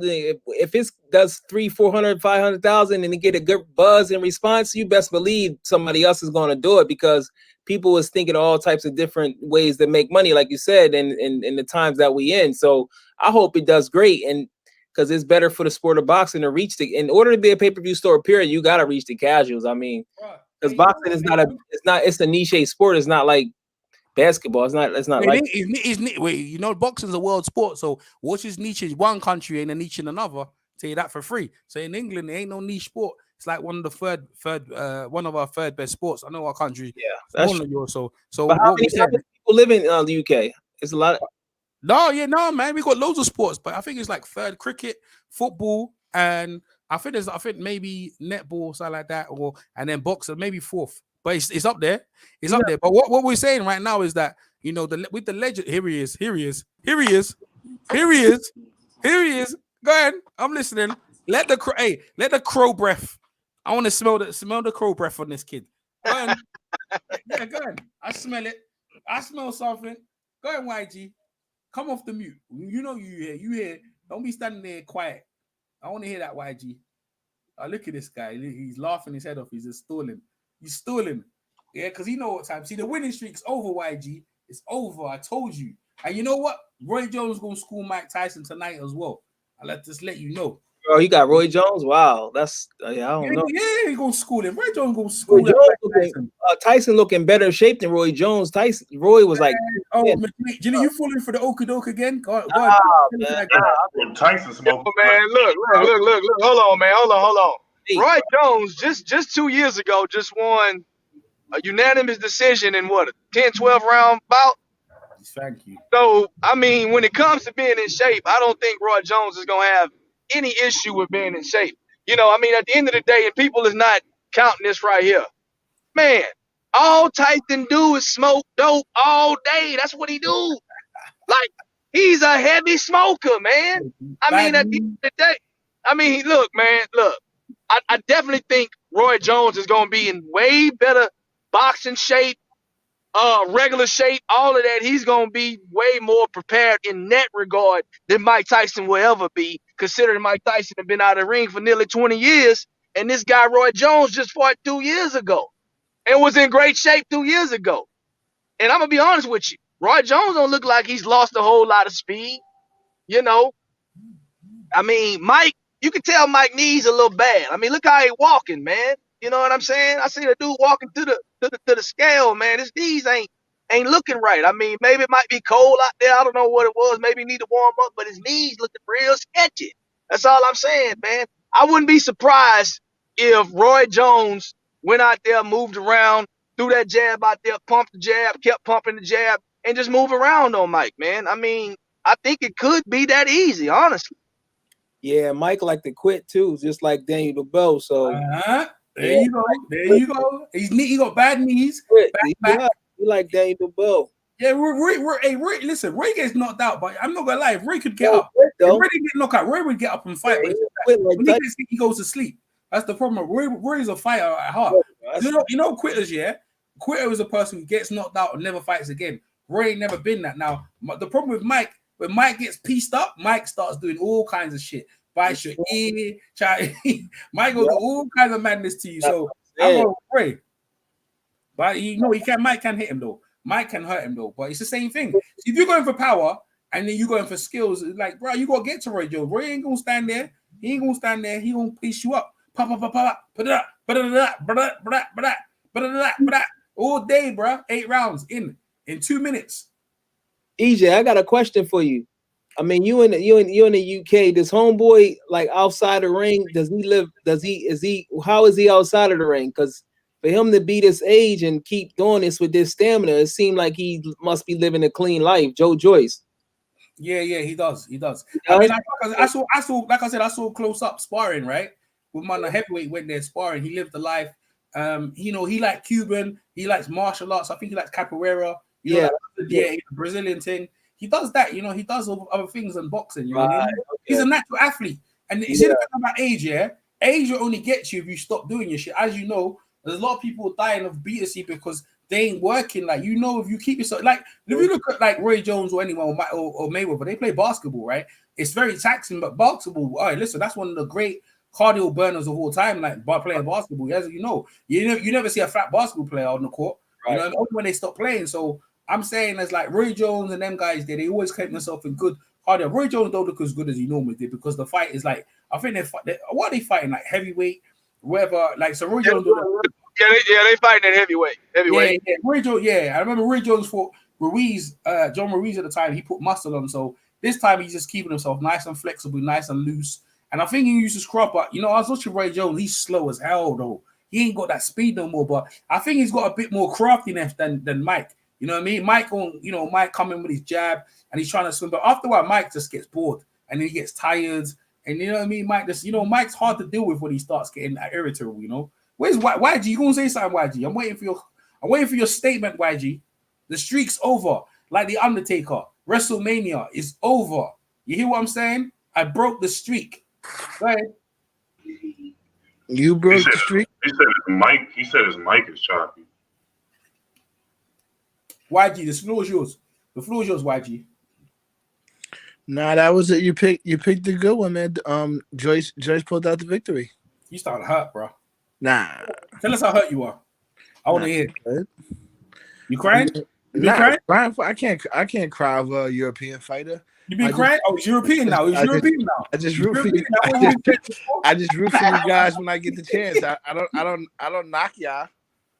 M: If it does 300, 400, 500,000 and it get a good buzz in response, you best believe somebody else is going to do it because people is thinking of all types of different ways to make money, like you said, in the times that we in. So I hope it does great, and because it's better for the sport of boxing to reach in order to be a pay-per-view store. Period, you got to reach the casuals. I mean, because boxing is it's a niche sport. It's not like basketball. It's not like
A: wait, you know, boxing's a world sport. So what's his niche in one country and a niche in another? Tell you that for free. So in England, there ain't no niche sport. It's like one of our third best sports. I know our country.
M: Yeah, that's
A: yours. So
M: but how many people live in the UK? It's a lot.
A: No, man. We got loads of sports, but I think it's like third cricket, football, and I think maybe netball, something like that, and then boxing, maybe fourth. But it's up there. It's up there. But what we're saying right now is that, you know, with the legend, here he is. Go ahead. I'm listening. Let the crow breath. I want to smell the crow breath on this kid. Go ahead. Yeah, go ahead. I smell it. I smell something. Go ahead, YG. Come off the mute. You know you hear. Don't be standing there quiet. I want to hear that, YG. Look at this guy. He's laughing his head off. He's just stalling. He's stalling. Yeah, because he know what time. See, the winning streak's over, YG. It's over. I told you. And you know what? Roy Jones going to school Mike Tyson tonight as well. I'll just let you know.
M: Oh, you got Roy Jones? Wow. That's, I don't know.
A: Yeah, he's going to school him. Roy Jones going to school him.
M: Tyson looking better shape than Roy Jones. Roy was like...
A: Jimmy, you falling for the okey-doke again? Go on.
J: Tyson smoke.
N: Man, look. Hold on, man. Hold on. Roy Jones just 2 years ago just won a unanimous decision in what, a 10-12 round bout?
A: Thank you.
N: So, I mean, when it comes to being in shape, I don't think Roy Jones is going to have any issue with being in shape. You know, I mean, at the end of the day, and people is not counting this right here. Man, all Tyson do is smoke dope all day. That's what he do. Like, he's a heavy smoker, man. I mean, at the end of the day, I mean, look, man, look. I definitely think Roy Jones is going to be in way better boxing shape, regular shape, all of that. He's going to be way more prepared in that regard than Mike Tyson will ever be considering Mike Tyson had been out of the ring for nearly 20 years, and this guy Roy Jones just fought 2 years ago and was in great shape 2 years ago. And I'm gonna be honest with you, Roy Jones don't look like he's lost a whole lot of speed. You know, I mean, Mike, you can tell Mike knees a little bad. I mean, look how he walking, man. You know what I'm saying? I see the dude walking to the scale, man. His knees ain't looking right. I mean, maybe it might be cold out there. I don't know what it was. Maybe he need to warm up, but his knees looking real sketchy. That's all I'm saying, man. I wouldn't be surprised if Roy Jones went out there, moved around, threw that jab out there, pumped the jab, kept pumping the jab, and just move around on Mike, man. I mean, I think it could be that easy, honestly.
M: Yeah, Mike like to quit too, just like Daniel Dubois. So
A: there you go. There you go. He got bad knees. Back.
M: He like Daniel Dubois.
A: Yeah, Roy, listen, Roy gets knocked out, but I'm not gonna lie, if Roy could get up, if Roy didn't get knocked out, Roy would get up and fight. But when he gets sick, he goes to sleep. That's the problem. Roy is a fighter at heart. You know quitters, yeah? Quitter is a person who gets knocked out and never fights again. Roy ain't never been that. Now, the problem with Mike, when Mike gets pieced up, Mike starts doing all kinds of shit. Bites your ear, Mike will do all kinds of madness to you. So I'm gonna pray. But Mike can hit him though. Mike can hurt him though. But it's the same thing. If you're going for power and then you're going for skills, like bro, you gotta get to Roy Jones. Roy ain't gonna stand there. He ain't gonna stand there. He gonna piece you up. Pop, put it up, all day, bro. 8 rounds in 2 minutes.
M: EJ, I got a question for you. I mean, you in the UK. Does homeboy like outside the ring? How is he outside of the ring? Because for him to be this age and keep doing this with this stamina, it seemed like he must be living a clean life. Joe Joyce.
A: Yeah, he does. I mean, I saw close up sparring, right? With my heavyweight went there sparring. He lived the life. He likes Cuban. He likes martial arts. I think he likes capoeira. The Brazilian thing. He does that. He does other things than boxing. He's a natural athlete. And you see the thing about age, yeah? Age will only get you if you stop doing your shit. As you know, there's a lot of people dying of beta-C because they ain't working. Like, if you keep yourself, like, if you look at like Roy Jones or anyone or Mayweather, they play basketball, right? It's very taxing, but basketball, all right, listen, that's one of the great cardio burners of all time, like playing basketball. As you never see a fat basketball player on the court, right? Only when they stop playing. So I'm saying there's like Roy Jones and them guys there, they always keep themselves in good cardio. Roy Jones don't look as good as he normally did because the fight is like, I think what are they fighting, like heavyweight, whatever, like, so Roy Jones
N: they fighting at heavyweight.
A: Yeah. Roy Jones, I remember Roy Jones fought Ruiz, John Ruiz at the time. He put muscle on, so this time he's just keeping himself nice and flexible, nice and loose. And I think he uses crop, but I was watching Roy Jones. He's slow as hell though. He ain't got that speed no more. But I think he's got a bit more craftiness than Mike. You know what I mean? Mike coming with his jab and he's trying to swim, but after a while, Mike just gets bored and then he gets tired. And you know what I mean? Mike just, Mike's hard to deal with when he starts getting irritable. Where's YG? You gonna say something, YG? I'm waiting for your statement, YG. The streak's over, like the Undertaker. WrestleMania is over. You hear what I'm saying? I broke the streak. Go ahead.
K: You broke the streak.
J: He said his mic is choppy.
A: YG, the floor is yours. The floor is yours, YG.
O: Nah, that was it. You picked a good one, man. Joyce pulled out the victory.
A: You started hurt, bro.
O: Nah.
A: Tell us how hurt you are. I want to hear. You crying?
O: Crying? I can't cry over a European fighter.
A: You been crying? It's European now. It's European now.
O: I just root for you. I just root for you guys when I get the chance. I don't knock y'all.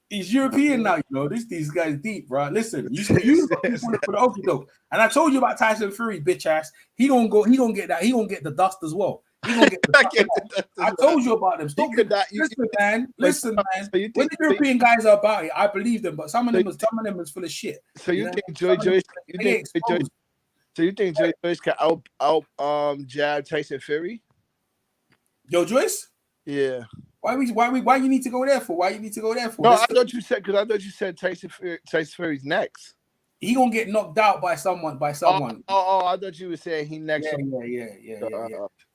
A: He's European now, These guys deep, bro. Listen, you for the okie doke. And I told you about Tyson Fury, bitch ass. He gonna get that. He gonna get the dust as well. He gonna get the dust. I told you about them. Listen, man. When the European guys are about it, I believe them. But some of them is full of shit.
O: So you think Joy Joyce? So you think Joy Joyce can out jab Tyson Fury?
A: Joe Joyce?
O: Yeah.
A: Why you need to go there for?
O: No, I thought you said Tyson Fury's next.
A: He gonna get knocked out by someone.
O: Oh, I thought you were saying he next.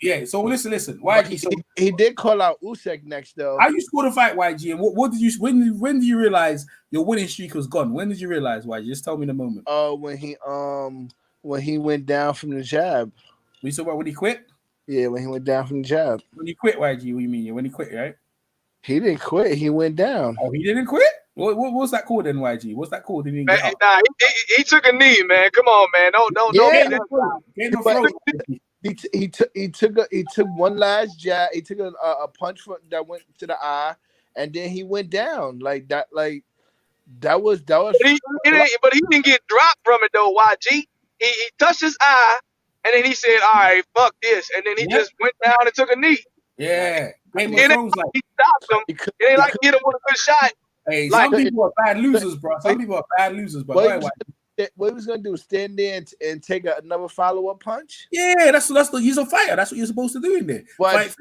A: Yeah. So listen. YG.
O: He did call out Usyk next though.
A: How you scored the fight, YG? And what did you? When did you realize your winning streak was gone? When did you realize, YG? Just tell me the moment.
O: Oh, when he went down from the jab.
A: We saw when he quit.
O: Yeah, when he went down from the job.
A: When he quit, YG, what you mean? When he quit, right?
O: He didn't quit. He went down.
A: Oh, he didn't quit? What's that called then, YG? What's that called? He didn't
N: Man,
A: get up.
N: nah, he took a knee, man. Come on, man. Don't
O: Yeah,
N: be that.
O: he took one last jab. He took a punch that went to the eye, and then he went down like that. Like that was.
N: But he didn't get dropped from it though. YG. He touched his eye, and then he said, "All right, fuck this," and then he just went down and took a knee.
A: Yeah,
N: He stopped him. It ain't like he hit him with a good shot.
A: Hey, some people are bad losers, bro. Some people are bad losers, but
O: what he was gonna do? Stand there and take another follow-up punch?
A: Yeah, that's he's a fighter. That's what you're supposed to do in there.
O: Fight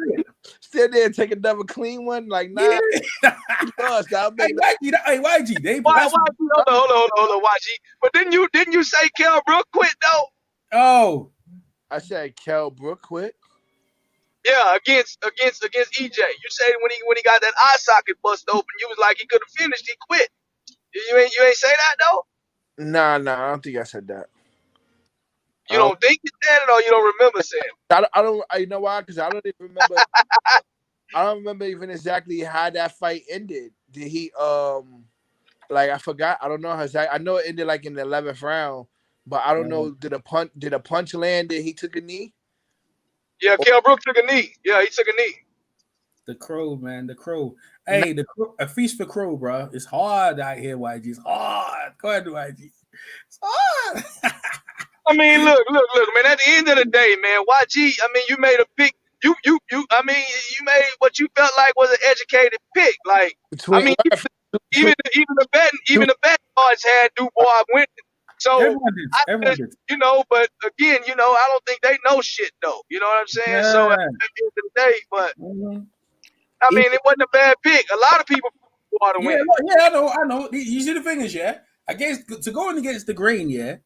O: stand there and take another clean one, like nah.
A: Hey, YG, they
N: hold on, YG. But didn't you say Kell Brook quit though?
A: Oh,
O: I said Kell Brook quit.
N: Yeah, against EJ. You said when he got that eye socket bust open, you was like he could have finished. He quit. You ain't say that though.
O: Nah, I don't think I said that.
N: You don't think you said it, or you don't remember saying it?
O: I don't. You know why? Because I don't even remember. I don't remember even exactly how that fight ended. Did he like I forgot? I don't know how exactly. I know it ended like in the 11th round, but I don't know. Did a punch land? Did he took a knee?
N: Yeah, Kell Brook took a knee. Yeah, he took a knee.
A: The Crow, man, the Crow. Hey, the Crow, a feast for Crow, bro. It's hard out here, YG. It's hard. Go ahead, YG. It's hard.
N: I mean, look, man. At the end of the day, man, YG. I mean, you made a pick. You. I mean, you made what you felt like was an educated pick. Like, I mean, even the betting odds had Dubois winning. So
A: everyone did.
N: You know, but again, you know, I don't think they know shit though. You know what I'm saying?
A: Yeah.
N: So at the end of the day, but I mean, it wasn't a bad pick. A lot of people want to win.
A: Yeah, I know. You see the thing is, against to going against the grain, you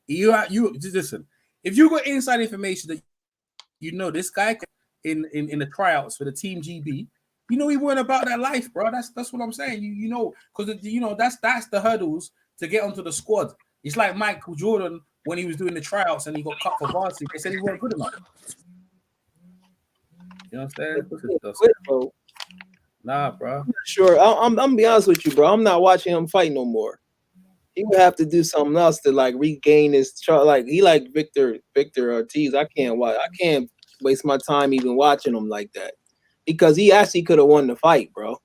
A: just listen. If you got inside information that you know this guy in the tryouts for the Team GB, you know he weren't about that life, bro. That's what I'm saying. You know, because you know that's the hurdles to get onto the squad. It's like Michael Jordan when he was doing the tryouts and he got cut for varsity. They said he wasn't good enough. You know what I'm saying? Nah, bro.
M: Sure, I'm gonna be honest with you, bro. I'm not watching him fight no more. He would have to do something else to like regain his like he like Victor Ortiz. I can't waste my time even watching him like that because he actually could have won the fight, bro.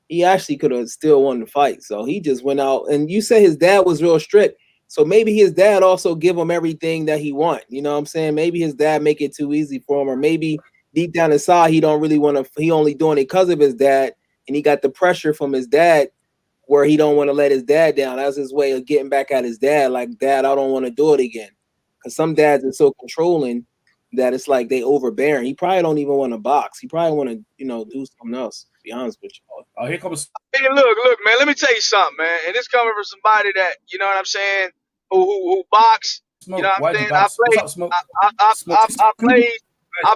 M: He actually could have still won the fight. So he just went out and you said his dad was real strict. So maybe his dad also give him everything that he want. You know what I'm saying? Maybe his dad make it too easy for him, or maybe deep down inside he don't really want to. He only doing it because of his dad, and he got the pressure from his dad where he don't want to let his dad down. That's his way of getting back at his dad. Like, Dad, I don't want to do it again. Because some dads are so controlling that it's like they overbearing. He probably don't even want to box. He probably want to, do something else. To be honest with you.
A: Oh, here comes.
N: Hey, look, man. Let me tell you something, man. And it's coming from somebody that you know what I'm saying, who box.
A: Smoke.
N: You know what I'm saying?
A: I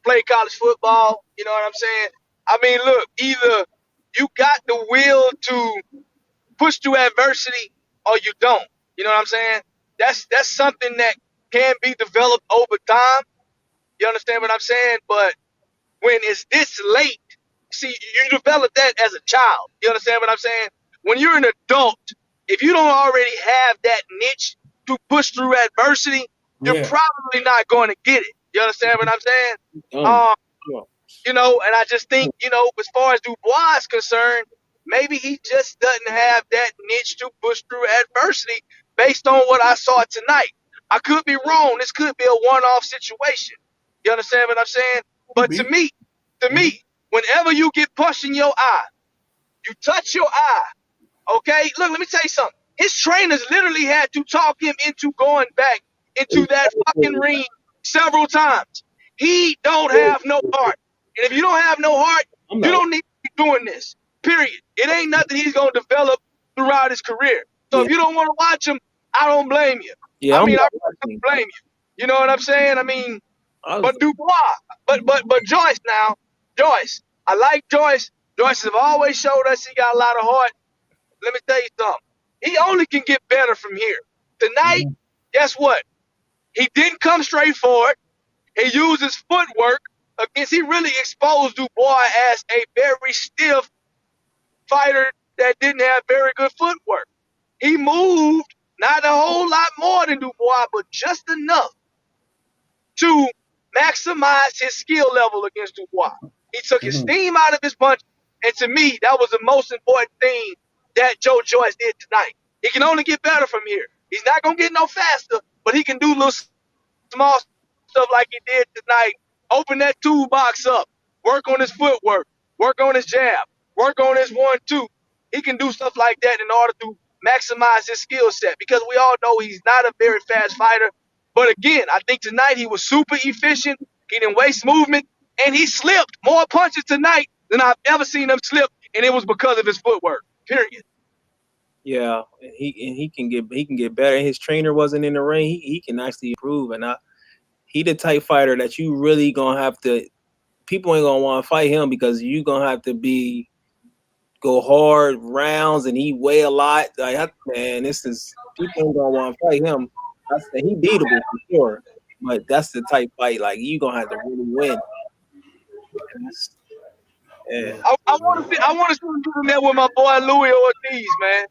N: played college football. You know what I'm saying? I mean, look, either you got the will to push through adversity or you don't. You know what I'm saying? That's something that can be developed over time. You understand what I'm saying? But when it's this late, see, you develop that as a child. You understand what I'm saying? When you're an adult, if you don't already have that niche to push through adversity, you're probably not going to get it. You understand what I'm saying? You know, and I just think, as far as Dubois is concerned, maybe he just doesn't have that niche to push through adversity based on what I saw tonight. I could be wrong. This could be a one-off situation. You understand what I'm saying? But to me, whenever you get pushed in your eye, you touch your eye, okay? Look, let me tell you something. His trainers literally had to talk him into going back into that fucking ring several times. He don't have no heart. And if you don't have no heart, you don't need to be doing this, period. It ain't nothing he's going to develop throughout his career. So if you don't want to watch him, I don't blame you.
M: Yeah,
N: I don't blame you. You know what I'm saying? I mean, but Dubois, but Joyce now, Joyce. I like Joyce. Joyce have always showed us he got a lot of heart. Let me tell you something. He only can get better from here. Tonight, guess what? He didn't come straight for it. He used his footwork against. He really exposed Dubois as a very stiff fighter that didn't have very good footwork. He moved not a whole lot more than Dubois, but just enough to maximize his skill level against Dubois. He took his steam out of his punch, and to me, that was the most important thing that Joe Joyce did tonight. He can only get better from here. He's not going to get no faster, but he can do little small stuff like he did tonight. Open that toolbox up, work on his footwork, work on his jab, work on his 1-2. He can do stuff like that in order to maximize his skill set, because we all know he's not a very fast fighter. But again, I think tonight he was super efficient. He didn't waste movement, and he slipped more punches tonight than I've ever seen him slip, and it was because of his footwork. Period.
M: Yeah, and he can get better. His trainer wasn't in the ring. He can actually improve, and he the type fighter that you really gonna have to. People ain't gonna want to fight him because you gonna have to go hard rounds, and he weigh a lot. Like, man, people ain't gonna want to fight him. He beatable for sure, but that's the type fight like you gonna have to really win. Yeah.
N: I want to see him in there with my boy Louis Ortiz, man.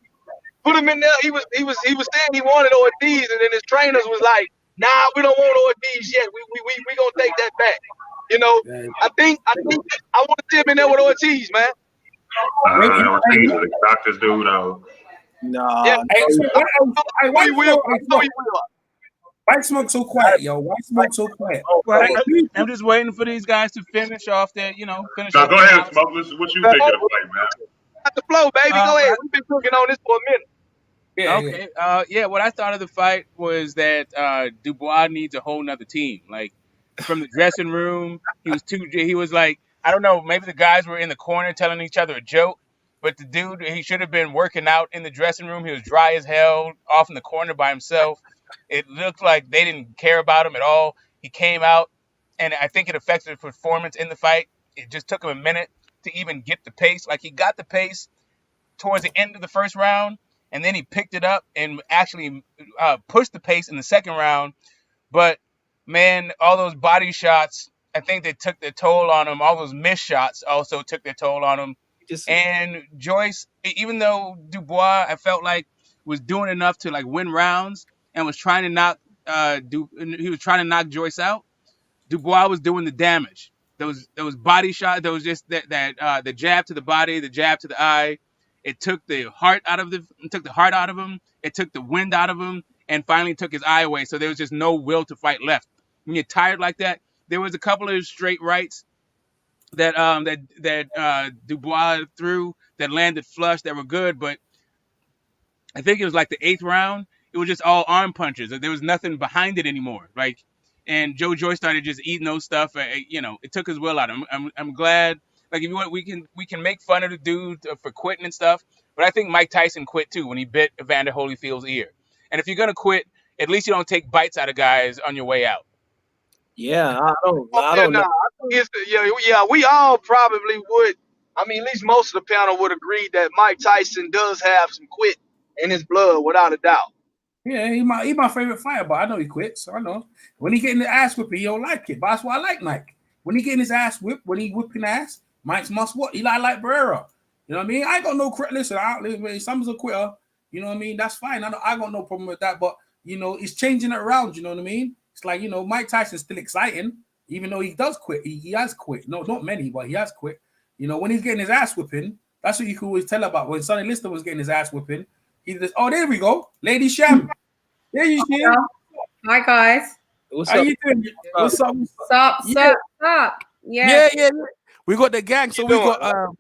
N: Put him in there. He was saying he wanted Ortiz, and then his trainers was like, "Nah, we don't want Ortiz yet. We gonna take that back." You know, I think I want to see him in there with Ortiz, man.
J: Ortiz is a doctor's dude, though.
M: No.
A: Yeah. Why Smoke so quiet, yo? Why Smoke so quiet?
P: I'm just waiting for these guys to finish off their, finish.
J: Now, go ahead, Smoke. Listen, what you think of the fight, man?
N: Got the flow, baby. Go ahead. We've been cooking on this for a minute.
P: Okay. What I thought of the fight was that Dubois needs a whole nother team. Like, from the dressing room, he was like, I don't know, maybe the guys were in the corner telling each other a joke, but the dude, he should have been working out in the dressing room. He was dry as hell, off in the corner by himself. It looked like they didn't care about him at all. He came out, and I think it affected his performance in the fight. It just took him a minute to even get the pace. Like, he got the pace towards the end of the first round, and then he picked it up and actually pushed the pace in the second round. But, man, all those body shots, I think they took their toll on him. All those missed shots also took their toll on him. And Joyce, even though Dubois, I felt like, was doing enough to, like, win rounds and was trying to knock Joyce out, Dubois was doing the damage. There was body shot. There was just the jab to the body, the jab to the eye. It took the heart out of him. It took the wind out of him, and finally took his eye away. So there was just no will to fight left. When you're tired like that, there was a couple of straight rights that Dubois threw that landed flush that were good, but I think it was like the 8th round. It was just all arm punches. There was nothing behind it anymore. Like, and Joe Joyce started just eating those stuff. It took his will out of him. I'm glad. Like, if you want, we can make fun of the dude for quitting and stuff. But I think Mike Tyson quit too when he bit Evander Holyfield's ear. And if you're gonna quit, at least you don't take bites out of guys on your way out.
M: Yeah, I don't know.
N: I think we all probably would. I mean, at least most of the panel would agree that Mike Tyson does have some quit in his blood, without a doubt.
A: Yeah, he my favorite fighter, but I know he quit, so I know. When he getting the ass whipping, he don't like it. But that's why I like Mike. When he getting his ass whipped, when he whipping ass, Mike's must what? He like Barrera. You know what I mean? I ain't got no listen, someone's a quitter. You know what I mean? That's fine. I got no problem with that. But it's changing it around, you know what I mean? It's like, Mike Tyson's still exciting, even though he does quit. He has quit. No, not many, but he has quit. When he's getting his ass whipping, that's what you can always tell about. When Sonny Liston was getting his ass whipping, he just, oh, there we go. Lady Sham. There you see.
Q: Hi, guys.
A: How you doing? What's up?
Q: Sup?
A: Yeah. We got the gang. So we got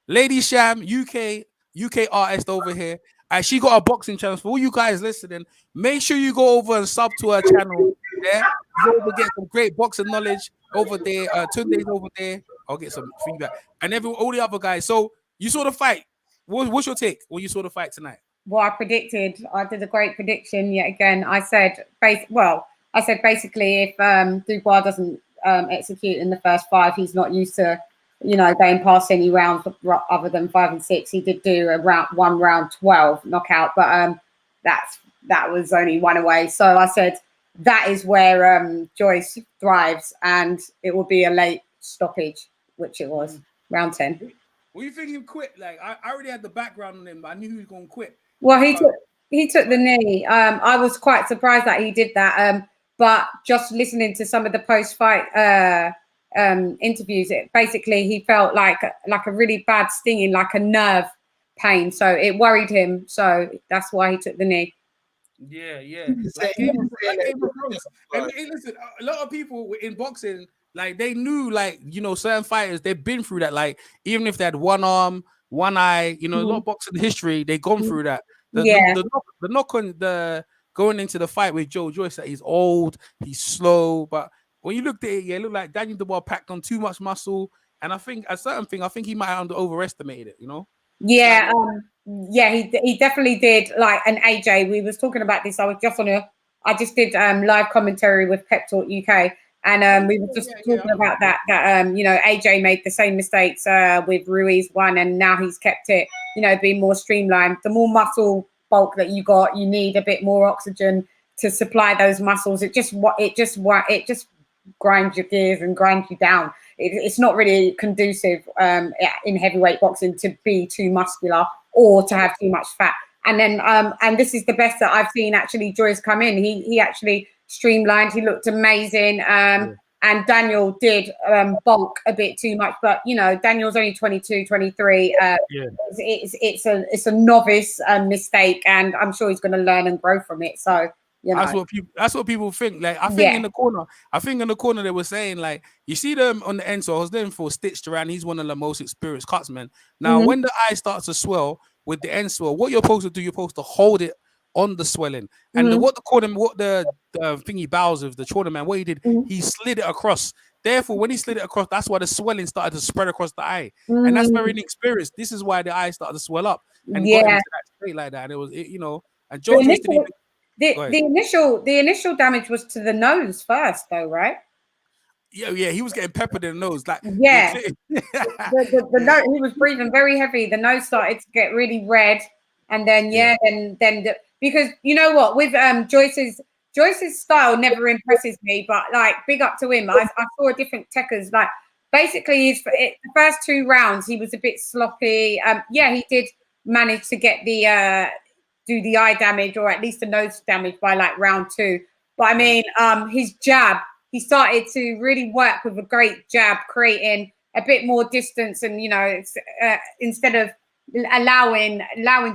A: Lady Sham, UK artist over here. And she got a boxing channel. For all you guys listening, make sure you go over and sub to her channel. Yeah, go over get some great boxing knowledge over there. 2 days over there. I'll get some feedback. And all the other guys. So you saw the fight. What's your take when you saw the fight tonight?
Q: Well, I did a great prediction yet again. I said basically if Dubois doesn't execute in the first 5, he's not used to going past any rounds other than 5 and 6. He did do one round 12 knockout, but that was only one away. So I said that is where Joyce thrives, and it will be a late stoppage, which it was, round 10.
A: Well, you think he quit? Like I already had the background on him, but I knew he was going to quit.
Q: Well, he took the knee. I was quite surprised that he did that. But just listening to some of the post-fight interviews, basically he felt like a really bad stinging, like a nerve pain. So it worried him. So that's why he took the knee.
A: Yeah. Like Game of Thrones. And listen, a lot of people in boxing, like they knew, like, you know, certain fighters, they've been through that. Like even if they had one arm, one eye, you know, a lot of boxing history, they've gone through that. The knock on the going into the fight with Joe-Joyce, that he's old, he's slow, but when you looked at it, it looked like Daniel Dubois packed on too much muscle, and I think a certain thing, I think he might have overestimated it, you know.
Q: Yeah, he definitely did. Like, an AJ, we was talking about this. I just did live commentary with Pep Talk UK, and we were just talking about that you know, AJ made the same mistakes with Ruiz one, and now he's kept it, you know, being more streamlined. The more muscle bulk that you got, you need a bit more oxygen to supply those muscles. It just grinds your gears and grinds you down. It's not really conducive in heavyweight boxing to be too muscular or to have too much fat. And then and this is the best that I've seen actually Joyce come in. He actually streamlined. He looked amazing. And Daniel did bulk a bit too much, but you know, Daniel's only 22, 23. It's a novice mistake, and I'm sure he's going to learn and grow from it. So you know.
A: That's what people think. Like I think in the corner they were saying, like, you see them on the end. So I was looking for Stitched around. He's one of the most experienced cutsmen. Now, when the eye starts to swell with the end swell, what you're supposed to do, you're supposed to hold it on the swelling. And what the thingy bows of the Chorderman, what he did, he slid it across. Therefore, when he slid it across, that's why the swelling started to spread across the eye, and that's very inexperienced. This is why the eye started to swell up and got into that state like that. And it was, you know, and Joe just didn't even.
Q: The initial damage was to the nose first, though, right?
A: Yeah, he was getting peppered in the nose, like
Q: the nose, he was breathing very heavy. The nose started to get really red, and then because you know what, with Joyce's style never impresses me, but like, big up to him. I saw a different Tekkers. Like, basically, the first 2 rounds he was a bit sloppy. He did manage to get do the eye damage, or at least the nose damage, by like round 2. But I mean, his jab, he started to really work with a great jab, creating a bit more distance, and you know, instead of allowing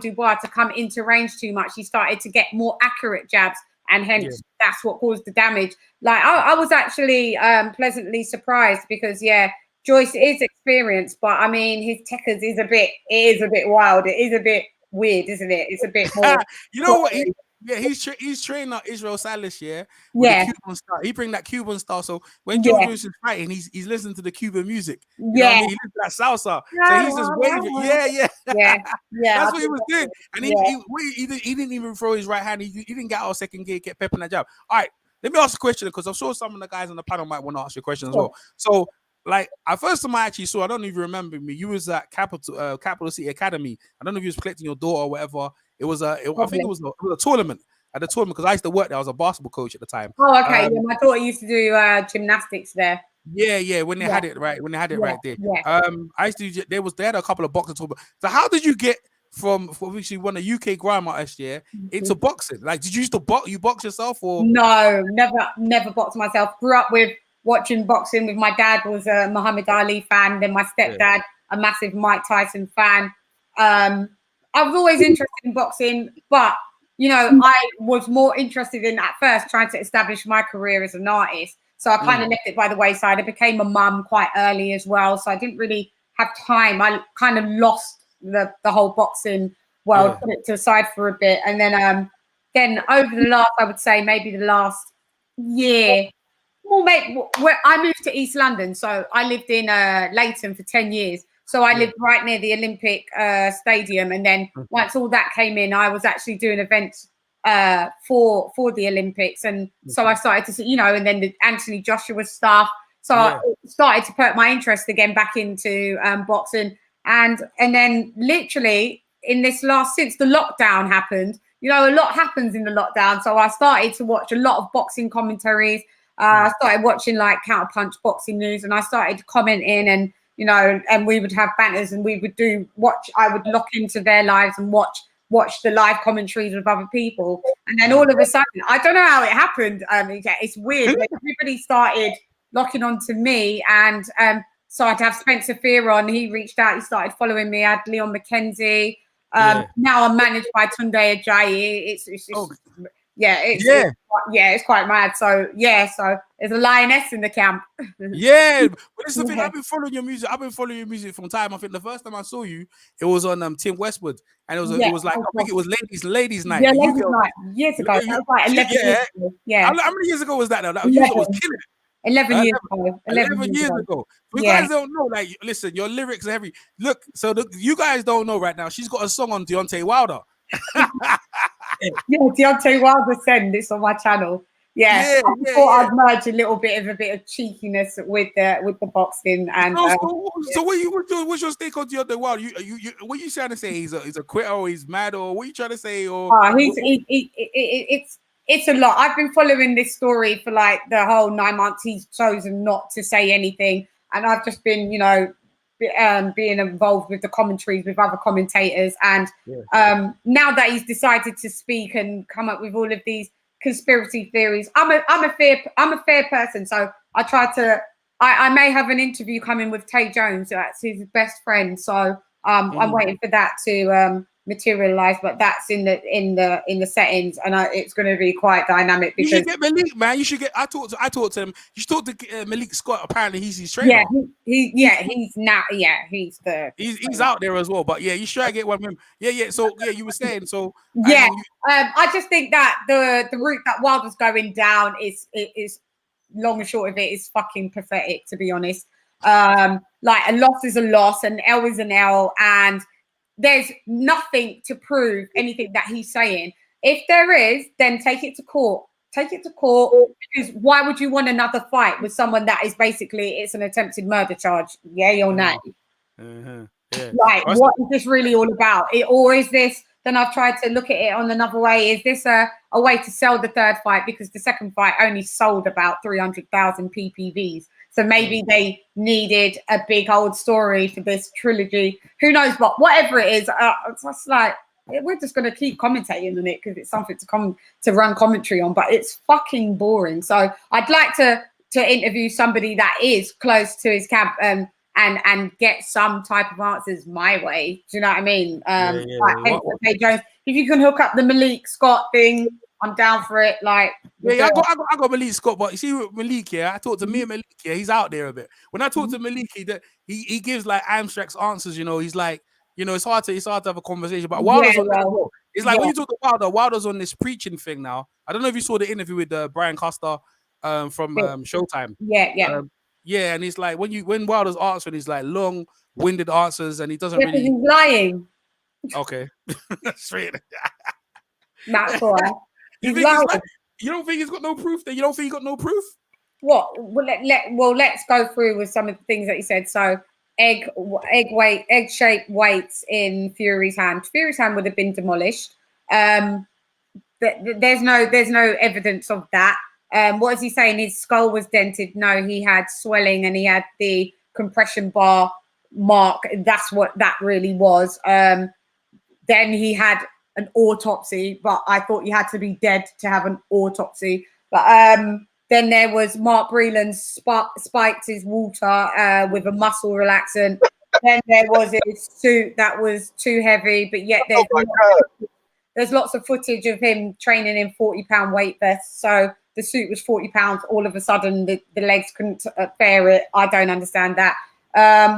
Q: Dubois to come into range too much, he started to get more accurate jabs, and hence that's what caused the damage. Like, I was actually pleasantly surprised, because Joyce is experienced, but I mean, his Tekkers is a bit wild. It is a bit weird, isn't it? It's a bit more.
A: You know what? He's training up Israel Salas, with the Cuban style. He bring that Cuban style. So when Joe-Joyce is fighting, he's listening to the Cuban music. You know what I mean? He listens to that salsa. So he's just waving. That's what he was doing. And he didn't even throw his right hand. He didn't get out of second gear, get pepping that jab. All right, let me ask a question, because I'm sure some of the guys on the panel might want to ask you a question as well. So, like, first time I actually saw, I don't know if you remember me, you was at Capital City Academy. I don't know if you was collecting your daughter or whatever. I think it was a tournament. At the tournament, because I used to work there. I was a basketball coach at the time.
Q: Oh, okay. My daughter used to do gymnastics there.
A: Yeah, when they had it right, right there. I used to. They had a couple of boxing tournaments. So how did you get from obviously one of UK grime artists into boxing? Like, did you used to box? You box yourself or?
Q: No, never boxed myself. Grew up with watching boxing with my dad, was a Muhammad Ali fan. Then my stepdad, a massive Mike Tyson fan. I was always interested in boxing, but you know, I was more interested in, at first, trying to establish my career as an artist. So I kind of left it by the wayside. I became a mum quite early as well, so I didn't really have time. I kind of lost the whole boxing world, put it to the side for a bit, and then over the last, I would say maybe the last year, where I moved to East London, so I lived in Leighton for 10 years. So I lived right near the Olympic Stadium, and then once all that came in, I was actually doing events for the Olympics, and so I started to see, you know, and then the Anthony Joshua stuff. So I started to put my interest again back into boxing, and then literally in this since the lockdown happened, you know, a lot happens in the lockdown. So I started to watch a lot of boxing commentaries. I started watching like Counterpunch Boxing News, and I started commenting, and you know, and we would have banners, and we would I would lock into their lives and watch the live commentaries with other people. And then all of a sudden, I don't know how it happened. It's weird, but everybody started locking onto me, and so I'd have Spencer Fear on. He reached out, he started following me. I had Leon McKenzie. Now I'm managed by Tunde Ajayi. It's it's quite mad. So so there's a lioness in the camp.
A: Yeah, but that's the thing. I've been following your music. I've been following your music from time. I think the first time I saw you, it was on Tim Westwood, and it was like I think it was ladies night.
Q: Yeah, ladies night years ago. That was like 11 years ago. Yeah.
A: How many years ago was that? Now that you was killing it.
Q: 11 years ago.
A: 11 years ago. You guys don't know. Like, listen, your lyrics are heavy. Look, so you guys don't know right now. She's got a song on Deontay Wilder.
Q: Yeah, Deontay Wilder sent this on my channel. I thought I'd merge a bit of cheekiness with the boxing. And
A: so what's your stake on Deontay Wilder? You what you trying to say? He's a quitter, or he's mad, or what are you trying to say? Or
Q: it's a lot. I've been following this story for like the whole 9 months. He's chosen not to say anything, and I've just been, you know, being involved with the commentaries with other commentators. And now that he's decided to speak and come up with all of these conspiracy theories, I'm a fair person. So I try to. I may have an interview coming with Tay Jones. That's his best friend. So I'm waiting for that to materialize, but that's in the settings, and it's going to be quite dynamic. Because
A: you should get Malik, man. You should get. I talked to him. You should talk to Malik Scott. Apparently, he's his trainer. He's out there as well. But yeah, you should try to get one of him. Yeah. So yeah, you were saying so.
Q: I just think that the route that Wilder's going down is long and short of it is fucking pathetic, to be honest. Like a loss is a loss, an L is an L, and there's nothing to prove anything that he's saying. If there is, then take it to court. Take it to court, because why would you want another fight with someone that is basically, it's an attempted murder charge? Yay or nay? Like, what is this really all about? Or is this, then I've tried to look at it on another way. Is this a way to sell the third fight? Because the second fight only sold about 300,000 PPVs. So maybe they needed a big old story for this trilogy. Who knows? But whatever it is, it's just like, we're just going to keep commentating on it because it's something to run commentary on. But it's fucking boring. So I'd like to interview somebody that is close to his camp and get some type of answers my way. Do you know what I mean? Like, Jones, if you can hook up the Malik Scott thing, I'm down for it. Like,
A: I got Malik Scott, but you see with Malik, I talked to me and Malik, he's out there a bit. When I talk to Malik, he gives like abstract answers, you know. He's like, you know, it's hard to have a conversation. But Wilder's on that as well. It's like when you talk to Wilder's on this preaching thing now. I don't know if you saw the interview with Brian Costa from Showtime. Yeah, and it's like when Wilder's answering, he's like long-winded answers, and he doesn't really.
Q: He's lying.
A: Okay, straight.
Q: That's all right.
A: You don't think he's got no proof? Then you don't think he got no proof?
Q: What? Well, let's go through with some of the things that he said. So, egg-shaped weights in Fury's hand. Fury's hand would have been demolished. There's no evidence of that. What is he saying? His skull was dented. No, he had swelling and he had the compression bar mark. That's what that really was. Then he had an autopsy, but I thought you had to be dead to have an autopsy. But then there was Mark Breland spiked his water with a muscle relaxant. Then there was his suit that was too heavy, but yet there's lots of footage of him training in 40-pound weight vests. So the suit was 40 pounds. All of a sudden, the legs couldn't bear it. I don't understand that.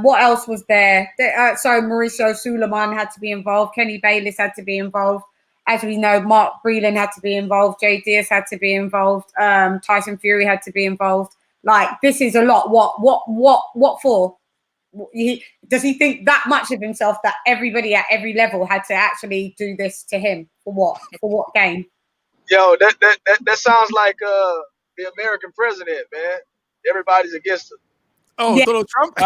Q: What else was there? So Mauricio Suleiman had to be involved. Kenny Bayless had to be involved. As we know, Mark Breland had to be involved. Jay Diaz had to be involved. Tyson Fury had to be involved. Like, this is a lot. What for? Does he think that much of himself that everybody at every level had to actually do this to him? For what? For what gain?
N: Yo, that sounds like the American president, man. Everybody's against him.
A: Oh, yeah. Donald Trump?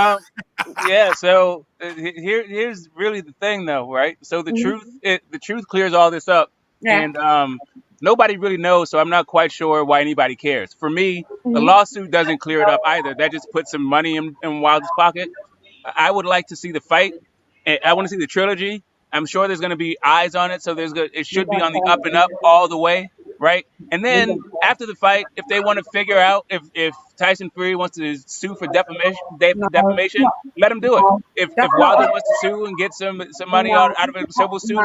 P: Yeah, so here's really the thing, though, right? So the truth clears all this up. And nobody really knows, so I'm not quite sure why anybody cares. For me, a lawsuit doesn't clear it up either. That just puts some money in Wilder's pocket. I would like to see the fight. I want to see the trilogy. I'm sure there's going to be eyes on it, so it should be on the up and up all the way, right? And then after the fight, if they want to figure out if Tyson Fury wants to sue for defamation, let him do it. If Wilder wants to sue and get some money out of a civil suit,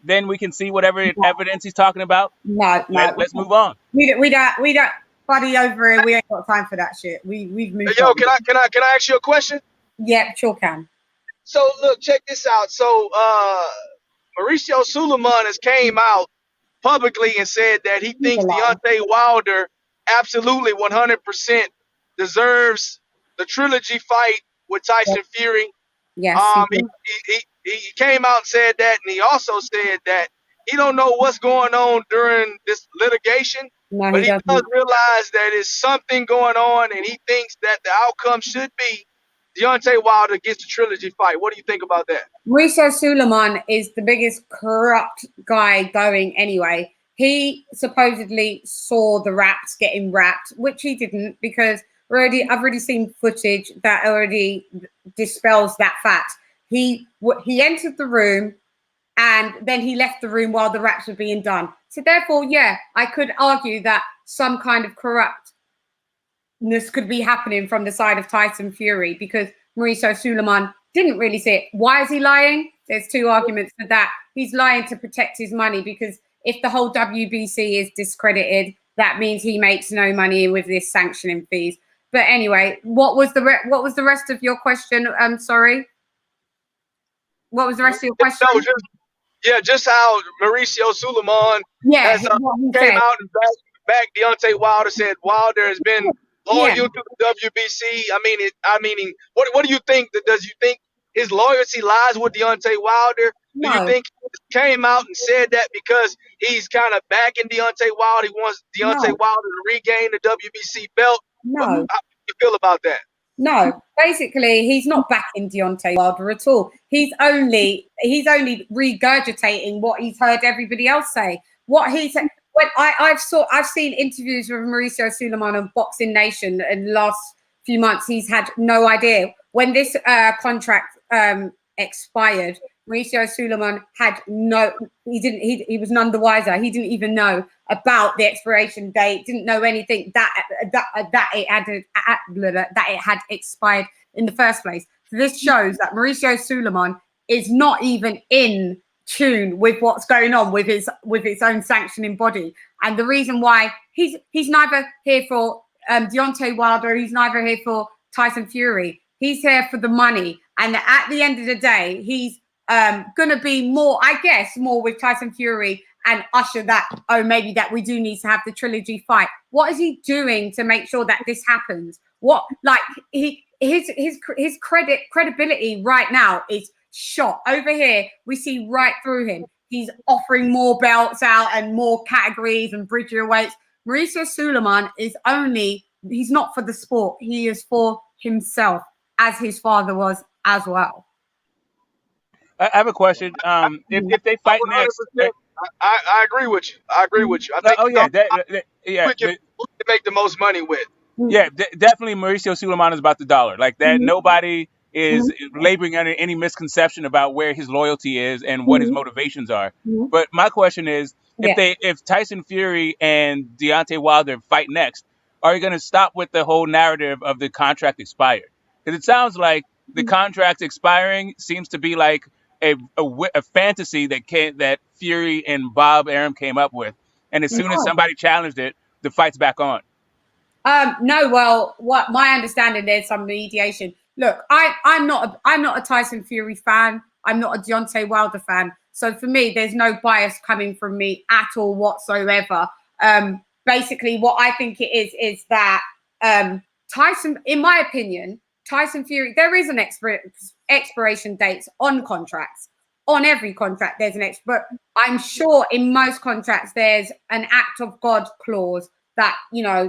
P: then we can see whatever evidence he's talking about. Let's move on.
Q: We don't buddy over here. We ain't got time for that shit. We've moved.
N: Yo,
Q: on.
N: can I ask you a question?
Q: Yeah, sure can.
N: So look, check this out. So Mauricio Suleiman has came out publicly and said that he thinks Deontay Wilder absolutely 100% deserves the trilogy fight with Tyson Fury.
Q: Yes.
N: He came out and said that, and he also said that he don't know what's going on during this litigation, but he does realize that there's something going on, and he thinks that the outcome should be Deontay Wilder gets the trilogy fight. What do you think about that?
Q: Mauricio Suleiman is the biggest corrupt guy going anyway. He supposedly saw the raps getting wrapped, which he didn't, because I've already seen footage that already dispels that fact. He entered the room and then he left the room while the raps were being done. So therefore, yeah, I could argue that some kind of corruptness could be happening from the side of Tyson Fury, because Mauricio Suleiman didn't really see it. Why is he lying? There's two arguments for that. He's lying to protect his money, because if the whole WBC is discredited, that means he makes no money with this sanctioning fees. But anyway, what was the rest of your question? I'm sorry. What was the rest of your question?
N: No, just how Mauricio Suleiman has came out and back Deontay Wilder, said Wilder has been loyal to the WBC. I mean, what do you think? Does you think his loyalty lies with Deontay Wilder?
Q: No.
N: Do you think he came out and said that because he's kind of backing Deontay Wilder? He wants Deontay Wilder to regain the WBC belt?
Q: No.
N: How do you feel about that?
Q: No, basically, he's not backing Deontay Wilder at all. He's only regurgitating what he's heard everybody else say. What he said. When I've seen interviews with Mauricio Suleiman on Boxing Nation in the last few months. He's had no idea when this contract expired. Mauricio Suleiman had he was none the wiser. He didn't even know about the expiration date, didn't know anything that it had expired in the first place. So this shows that Mauricio Suleiman is not even in tune with what's going on with its own sanctioning body. And the reason why he's neither here for Deontay Wilder, he's neither here for Tyson Fury. He's here for the money. And at the end of the day, he's going to be more with Tyson Fury and usher that, maybe that we do need to have the trilogy fight. What is he doing to make sure that this happens? What, like, his credibility right now is shot. Over here, we see right through him. He's offering more belts out and more categories and bridger weights. Mauricio Suleiman he's not for the sport. He is for himself, as his father was as well.
P: I have a question. If they fight next,
N: I agree with you. I think we can make the most money with.
P: Yeah, definitely Mauricio Suleiman is about the dollar. Like that, nobody is laboring under any misconception about where his loyalty is and what his motivations are. But my question is, if Tyson Fury and Deontay Wilder fight next, are you going to stop with the whole narrative of the contract expired? Because it sounds like the contract expiring seems to be like a fantasy that Fury and Bob Arum came up with, and as soon as somebody challenged it, the fight's back on.
Q: No, well, what my understanding, there's some mediation. Look, I'm not a Tyson Fury fan. I'm not a Deontay Wilder fan. So for me, there's no bias coming from me at all whatsoever. Basically, what I think it is that Tyson, in my opinion, Tyson Fury, there is an expiration dates on contracts. On every contract, there's but I'm sure in most contracts there's an act of God clause that,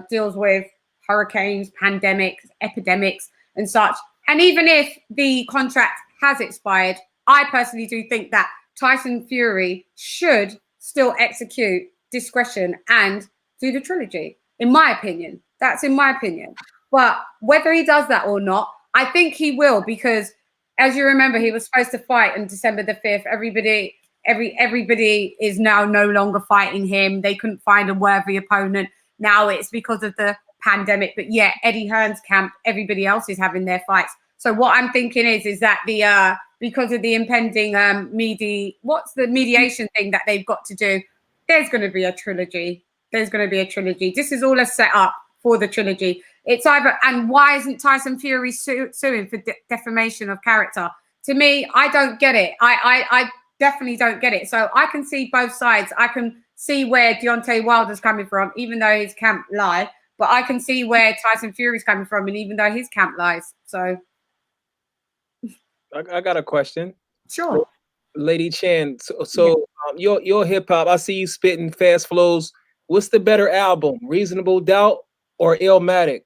Q: deals with hurricanes, pandemics, epidemics, and such. And even if the contract has expired, I personally do think that Tyson Fury should still execute Discretion and do the trilogy, in my opinion. That's in my opinion. But whether he does that or not, I think he will, because as you remember, he was supposed to fight on December the 5th. Everybody is now no longer fighting him. They couldn't find a worthy opponent. Now it's because of the pandemic. But yeah, Eddie Hearn's camp, everybody else is having their fights. So what I'm thinking is that the because of the impending mediation thing that they've got to do, there's going to be a trilogy. There's going to be a trilogy. This is all a setup for the trilogy. It's either, and why isn't Tyson Fury suing for defamation of character? To me, I don't get it. I definitely don't get it. So I can see both sides. I can see where Deontay Wilder's coming from, even though his camp lied. But I can see where Tyson Fury's coming from, and even though his camp lies. So
M: I got a question.
Q: Sure.
M: Lady Chan, your hip hop, I see you spitting fast flows. What's the better album, Reasonable Doubt or Illmatic?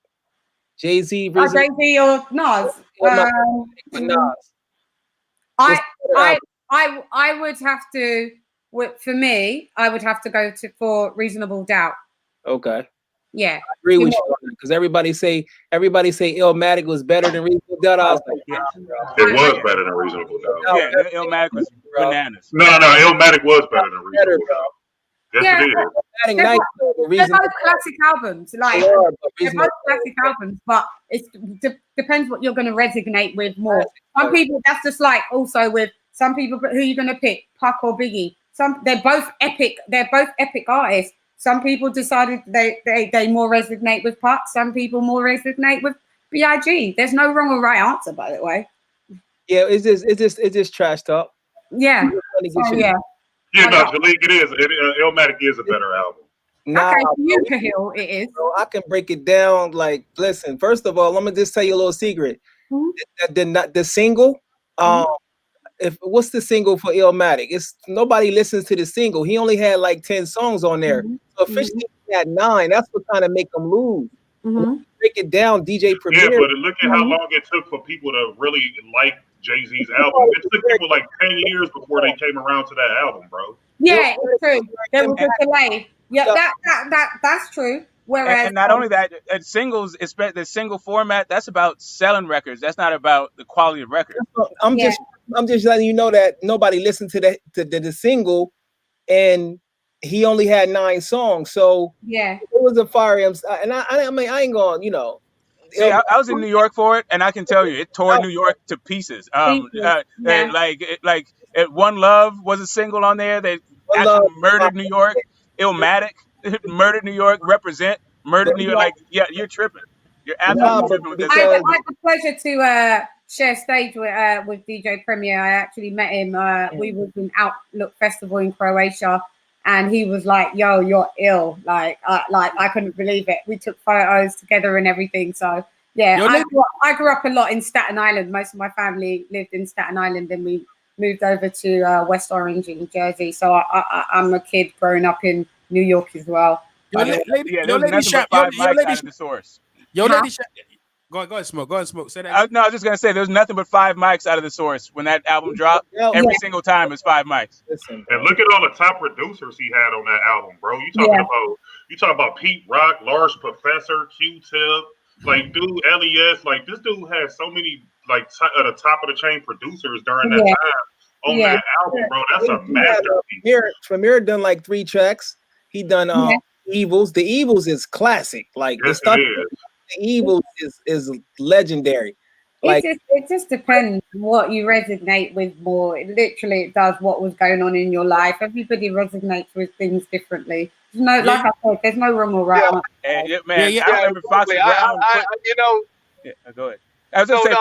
M: Jay-Z,
Q: Jay-Z or Nas? I would have to, for me, I would have to go for Reasonable Doubt.
M: Okay.
Q: Yeah.
M: I agree with you because everybody say Illmatic was better than Reasonable Doubt. I was like,
J: it was better than Reasonable Doubt.
P: Yeah, Illmatic was bananas.
J: No, Illmatic was better than Reasonable Doubt. Yes, it is.
Q: They're both classic albums. Like they're both classic albums, but it depends what you're going to resonate with more. Some people, that's just like also with some people. But who are you going to pick, Pac or Biggie? They're both epic. They're both epic artists. Some people decided they more resonate with Pac. Some people more resonate with B.I.G. There's no wrong or right answer, by the way.
M: Yeah, it's just trash talk.
Q: Yeah. Yeah.
J: Yeah, no, Jalik, it is. Illmatic is a better album.
M: Nah,
Q: okay, you Kahil, it is.
M: Bro, I can break it down. Like, listen. First of all, let me just tell you a little secret. The single, what's the single for Illmatic? It's nobody listens to the single. He only had like 10 songs on there. So officially he had 9. That's what kind of make them lose. Break it down, DJ Premier.
J: Yeah, but look at how long it took for people to really like Jay-Z's album. It took people like 10 years before they came around to that album, bro.
Q: Yeah, it's true. There was a delay. Yeah, that's true. Whereas,
P: and not only that, singles, the single format, that's about selling records. That's not about the quality of records.
M: I'm just letting you know that nobody listened to the single, and he only had 9 songs. So
Q: yeah,
M: it was a fire. And I mean, I ain't going, you know.
P: See, I was in New York for it, and I can tell you, it tore New York to pieces. Like One Love was a single on there that actually murdered New York. Illmatic murdered New York. Represent murdered New York. Like, yeah, you're tripping. You're absolutely tripping with this.
Q: I had the pleasure to share stage with DJ Premier. I actually met him. We was in Outlook Festival in Croatia. And he was like, "Yo, you're ill." Like I couldn't believe it. We took photos together and everything. So yeah, I grew up a lot in Staten Island. Most of my family lived in Staten Island, and we moved over to West Orange in Jersey. So I'm a kid growing up in New York as well.
P: Your lady Shaq,
A: Go ahead, Smoke. Say that.
P: No, I was just gonna say there's nothing but 5 mics out of the source when that album dropped. Every single time it's 5 mics.
J: And look at all the top producers he had on that album, bro. You talking about Pete Rock, Large Professor, Q-Tip, like dude, LES. Like this dude had so many like the top of the chain producers during that time on that album, bro. That's a masterpiece.
M: Premier done like 3 tracks. He done Evils. The Evils is classic. Like
J: yes,
M: the stuff. The Evil is legendary. Like
Q: it just depends what you resonate with more. It does what was going on in your life. Everybody resonates with things differently. Like I said, there's no wrong or right.
P: I remember Foxy Brown. Go ahead. I was gonna say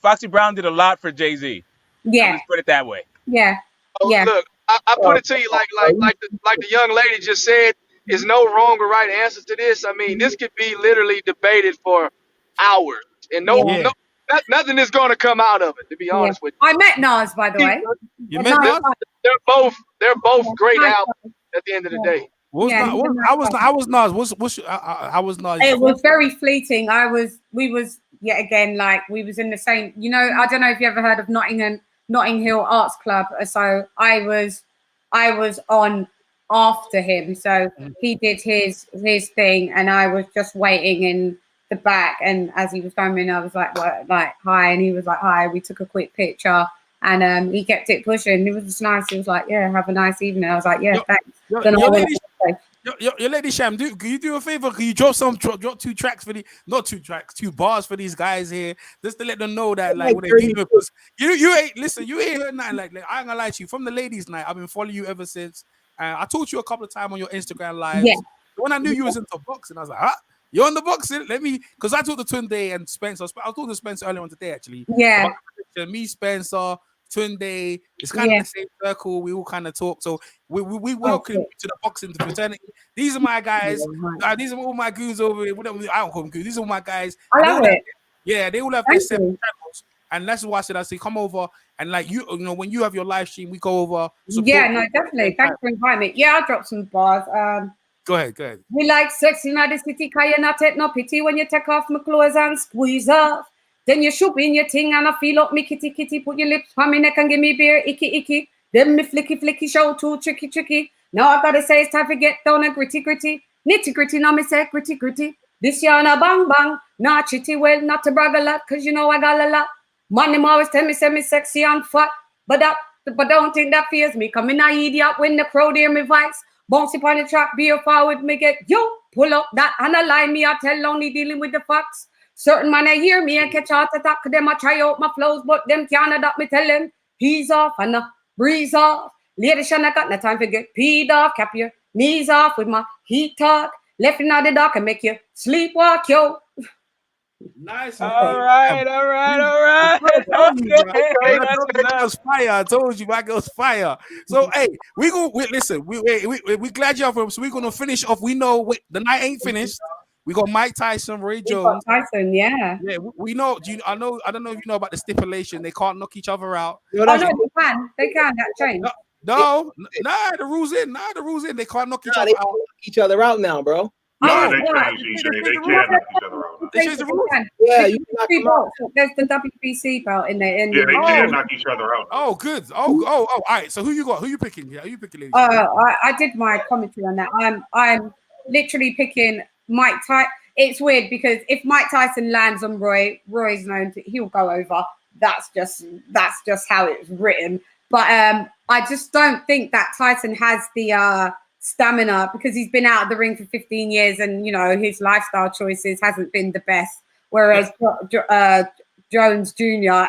P: Foxy Brown did a lot for Jay-Z.
Q: Yeah.
P: Let's put it that way.
Q: Yeah.
N: Look, I put it to you like the young lady just said. There's no wrong or right answer to this. I mean, this could be literally debated for hours, and nothing is going to come out of it. To be honest with you,
Q: I met Nas, by the way.
A: You met Nas?
N: They're both great albums. At the end of the day,
A: I was Nas.
Q: It was very fleeting. We was in the same. You know, I don't know if you ever heard of Nottingham Notting Hill Arts Club. So I was on after him. So he did his thing, and I was just waiting in the back. And as he was coming, I was like, "What?" Like, "Hi," and he was like, "Hi." We took a quick picture, and he kept it pushing. It was just nice. He was like, "Yeah, have a nice evening." I was like, "Yeah, thanks." Then I went
A: Your lady Sham, can you do a favor? Can you drop two tracks for two bars for these guys here, just to let them know that like what they're dealing with? You ain't heard nothing like I ain't gonna lie to you. From the ladies' night, I've been following you ever since. I talked to you a couple of times on your Instagram lives.
Q: Yeah.
A: When I knew you was into boxing, I was like, huh? You're on the boxing? Let me, because I talked to Tunde and Spencer. I talked to Spencer earlier on today, actually.
Q: Yeah.
A: Me, Spencer, Tunde, it's kind of the same circle. We all kind of talk. So we welcome you to the boxing fraternity. These are my guys. These are all my goons over here. I don't call them goons. These are all my guys.
Q: I love it.
A: They all have their separate channels. And that's why I say, come over and like you know, when you have your live stream, we go over.
Q: Yeah, no, definitely. Thanks for inviting me. Yeah, I'll drop some bars.
A: Go ahead.
Q: We like sex in the city, cause you not take no pity when you take off my clothes and squeeze off. Then you shoot in your thing and I feel up me kitty, put your lips on me neck and give me beer, icky. Then me flicky, show too tricky. Now I gotta say it's time to get down and gritty. Nitty-gritty, now me say gritty. This year na bang, not chitty, well, not to brag a lot, cause you know I got a lot. Man, them always tell me, say me sexy and fat, but don't think that fears me, come in a idiot when the crowd hear me voice. Bounce upon the track, be a forward, me get you, pull up that and a line me, I tell lonely dealing with the facts. Certain man I hear me and catch heart attack, them I try out my flows, but them can't adapt me tell them, he's off and breeze off. Lady Shanna got no time to get peed off, cap your knees off with my heat talk. Left in the dark and make you sleepwalk, yo.
A: Nice.
P: All right.
A: That was fire. I told you, my girl's fire. So hey, we glad y'all from. So we're gonna finish off. We know the night ain't finished. We got Mike Tyson, Roy Jones.
Q: Tyson, yeah.
A: Yeah, we know. I don't know if you know about the stipulation. They can't knock each other out.
Q: No, they can. That change.
A: No, the rules in. They can't knock each other out.
M: Knock each other out now, bro.
J: No, they changed each other. They can't knock each other out.
A: They changed the rules.
M: Yeah, you can knock them out.
Q: There's the WBC belt in there.
J: Yeah, they can knock each other out.
A: Oh, good. Oh, all right. So who you got? Who you picking? Yeah, who you picking, ladies?
Q: I did my commentary on that. I'm literally picking Mike Tyson. It's weird because if Mike Tyson lands on Roy's known he'll go over. That's just how it's written. But I just don't think that Tyson has the stamina because he's been out of the ring for 15 years and, you know, his lifestyle choices hasn't been the best. Whereas Jones Jr.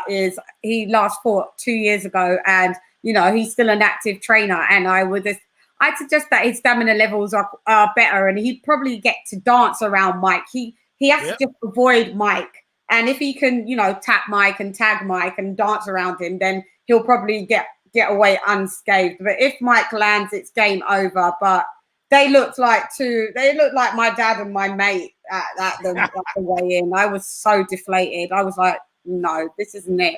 Q: he last fought 2 years ago and, you know, he's still an active trainer. And I'd suggest that his stamina levels are better and he'd probably get to dance around Mike. He has to just avoid Mike. And if he can, you know, tap Mike and tag Mike and dance around him, then he'll probably get away unscathed. But if Mike lands, it's game over. But they looked like my dad and my mate at the way in. I was so deflated. I was like, no, this isn't it.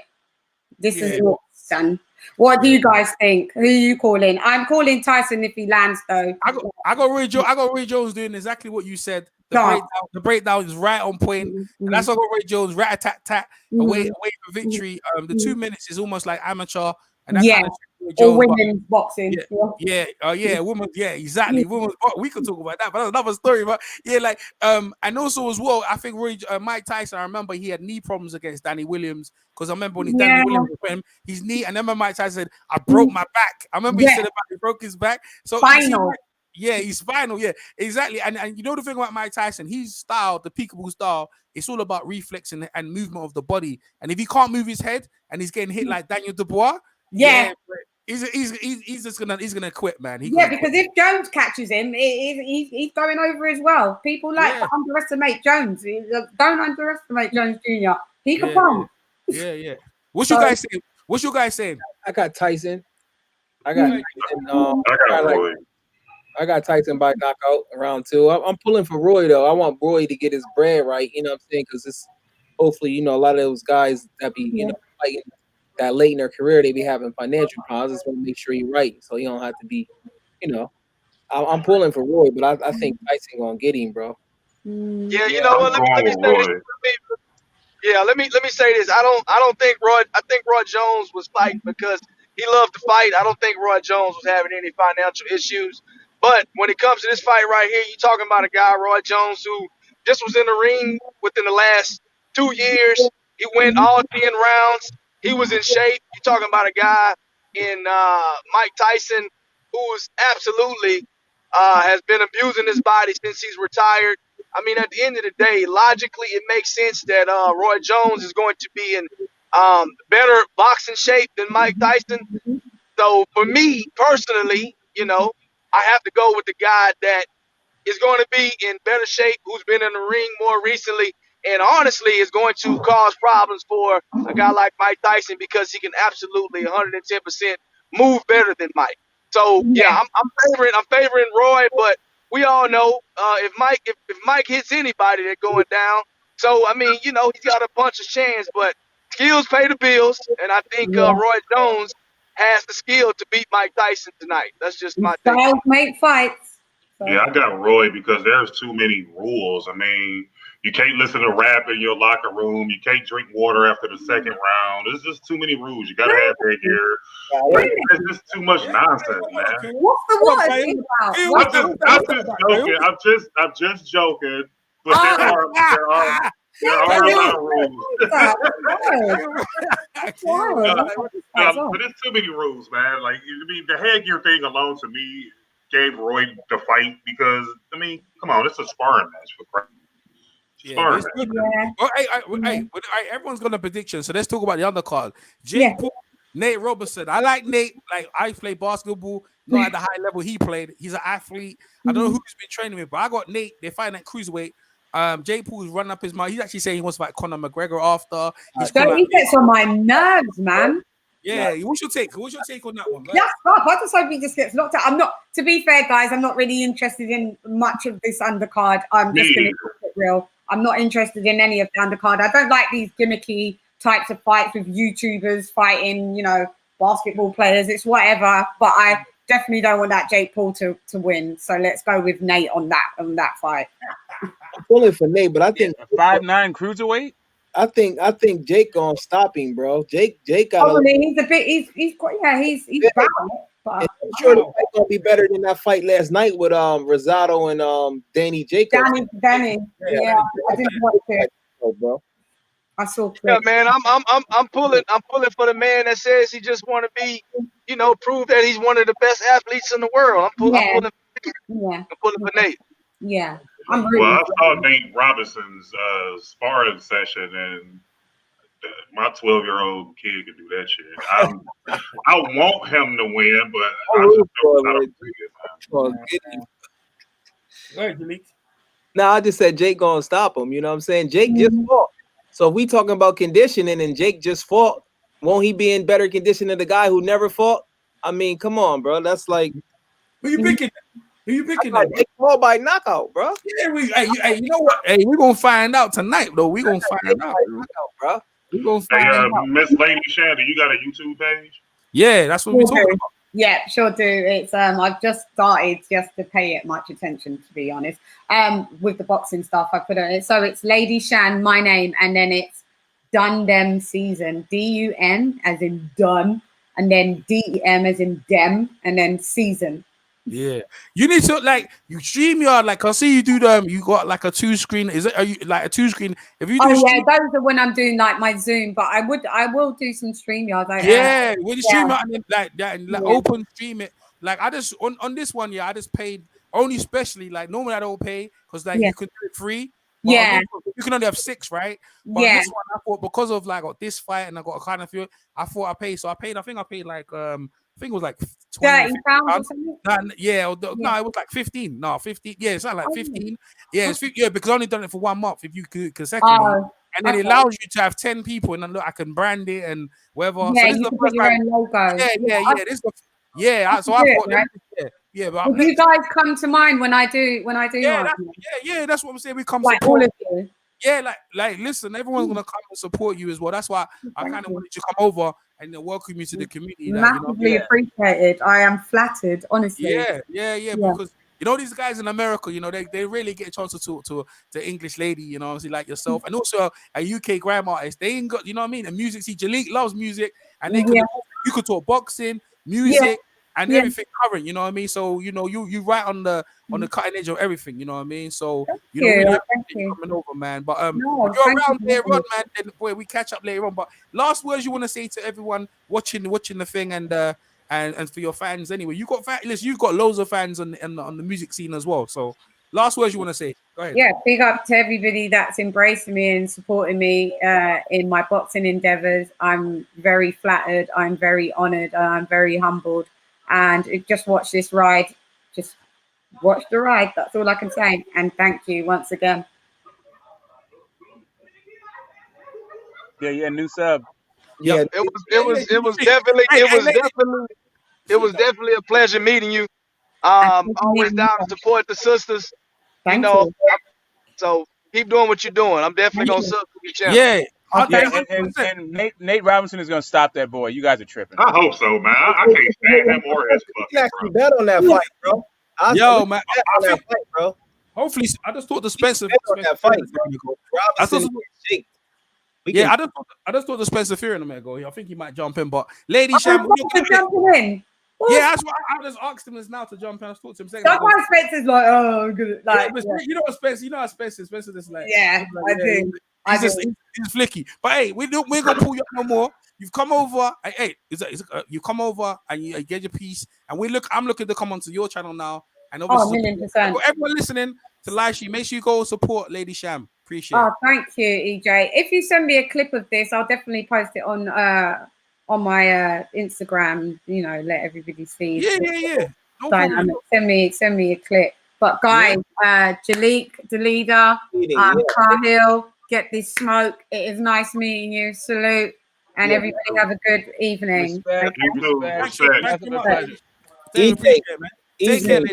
Q: This is not son. What do you guys think? Who are you calling? I'm calling Tyson if he lands, though.
A: I got Roy Jones doing exactly what you said. The breakdown is right on point. And that's what Roy Jones rat-a-tat-tat away for victory. The 2 minutes is almost like amateur. And that kind of
Q: or women's boxing.
A: Women, exactly. Women's, we could talk about that, but that's another story. But and also as well, I think Mike Tyson, I remember he had knee problems against Danny Williams because I remember when Danny Williams was him, his knee, and then Mike Tyson said, I broke my back. I remember he said about he broke his back. So
Q: spinal.
A: He's spinal. Yeah, exactly. And you know the thing about Mike Tyson, his style, the peekaboo style, it's all about reflex and movement of the body. And if he can't move his head and he's getting hit like Daniel Dubois, he's just gonna quit, man.
Q: Because if Jones catches him, he's going over as well. People like to underestimate Jones. Don't underestimate Jones Jr. He can pump.
A: Yeah. What's your guys saying?
M: I got Tyson. I got Tyson by knockout round 2. I'm pulling for Roy though. I want Roy to get his bread right. You know what I'm saying? Because it's hopefully, you know, a lot of those guys that be you know fighting that late in their career, they be having financial problems. I just want to make sure you're right, so you don't have to be, you know. I'm pulling for Roy, but I think Tyson gonna get him, bro.
N: Yeah, you know what? Let me say this. Yeah, let me say this. I think Roy Jones was fighting because he loved to fight. I don't think Roy Jones was having any financial issues. But when it comes to this fight right here, you're talking about a guy, Roy Jones, who just was in the ring within the last 2 years. He went all 10 rounds. He was in shape. You're talking about a guy in Mike Tyson who's absolutely has been abusing his body since he's retired. I mean, at the end of the day, logically, it makes sense that Roy Jones is going to be in better boxing shape than Mike Tyson. So for me personally, I have to go with the guy that is going to be in better shape, who's been in the ring more recently, and honestly is going to cause problems for a guy like Mike Tyson because he can absolutely 110% move better than Mike. So yeah, I'm favoring Roy, but we all know if Mike hits anybody, they're going down. So I mean, he's got a bunch of chance, but skills pay the bills, and I think Roy Jones has the skill to beat Mike Tyson tonight. That's just my thing.
Q: Styles make fights. So.
J: Yeah, I got Roy because there's too many rules. I mean, you can't listen to rap in your locker room. You can't drink water after the second round. There's just too many rules. You got to have headgear. There's just too much nonsense, man.
Q: What's the what?
J: I'm just joking. But there are a lot of rules. But there's too many rules, man. Like, I mean, the headgear thing alone to me gave Roy the fight because, I mean, come on, it's a sparring match for Christ.
A: Yeah, everyone's got a prediction, so let's talk about the undercard. Jake Paul, Nate Robinson. I like Nate. Like, I play basketball, not at the high level he played. He's an athlete. I don't know who he's been training with, but I got Nate. They're fighting at cruiserweight. Jake Paul's running up his mouth. He's actually saying he wants to fight Conor McGregor after.
Q: He gets on my nerves, man.
A: Yeah, what's your take? What's your take on that one? Right?
Q: Yeah, I just hope he just gets knocked out. I'm not. To be fair, guys, I'm not really interested in much of this undercard. I'm just going to keep it real. I'm not interested in any of the undercard. I don't like these gimmicky types of fights with YouTubers fighting, basketball players. It's whatever, but I definitely don't want that Jake Paul to win. So let's go with Nate on that fight.
M: I'm pulling for Nate, but I think
P: 5'9" cruiserweight.
M: I think Jake gonna stop him, bro. Jake got.
Q: He's a bit. He's bad. But
M: I'm sure the fight gonna be better than that fight last night with Rosado and Danny Jacobs.
Q: Danny. Yeah, I didn't watch it,
M: bro.
Q: I saw.
N: Yeah, man, I'm pulling for the man that says he just want to be, prove that he's one of the best athletes in the world. I'm pulling for Nate.
Q: Yeah.
J: I saw Nate Robinson's sparring session, and my 12-year-old kid can do that shit. I want him to win, but I don't think it.
M: No, I just said Jake gonna stop him. You know what I'm saying? Jake just fought. So if we talking about conditioning and Jake just fought, won't he be in better condition than the guy who never fought? I mean, come on, bro. That's like
A: who you picking? Who you picking?
M: Jake Paul by knockout, bro.
A: Yeah, you know what? Hey, we're gonna find out tonight, though. We're gonna find out,
M: bro.
A: We're gonna find out.
J: Miss Lady Shandy, you got a YouTube page?
A: Yeah, that's what we're talking about.
Q: Yeah, sure do. It's I've just started just to pay it much attention, to be honest. With the boxing stuff, I put it. So it's Lady Shan, my name, and then it's Dun Dem Season. DUN as in done, and then DEM as in dem, and then season.
A: Yeah, you need to you StreamYard. I see you do them. You got like a 2-screen. Are you like a 2-screen? If you do,
Q: those are when I'm doing like my Zoom. But I will do some StreamYard.
A: When you stream it and then like that and open stream it. Like I just on this one, I just paid only specially. Like normally I don't pay because you could do it free.
Q: Yeah,
A: you can only have 6, right? But on this one, I thought because of this fight and I got a kind of feel, I thought I paid. So I think I paid like I think it was like 20
Q: £30 or something.
A: No, it was like 15. No, 15. Yeah, it's not like 15. Yeah, it's 15, because I only done it for 1 month. If you could consecutively, and then it allows you to have 10 people, and then look, I can brand it and whatever.
Q: Yeah,
A: so this
Q: you
A: is
Q: can put your own logo.
A: Yeah. So I thought,
Q: right?
A: But
Q: will you guys come to mine when I do?
A: That's what I'm saying. We come
Q: like
A: support
Q: all of you.
A: Yeah, like listen, everyone's gonna come and support you as well. That's why I kind of wanted you to come over and welcome you to the community.
Q: Massively appreciated. I am flattered, honestly.
A: Yeah. Because You know, these guys in America, you know, they really get a chance to talk to English lady, you know, obviously like yourself, and also a UK grime artist. They ain't got, you know what I mean? And music, see, Jalik loves music, and they could you could talk boxing, music, and everything current, you know what I mean? So, you know, you right on the cutting edge of everything, you know what I mean? So, you know, really appreciate you coming over, man. But if you're around later on, man, then boy, we catch up later on. But last words you want to say to everyone watching the thing and for your fans anyway. You got loads of fans on the music scene as well. So last words you want to say. Go ahead.
Q: Yeah, big up to everybody that's embracing me and supporting me in my boxing endeavors. I'm very flattered, I'm very honored, and I'm very humbled. And just watch this ride. Just watch the ride. That's all I can say. And thank you once again.
P: Yeah, new sub.
M: Yeah,
N: it was definitely a pleasure meeting you. Always down to support the sisters.
Q: Thank you.
N: So keep doing what you're doing. I'm definitely gonna sub to your channel.
P: And Nate Robinson is gonna stop that boy. You guys are tripping.
J: I hope so, man. I can't stand him or his
M: You actually bet on that fight, bro.
A: Man,
M: bro.
A: Hopefully, I just thought the Spencer
M: on that fight, bro.
A: I just thought the Spencer Fury in a minute ago. I think he might jump in, but Lady Sham,
Q: jumping in.
A: Yeah, that's why I just asked him this now to jump in. I talked to him.
Q: Sometimes Spencer's like, oh, good. Like,
A: you know what Spencer? You know how Spencer is like.
Q: Yeah, I do.
A: He's flicky. But hey, we're gonna pull you up no more. You've come over. Hey, you come over and you get your piece. And I'm looking to come onto your channel now. And obviously,
Q: 1,000,000%.
A: For everyone listening to live stream, make sure you go support Lady Sham. Appreciate it.
Q: Oh, thank you, EJ. If you send me a clip of this, I'll definitely post it on my Instagram. You know, let everybody see.
A: Yeah. No
Q: problem. Send me a clip. But guys, Jalik, Delida, Carhill, get this smoke. It is nice meeting you. Salute, and everybody have a good evening.
J: Respect.
A: Take care, lady.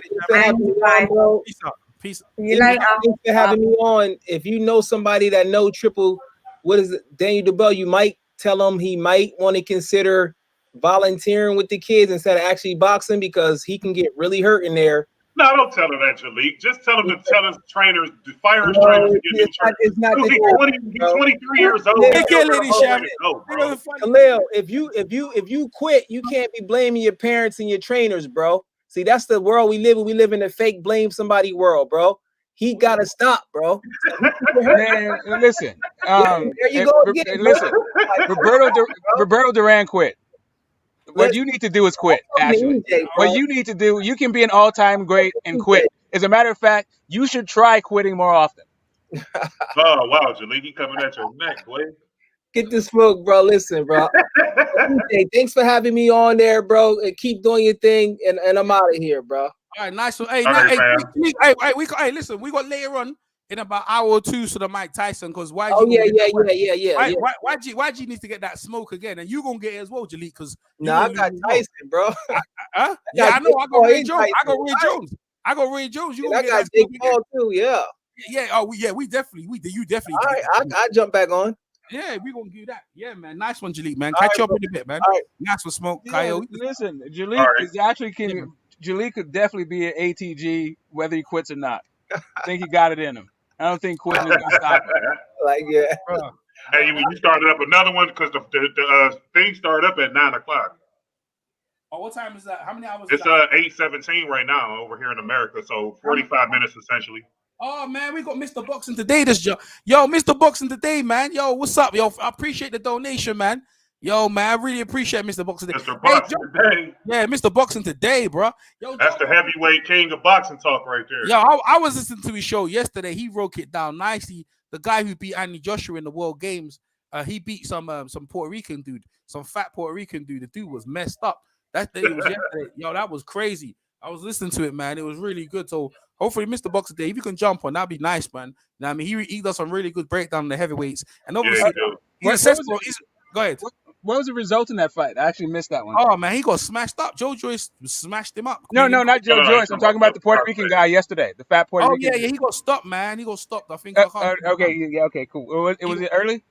A: Peace.
Q: See you later.
M: Thanks for having me on. If you know somebody that know Daniel Dubois, you might tell him he might want to consider volunteering with the kids instead of actually boxing, because he can get really hurt in there.
J: No, don't tell him that, Jalik. Just tell him to tell his trainers, fire his trainers to get new trainers.
M: It's not
J: he's 23 years old.
M: Khalil, if you quit, you can't be blaming your parents and your trainers, bro. See, that's the world we live in. We live in a fake blame somebody world, bro. He gotta stop, bro.
P: Man, listen.
M: There you go again.
P: Listen, Roberto Duran quit. What you need to do is quit, actually. What you need to do, you can be an all-time great and quit. As a matter of fact, you should try quitting more often.
J: Oh, wow, Jalik, coming at your neck, boy.
M: Get the smoke, bro. Listen, bro. Hey, thanks for having me on there, bro. And keep doing your thing, and I'm out of here, bro.
A: All right, nice one. Hey, listen, we got later on in about an hour or two to the Mike Tyson, because why?
M: Oh yeah.
A: Why do you need to get that smoke again? And you gonna get it as well, Jalik? Because
M: I got Tyson, bro.
A: Yeah, I know. I got Ray Jones. I got Ray Jones. You gonna get
M: Jake Paul too? Yeah.
A: Yeah. We definitely. You definitely.
M: All right, I jump back on.
A: Yeah, we gonna do that. Yeah, man. Nice one, Jalik, man. Catch you up in a bit, man.
M: All right.
A: Nice one, smoke.
P: Yeah,
A: Kyle.
P: listen, Jalik is actually Jalik could definitely be an ATG whether he quits or not. I think he got it in him. I don't think quitting is gonna stop him.
M: Like, yeah.
J: Hey, you started up another one because the thing started up at 9 o'clock.
A: Oh, what time is that? How many hours?
J: It's 8:17 right now over here in America, so 45 minutes essentially.
A: Oh man, we got Mr. Boxing today. Yo, Mr. Boxing today, man. Yo, what's up? Yo, I appreciate the donation, man. Yo, man, I really appreciate Mr. Boxing today.
J: Mr. Boxing today.
A: Yeah, Mr. Boxing today, bro. Yo,
J: that's the heavyweight king of boxing talk right there.
A: Yo, I was listening to his show yesterday. He broke it down nicely. The guy who beat Anthony Joshua in the World Games, he beat some Puerto Rican dude, some fat Puerto Rican dude. The dude was messed up. That day was yesterday. Yo, that was crazy. I was listening to it, man. It was really good. So hopefully, Mr. Boxer Day, if you can jump on, that'd be nice, man. You know what I mean, he does some really good breakdown on the heavyweights. And obviously, go ahead.
P: What was the result in that fight? I actually missed that one.
A: Oh man, he got smashed up. Joe Joyce smashed him up.
P: No, not Joe Joyce. I'm talking about the Puerto Rican guy yesterday, the fat Puerto Rican.
A: Oh yeah, he got stopped, man. He got stopped. I think.
P: Okay, cool. It was it early?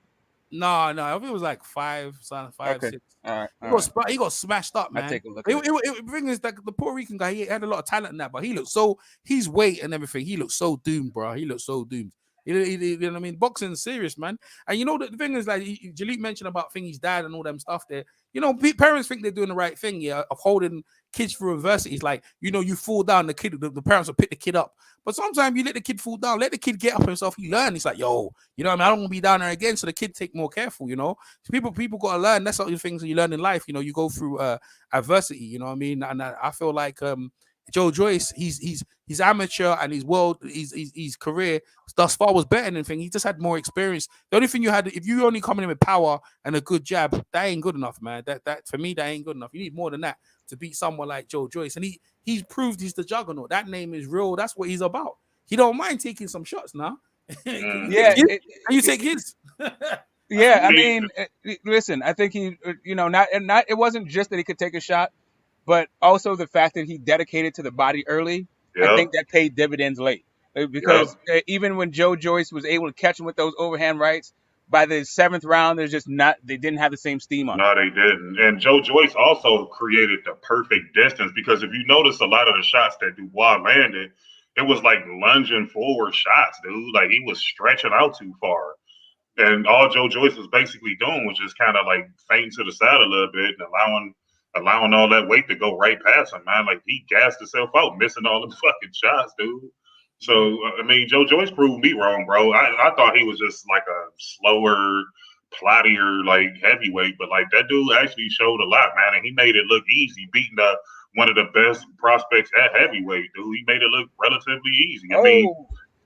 A: No, I think it was like 5, 5,
P: Okay.
A: 6.
P: All right.
A: He got smashed up,
P: I'll
A: man.
P: take a look at it.
A: The thing is that the Puerto Rican guy, he had a lot of talent in that, but he looked so, his weight and everything, he looked so doomed, bro. He looked so doomed. You know what I mean? Boxing's serious, man. And you know, the thing is, like, Jalip mentioned about his dad and all them stuff there. You know, parents think they're doing the right thing, yeah, of holding kids through adversity. It's like, you know, you fall down, the parents will pick the kid up. But sometimes you let the kid fall down, let the kid get up himself. He learn. He's like, yo, you know what I mean? I don't want to be down there again. So the kid take more careful, you know. So people got to learn. That's all the things that you learn in life. You know, you go through adversity, you know what I mean? And I feel like Joe Joyce, he's amateur and his career thus far was better than anything. He just had more experience. The only thing you had, if you only coming in with power and a good jab, that ain't good enough, man. That for me, that ain't good enough. You need more than that to beat someone like Joe Joyce. And he's proved he's the juggernaut. That name is real. That's what he's about. He don't mind taking some shots now.
P: Yeah,
A: you take his.
P: Yeah, I mean, listen, I think he, you know, not it wasn't just that he could take a shot, but also the fact that he dedicated to the body early.
J: Yep.
P: I think that paid dividends late, because even when Joe Joyce was able to catch him with those overhand rights, by the 7th round, they didn't have the same steam on.
J: No, they didn't. And Joe Joyce also created the perfect distance, because if you notice a lot of the shots that Dubois landed, it was like lunging forward shots, dude. Like he was stretching out too far. And all Joe Joyce was basically doing was just kind of like fainting to the side a little bit and allowing all that weight to go right past him, man. Like he gassed himself out, missing all the fucking shots, dude. So I mean, Joe Joyce proved me wrong, bro. I thought he was just like a slower, plottier, like heavyweight, but like that dude actually showed a lot, man, and he made it look easy, beating one of the best prospects at heavyweight, dude. He made it look relatively easy. I mean,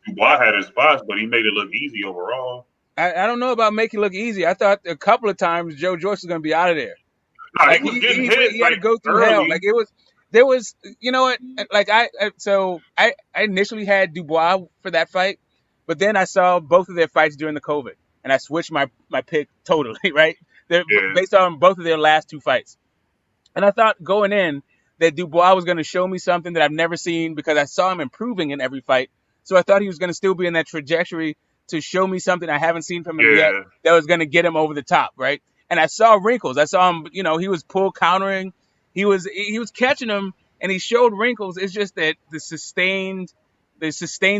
J: Dubois had his spots, but he made it look easy overall.
P: I don't know about making it look easy. I thought a couple of times Joe Joyce was going to be out of there.
J: No,
P: like
J: he was getting hit.
P: He had to go through hell. Like there was, you know what? Like I initially had Dubois for that fight, but then I saw both of their fights during the COVID, and I switched my pick totally, right? Based on both of their last 2 fights. And I thought going in that Dubois was going to show me something that I've never seen, because I saw him improving in every fight. So I thought he was going to still be in that trajectory to show me something I haven't seen from him yet that was going to get him over the top, right? And I saw wrinkles. I saw him, you know, he was pull countering. He was catching him, and he showed wrinkles. It's just that the sustained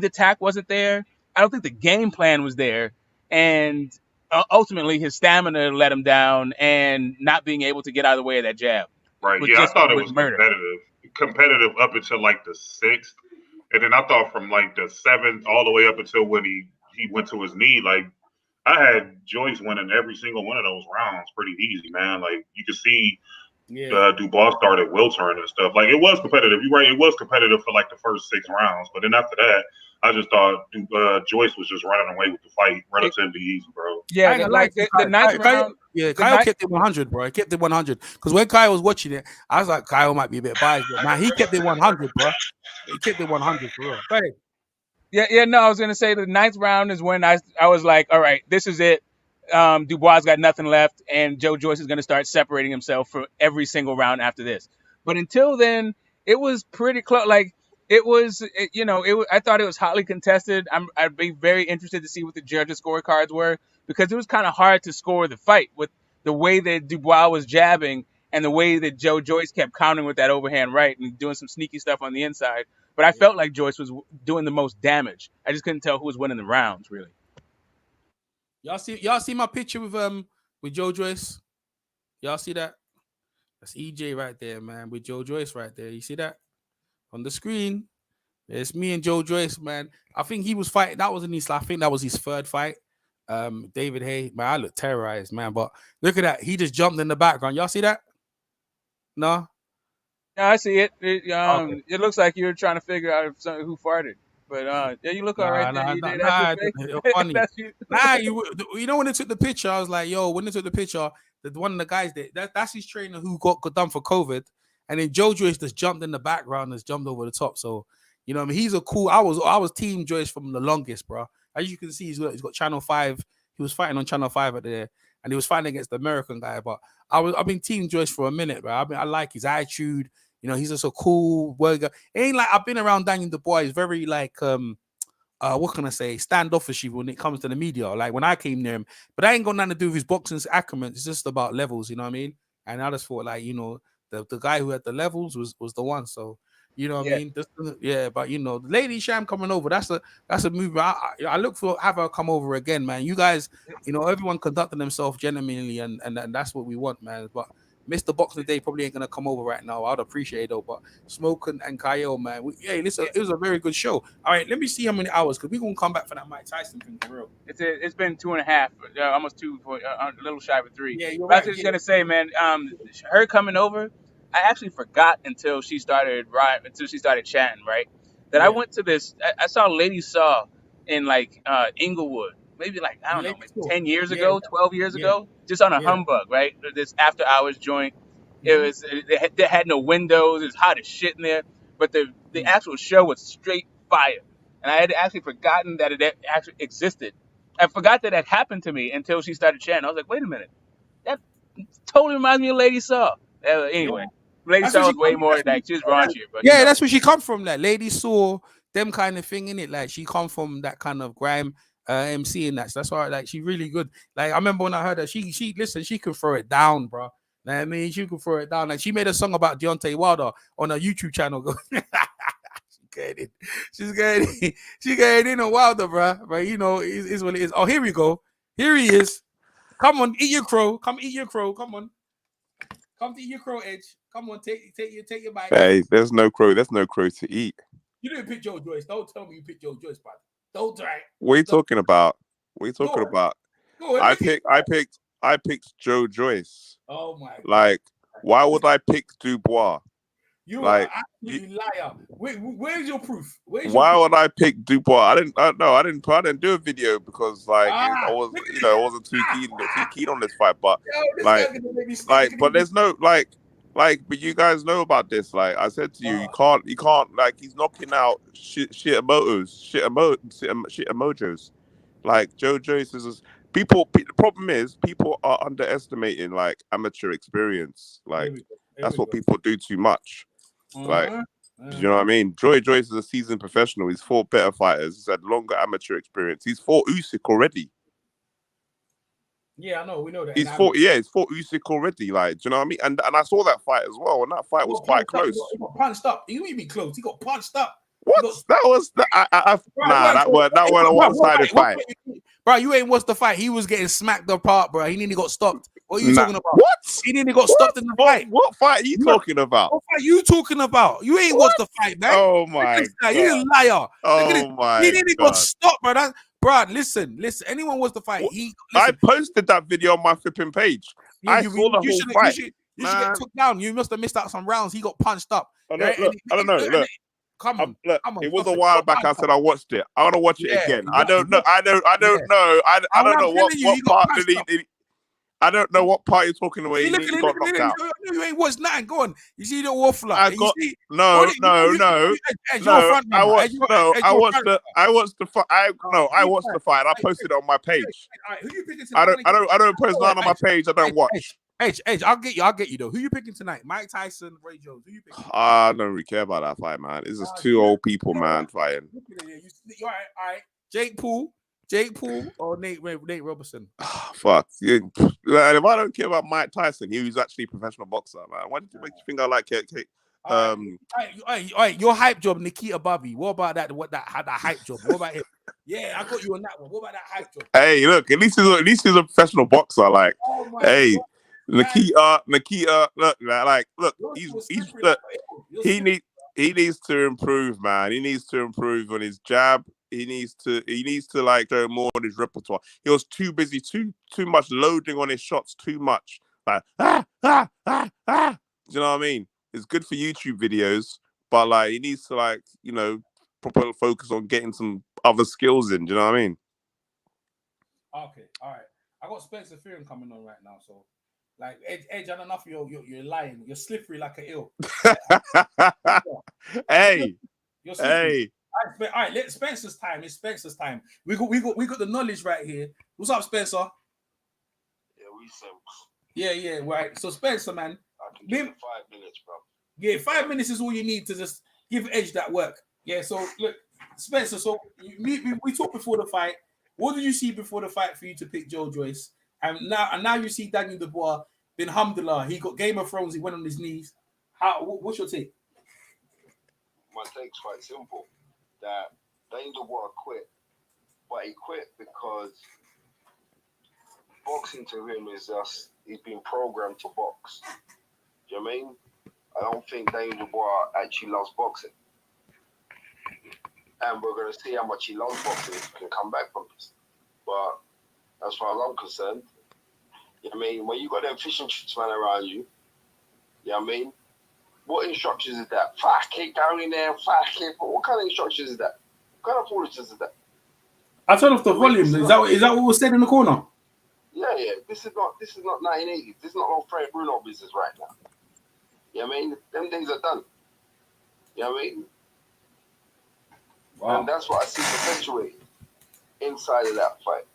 P: attack wasn't there. I don't think the game plan was there. And ultimately, his stamina let him down, and not being able to get out of the way of that jab.
J: Right. Yeah, I thought it was competitive up until like the 6th. And then I thought from like the 7th all the way up until when he went to his knee, like I had Joyce winning every single one of those rounds pretty easy, man. Like you could see Dubois started weltering and stuff. Like it was competitive. You're right. It was competitive for like the first 6 rounds. But then after that, I just thought Joyce was just running away with the fight relatively easy, bro.
P: Yeah, like the 9th round.
A: Yeah, Kyle kept it 100, bro. He kept it 100. Because when Kyle was watching it, I was like, Kyle might be a bit biased, but man, he kept it 100, bro. He kept it 100 for real. Go ahead.
P: No, I was gonna say the 9th round is when I was like, all right, this is it. Dubois got nothing left, and Joe Joyce is gonna start separating himself for every single round after this. But until then, it was pretty close. Like I thought it was hotly contested. I'd be very interested to see what the judges' scorecards were, because it was kind of hard to score the fight with the way that Dubois was jabbing and the way that Joe Joyce kept countering with that overhand right and doing some sneaky stuff on the inside. But I felt like Joyce was doing the most damage. I just couldn't tell who was winning the rounds, really.
A: Y'all see my picture with Joe Joyce? Y'all see that? That's EJ right there, man, with Joe Joyce right there. You see that on the screen? It's me and Joe Joyce, man. I think he was fighting. I think that was his 3rd fight. David Hay, man, I look terrorized, man. But look at that. He just jumped in the background. Y'all see that? No?
P: Yeah, I see it. It looks like you're trying to figure out who farted. But you look all right there.
A: Funny. You know when they took the picture, I was like, yo, when they took the picture, one of the guys that's his trainer who got done for COVID. And then Joe Joyce just jumped in the background, just jumped over the top. So, you know what I mean? He's a cool. I was team Joyce from the longest, bro. As you can see, he's got Channel 5. He was fighting on Channel 5 at there, and he was fighting against the American guy. But I've been team Joyce for a minute, bro. I like his attitude. You know, he's just a cool word guy. It ain't like I've been around Daniel Dubois. He's very like what can I say, standoffish when it comes to the media. Like when I came near him, but that ain't got nothing to do with his boxing acumen. It's just about levels, you know what I mean? And I just thought, like, you know, the guy who had the levels was the one. So, you know what I mean? Yeah, but you know, Lady Sham coming over, that's a movement. I look for have her come over again, man. You guys, you know, everyone conducting themselves genuinely, and that's what we want, man. But Mr. Boxing Day probably ain't gonna come over right now. I'd appreciate it though. But Smoke and Kyle, man, hey, listen, it was a very good show. All right, let me see how many hours, because we're gonna come back for that Mike Tyson thing for real.
P: It's been 2.5, almost 2, a little shy of 3.
A: Yeah, you're
P: But
A: right.
P: I was just gonna say, man, her coming over, I actually forgot until she started chatting, right? That I went to this. I saw Lady Saw in like Inglewood, maybe like I don't know, maybe 10 years ago, 12 years ago, just on a humbug, right? This after hours joint. It was they had no windows. It was hot as shit in there, but the actual show was straight fire. And I had actually forgotten that it actually existed. I forgot that had happened to me until she started chatting. I was like, wait a minute, that totally reminds me of Lady Saw. Anyway, Lady Saw was way more like she was raunchier, but
A: yeah, that's where she come from. Like Lady Saw them kind of thing in it. Like she come from that kind of grime MC and that's why like she really good. Like I remember when I heard her, she listen, she could throw it down, bro. Like, I mean, she could throw it down. Like she made a song about Deontay Wilder on her YouTube channel. She's getting in a Wilder, bro. But you know, is what it is. Oh, here we go. Here he is. Come on, eat your crow. Come eat your crow. Come on. Come to eat your crow, Edge. Come on, take your bite.
R: Hey, there's no crow to eat.
A: You didn't pick Joe Joyce. Don't tell me you picked Joe Joyce, bud. Don't try.
R: What are you talking about? What are you talking about?
A: Go ahead,
R: I picked Joe Joyce.
A: Oh my God.
R: Like, why would I pick Dubois?
A: You
R: like,
A: are absolutely liar. Where's your proof?
R: Why would I pick Dubois? I didn't do a video because like I wasn't too keen on this fight. But but there's no but you guys know about this. Like I said to you, you can't like he's knocking out shit emojis. Like Joe Joyce is people. The problem is people are underestimating like amateur experience. Like that's what people do too much. Like, do you know what I mean? Joy Joyce is a seasoned professional. He's fought better fighters. He's had longer amateur experience. He's fought Usyk already.
A: Yeah, I know. We know that.
R: He's fought Usyk already. Like, do you know what I mean? And I saw that fight as well. And that fight was quite close.
A: He got punched up. You mean close? He got punched up.
R: What? That wasn't a one-sided fight.
A: Bro, you ain't watched the fight. He was getting smacked apart, bro. He nearly got stopped. What are you talking about?
R: What?
A: He nearly got stopped in the fight.
R: What fight are you talking about?
A: What fight are you talking about? You ain't watched the fight, man.
R: Oh my God.
A: You're a liar.
R: Oh my God.
A: He nearly got stopped, bro. Bro, listen. Anyone watched the fight?
R: I posted that video on my flipping page. I saw the whole fight.
A: You should get took down. You must have missed out some rounds. He got punched up.
R: I don't know. Look. Come on. It was a while back. I said I watched it. I want to watch it again. I don't know. I don't know. I don't know what part did he. I don't know what part you're talking about. He got knocked out.
A: You ain't watched nothing. Go on. You see the waffler.
R: I watched the fight. I posted it on my page. I don't post none on my page. I don't watch.
A: Edge, I'll get you though. Who you picking tonight? Mike Tyson, Ray Jones. Who you picking?
R: I don't really care about that fight, man. It's just two old people, man, fighting.
A: All right. Jake Paul or Nate Robertson?
R: Fuck. Yeah. If I don't care about Mike Tyson, he was actually a professional boxer, man. Why did you make you think I like Kate?
A: All right, your hype job, Nikita Bobby. What about that? What that had that hype job? What about him? Yeah, I got you on that one. What about that hype job?
R: Hey, look, at least he's a professional boxer. Like, God. Nikita, look, he needs to improve, man. He needs to improve on his jab. He needs to like go more on his repertoire. He was too busy, too much loading on his shots, too much. Like Do you know what I mean? It's good for YouTube videos, but like he needs to like, you know, proper focus on getting some other skills in. Do you know what I mean?
A: Okay, all right. I got Spencer Fearon coming on right now, so like Edge, I don't know if you're lying. You're slippery like an eel.
R: Hey.
A: All right, let Spencer's time. It's Spencer's time. We got the knowledge right here. What's up, Spencer?
B: Yeah, we said.
A: Yeah, right. So Spencer, man,
B: I can give him 5 minutes, bro.
A: Yeah, 5 minutes is all you need to just give Edge that work. Yeah. So look, Spencer, so we talked before the fight. What did you see before the fight for you to pick Joe Joyce? And now you see Daniel Dubois. Then alhamdulillah, he got Game of Thrones. He went on his knees. What's your take?
B: My take's quite simple. That Daniel Dubois quit, but he quit because boxing to him is just he's been programmed to box. Do you know what I mean? I don't think Daniel Dubois actually loves boxing. And we're going to see how much he loves boxing if he can come back from this. But as far as I'm concerned, you know what I mean? When you got them fish and chips man around you, you know what I mean? What instructions is that? Fast kick down in there, fast kick. What kind of instructions is that? What kind of foolishness is that?
A: I turned off the volume. Is that what was said in the corner?
B: Yeah. This is not 1980s. This is not no Frank Bruno business right now. You know what I mean? Them things are done. You know what I mean?
A: Wow.
B: And that's what I see perpetuated inside of that fight.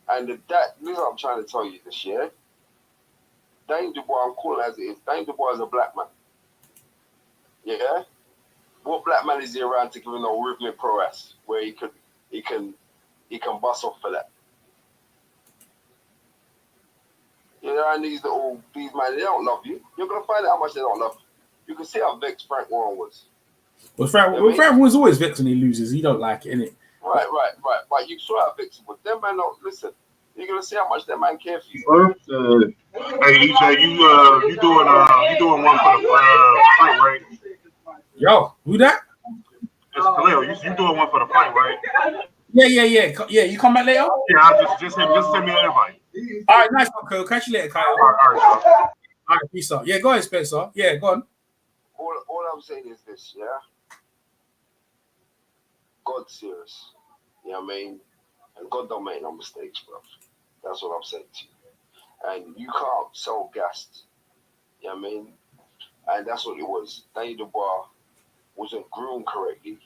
B: And this is what I'm trying to tell you this year. Daniel Dubois, I'm calling as it is. Daniel Dubois is a black man. Yeah? What black man is he around to give him no rhythmic prowess where he can bust off for that? You know, and these man, they don't love you. You're gonna find out how much they don't love you. You can see how vexed Frank Warren was.
A: Well, Frank was always vexed when he loses. He don't like it, innit?
B: Right. But you saw how vexed he was. Them man don't listen. You're gonna see how much that man cares for you.
J: Hey, EJ, you doing one for the fight, right?
A: Yo, who that?
J: It's Khalil. You doing one for the fight, right?
A: Yeah. You come back later?
J: Yeah, I just send me an invite.
A: All right, nice one, Kyle. Catch you later, Kyle.
J: All right,
A: all right, peace out. Yeah, go ahead, Spencer. Yeah, go on.
B: All I'm saying is this, yeah? God's serious. You know what I mean? And God don't make no mistakes, bro. That's what I'm saying to you. And you can't sell gas. You know what I mean? And that's what it was. Daniel Dubois wasn't groomed correctly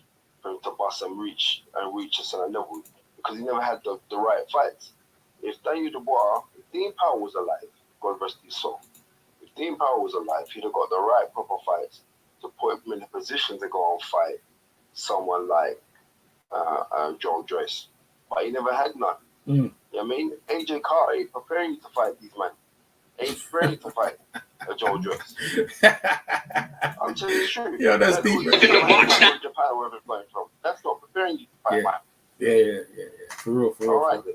B: for him to bust and reach a certain level because he never had the right fights. If Daniel Dubois, if Dean Powell was alive, God rest his soul, if Dean Powell was alive, he'd have got the right proper fights to put him in the position to go and fight someone like Joe Joyce. But he never had none. You know what I mean? AJ Carter ain't preparing you to fight these men. Ain't preparing you to fight Joe Joyce. I'm telling you the truth.
A: Yeah, that's deep.
B: Japan, wherever it's going from. That's not preparing you to fight man.
A: Yeah. For real.
B: All right, then.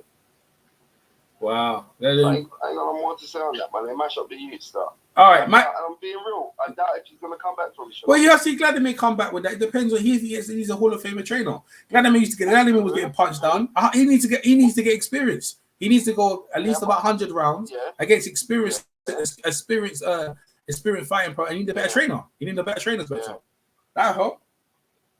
A: Wow.
B: I ain't got no more to say on that, man. They mash up the youth stuff.
A: All right, Mike.
B: I'm being real. I doubt if he's going to come back from the show.
A: Well, you see, Vladimir come back with that. It depends on he's a Hall of Famer trainer. Vladimir was getting punched down. He needs to get experience. He needs to go at least about 100 rounds against experienced fighting pro. And you need a better trainer. You need a better trainer, That help.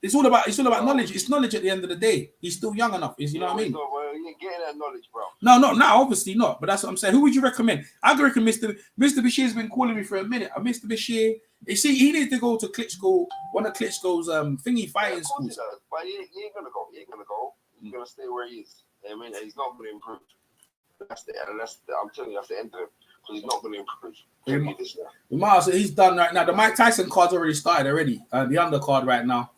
A: It's all about knowledge. It's knowledge at the end of the day. He's still young enough. You know what I mean?
B: You ain't getting that knowledge, bro.
A: No, not now, obviously not. But that's what I'm saying. Who would you recommend? I reckon Mr. Bashir's been calling me for a minute. Mr. Bashir, you see, he needs to go to Klitschko, one of Klitschko's thingy fighting schools.
B: But he ain't gonna go. He's gonna stay where he is. I mean, he's not gonna improve. I'm telling you, that's the end of it. Because he's not gonna improve.
A: He's done right now. The Mike Tyson card's already started already. The undercard right now.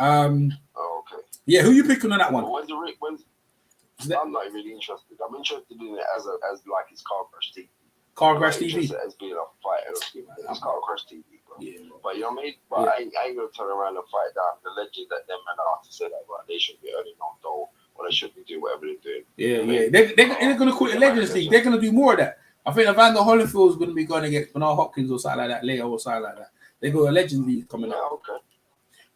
B: Okay.
A: Yeah, who you picking on that one?
B: I'm not really interested. I'm interested in it as like his Car Crash TV.
A: Car Crash TV.
B: As being a fighter, it's Car Crash TV, bro. Yeah. But you know what I mean? But I ain't gonna turn around and fight down the legend that them men are to say that they should be earning on dough or they should be doing whatever they're doing.
A: Yeah. They're gonna call it Legends League. They're gonna do more of that. I think Evander Holyfield is gonna be going against Bernard Hopkins or something like that later or something like that. They got a Legends League coming up.
B: Okay.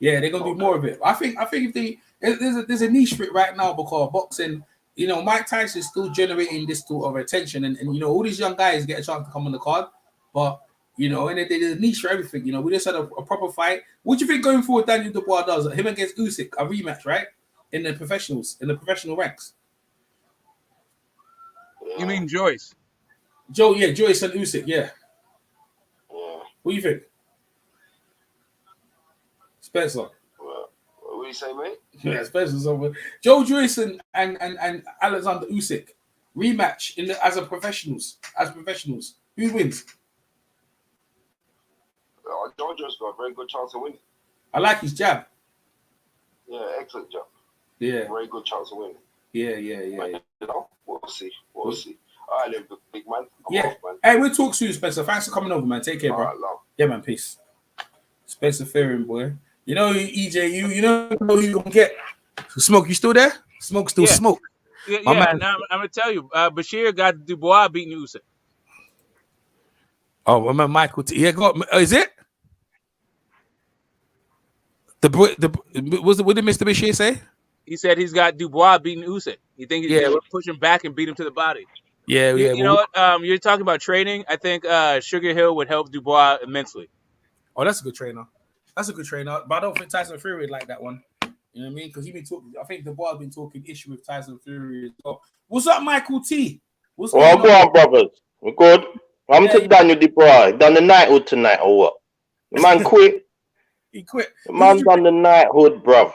A: Yeah, they're gonna do more of it. I think if there's a niche for it right now because boxing, you know, Mike Tyson's still generating this sort of attention, and you know, all these young guys get a chance to come on the card, but you know, and there's a niche for everything. You know, we just had a proper fight. What do you think going forward? Daniel Dubois does him against Usyk, a rematch, right? In the professional ranks.
P: You mean Joyce?
A: Joyce and Usyk, yeah. What do you think? Spencer.
B: What do you say, mate?
A: Yeah, Spencer's over. Joe Joyce and Alexander Usyk rematch as professionals. Who wins?
B: Joe Joyce got a very good chance of winning.
A: I like his jab.
B: Yeah, excellent job.
A: Yeah.
B: Very good chance of winning.
A: Yeah.
B: But, you know, we'll see. We'll see. All right, then, big man. I'm
A: Yeah.
B: off, man.
A: Hey, we'll talk soon, Spencer. Thanks for coming over, man. Take care, bro.
B: All right, love.
A: Yeah, man. Peace. Spencer Fearing, boy. You know, EJ, you know who you gonna get. Smoke, you still there? Smoke still smoke. My man.
P: Now I'm gonna tell you, Bashir got Dubois beating Usyk.
A: Oh, my man, Michael T. Yeah, is it? What did Mr. Bashir say?
P: He said he's got Dubois beating Usyk. You think he's gonna push him back and beat him to the body?
A: Yeah.
P: You know what? You're talking about training. I think Sugar Hill would help Dubois immensely.
A: Oh, that's a good trainer. But I don't think Tyson Fury would like that one. You know what I mean? Because he been talking. I think Dubois been talking issue with Tyson Fury as well. What's up, Michael T? What's
S: going on, brothers? We good? I'm to Daniel Dubois. Done the knighthood tonight or what? The man quit.
A: He quit.
S: The man done the knighthood, bruv.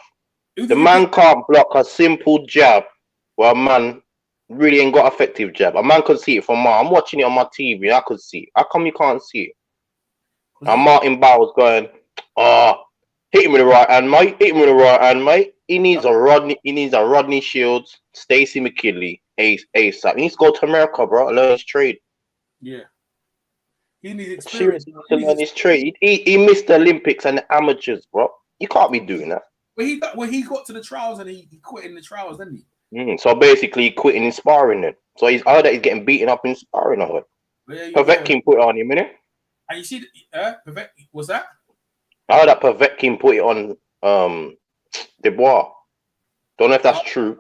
S: The man can't block a simple jab. Well, man really ain't got effective jab. A man could see it from I'm watching it on my TV. I could see it. How come you can't see it? And Martin Bowers going, hit him with the right hand, mate. Hit him with the right hand, mate. He needs a Rodney Shields, Stacey McKinley, ASAP. He needs to go to America, bro, and learn his trade.
A: Yeah. He needs experience.
S: To learn his trade. He missed the Olympics and the amateurs, bro. You can't be doing that.
A: When he got to the trials and he quit in the trials, didn't he?
S: So basically, he quitting in sparring then. So I heard that he's getting beaten up in sparring, I heard. Povetkin put it on him, innit?
A: And you see, what's that?
S: I heard that Povetkin put it on Dubois. Don't know if that's true.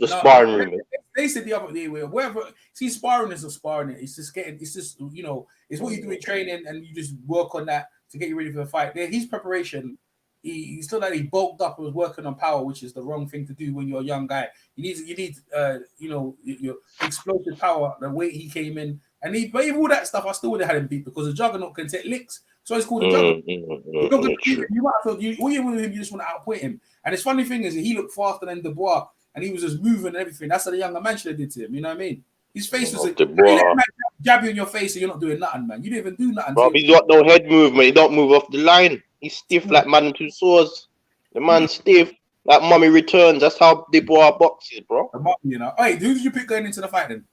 S: The sparring rumor.
A: They said the other day, wherever. See, sparring is a sparring. It's just it's what you do in training, and you just work on that to get you ready for the fight. His preparation, he still like he bulked up and was working on power, which is the wrong thing to do when you're a young guy. You need your explosive power. The way he came in, but even all that stuff, I still would have had him beat because the Juggernaut can take licks. So it's called a Juggernaut. You might have to, all you want him, you just want to outpoint him. And the funny thing is, he looked faster than Dubois, and he was just moving and everything. That's what the younger man should have did to him. You know what I mean? His face was jab you in your face, and you're not doing nothing, man. You didn't even do nothing.
S: Bro, he's got no head movement. He don't move off the line. He's stiff like Madden Tussauds. The man's stiff like Mummy Returns. That's how Dubois boxes, bro.
A: You know. Hey, who did you pick going into the fight then?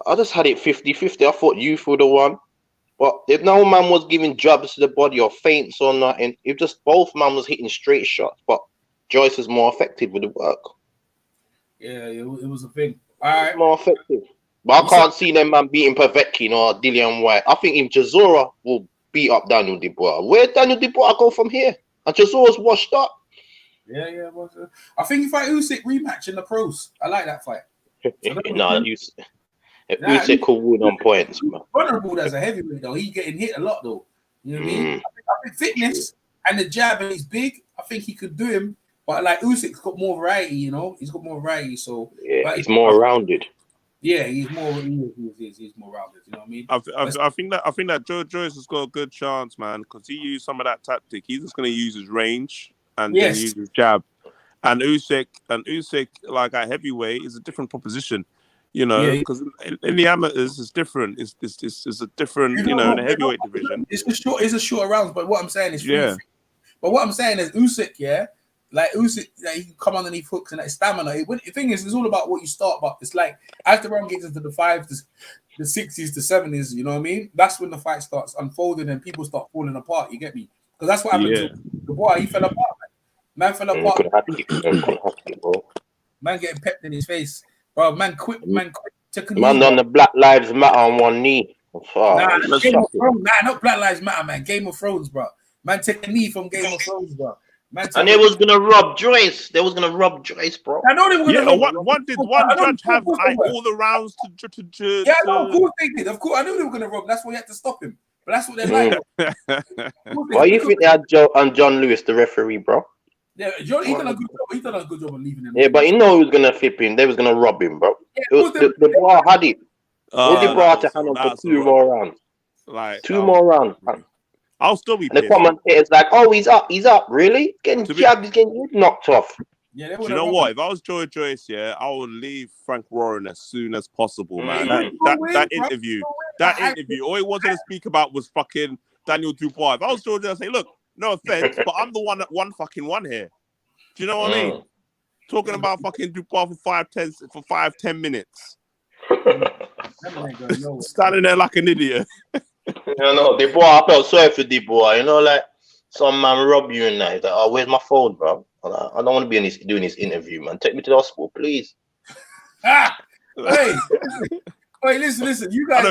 S: I just had it 50-50. I thought you would have won. But if no man was giving jabs to the body or feints or nothing, if just both man was hitting straight shots, but Joyce was more effective with the work.
A: Yeah, it was a thing. All right.
S: More effective. But I can't see them man beating Povetkin or Dillian White. I think if Chisora will beat up Daniel Dubois, where Daniel Dubois go from here? And Chisora's washed up.
A: Yeah. I think if I Usyk rematch in the pros, I like that fight.
S: Usyk could win on points, man.
A: Vulnerable as a heavyweight though. He's getting hit a lot though. You know what I mean? I think fitness and the jab, and he's big. I think he could do him. But like Usyk's got more variety, you know. He's got more variety, so
S: he's more rounded.
A: Yeah, he's more rounded. You know what I mean?
R: I think that Joyce has got a good chance, man, because he used some of that tactic. He's just going to use his range and then use his jab. And Usyk, like at heavyweight, is a different proposition. You know, because in the amateurs it's different. It's a different, in the heavyweight division.
A: It's a short rounds, but what I'm saying is But what I'm saying is Usyk, like Usyk, he can come underneath hooks and that stamina. The thing is, it's all about what you start, but it's like as the round gets into the 5s, the 6s, the 7s, you know what I mean? That's when the fight starts unfolding and people start falling apart. You get me? Because that's what happened to the boy. He fell apart, man. Man fell apart. Man getting pepped in his face. Bro, man quit. Man
S: on the Black Lives Matter on one knee.
A: Game of Thrones. Not Black Lives Matter, man. Game of Thrones, bro. Man, take a knee from Game of Thrones, bro.
S: And they was gonna rob Joyce. Bro.
A: I know they were gonna rob.
R: One judge have all the rounds to
A: Yeah, no, of course they did. Of course, I knew they were gonna rob. That's why you had to stop him. But that's what they're like.
S: Why you think they had John Lewis, the referee, bro?
A: Yeah, he done a good job. He done a good job of leaving him.
S: Yeah, but he know he was gonna flip him. They was gonna rob him, bro. The bar had it. The bar to hand on for 2 more rounds.
R: Like
S: 2 more rounds.
R: I'll still be.
S: And the commentator's like, "Oh, he's up, really? Getting jabbed, he's getting knocked off."
R: Yeah, do you know what? If I was Joyce, I would leave Frank Warren as soon as possible, man. That interview, all he wanted to speak about was fucking Daniel Dubois. If I was Joyce, I'd say, "Look, no offense, but I'm the one that won here. Do you know what I mean? Talking about fucking Dubois for 5-10 minutes. Standing there like an idiot.
S: You know, Dubois, I felt sorry for Dubois. You know, like some man rob you and that. He's like, oh, where's my phone, bro? I don't want to be doing this interview, man. Take me to the hospital, please.
A: Hey, wait, listen. You guys,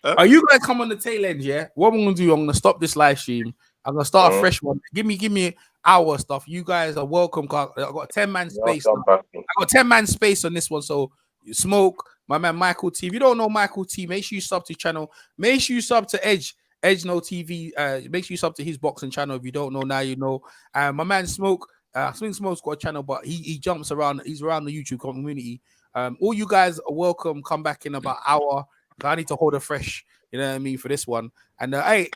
A: are you gonna come on the tail end? Yeah. What I'm gonna do? I'm gonna stop this live stream. I'm gonna start a fresh one. Give me our stuff. You guys are welcome. I got 10-man space. I got 10-man space on this one. So you Smoke, my man Michael T. If you don't know Michael T, make sure you sub to his channel. Make sure you sub to Edge No TV. Make sure you sub to his boxing channel. If you don't know now, you know. My man Smoke. I think Smoke's got a channel, but he jumps around. He's around the YouTube community. All you guys are welcome. Come back in about an hour. I need to hold a fresh. You know what I mean for this one. And hey,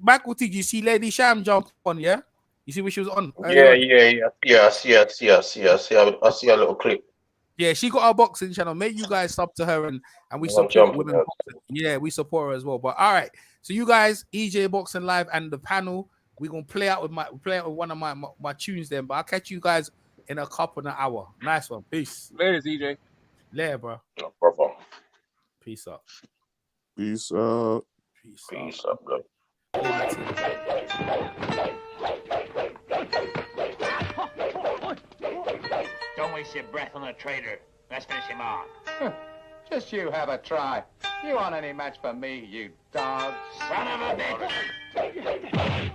A: Michael T, did you see Lady Sham jump on? Yeah, you see where she was on?
S: Yes. I see a little clip.
A: Yeah, she got our boxing channel. Make you guys sub to her and we support women boxing. Yeah, we support her as well. But all right, so you guys, EJ Boxing Live and the panel, we're gonna play out with one of my tunes then. But I'll catch you guys in a couple of hour. Nice one. Peace.
P: Later, EJ.
A: Later, bro.
S: No problem.
A: Peace up.
R: Peace up.
S: Peace up, bro.
D: Don't waste your breath on a traitor. Let's finish him off.
E: Just you have a try. You aren't any match for me, you dog.
D: Son of a bitch!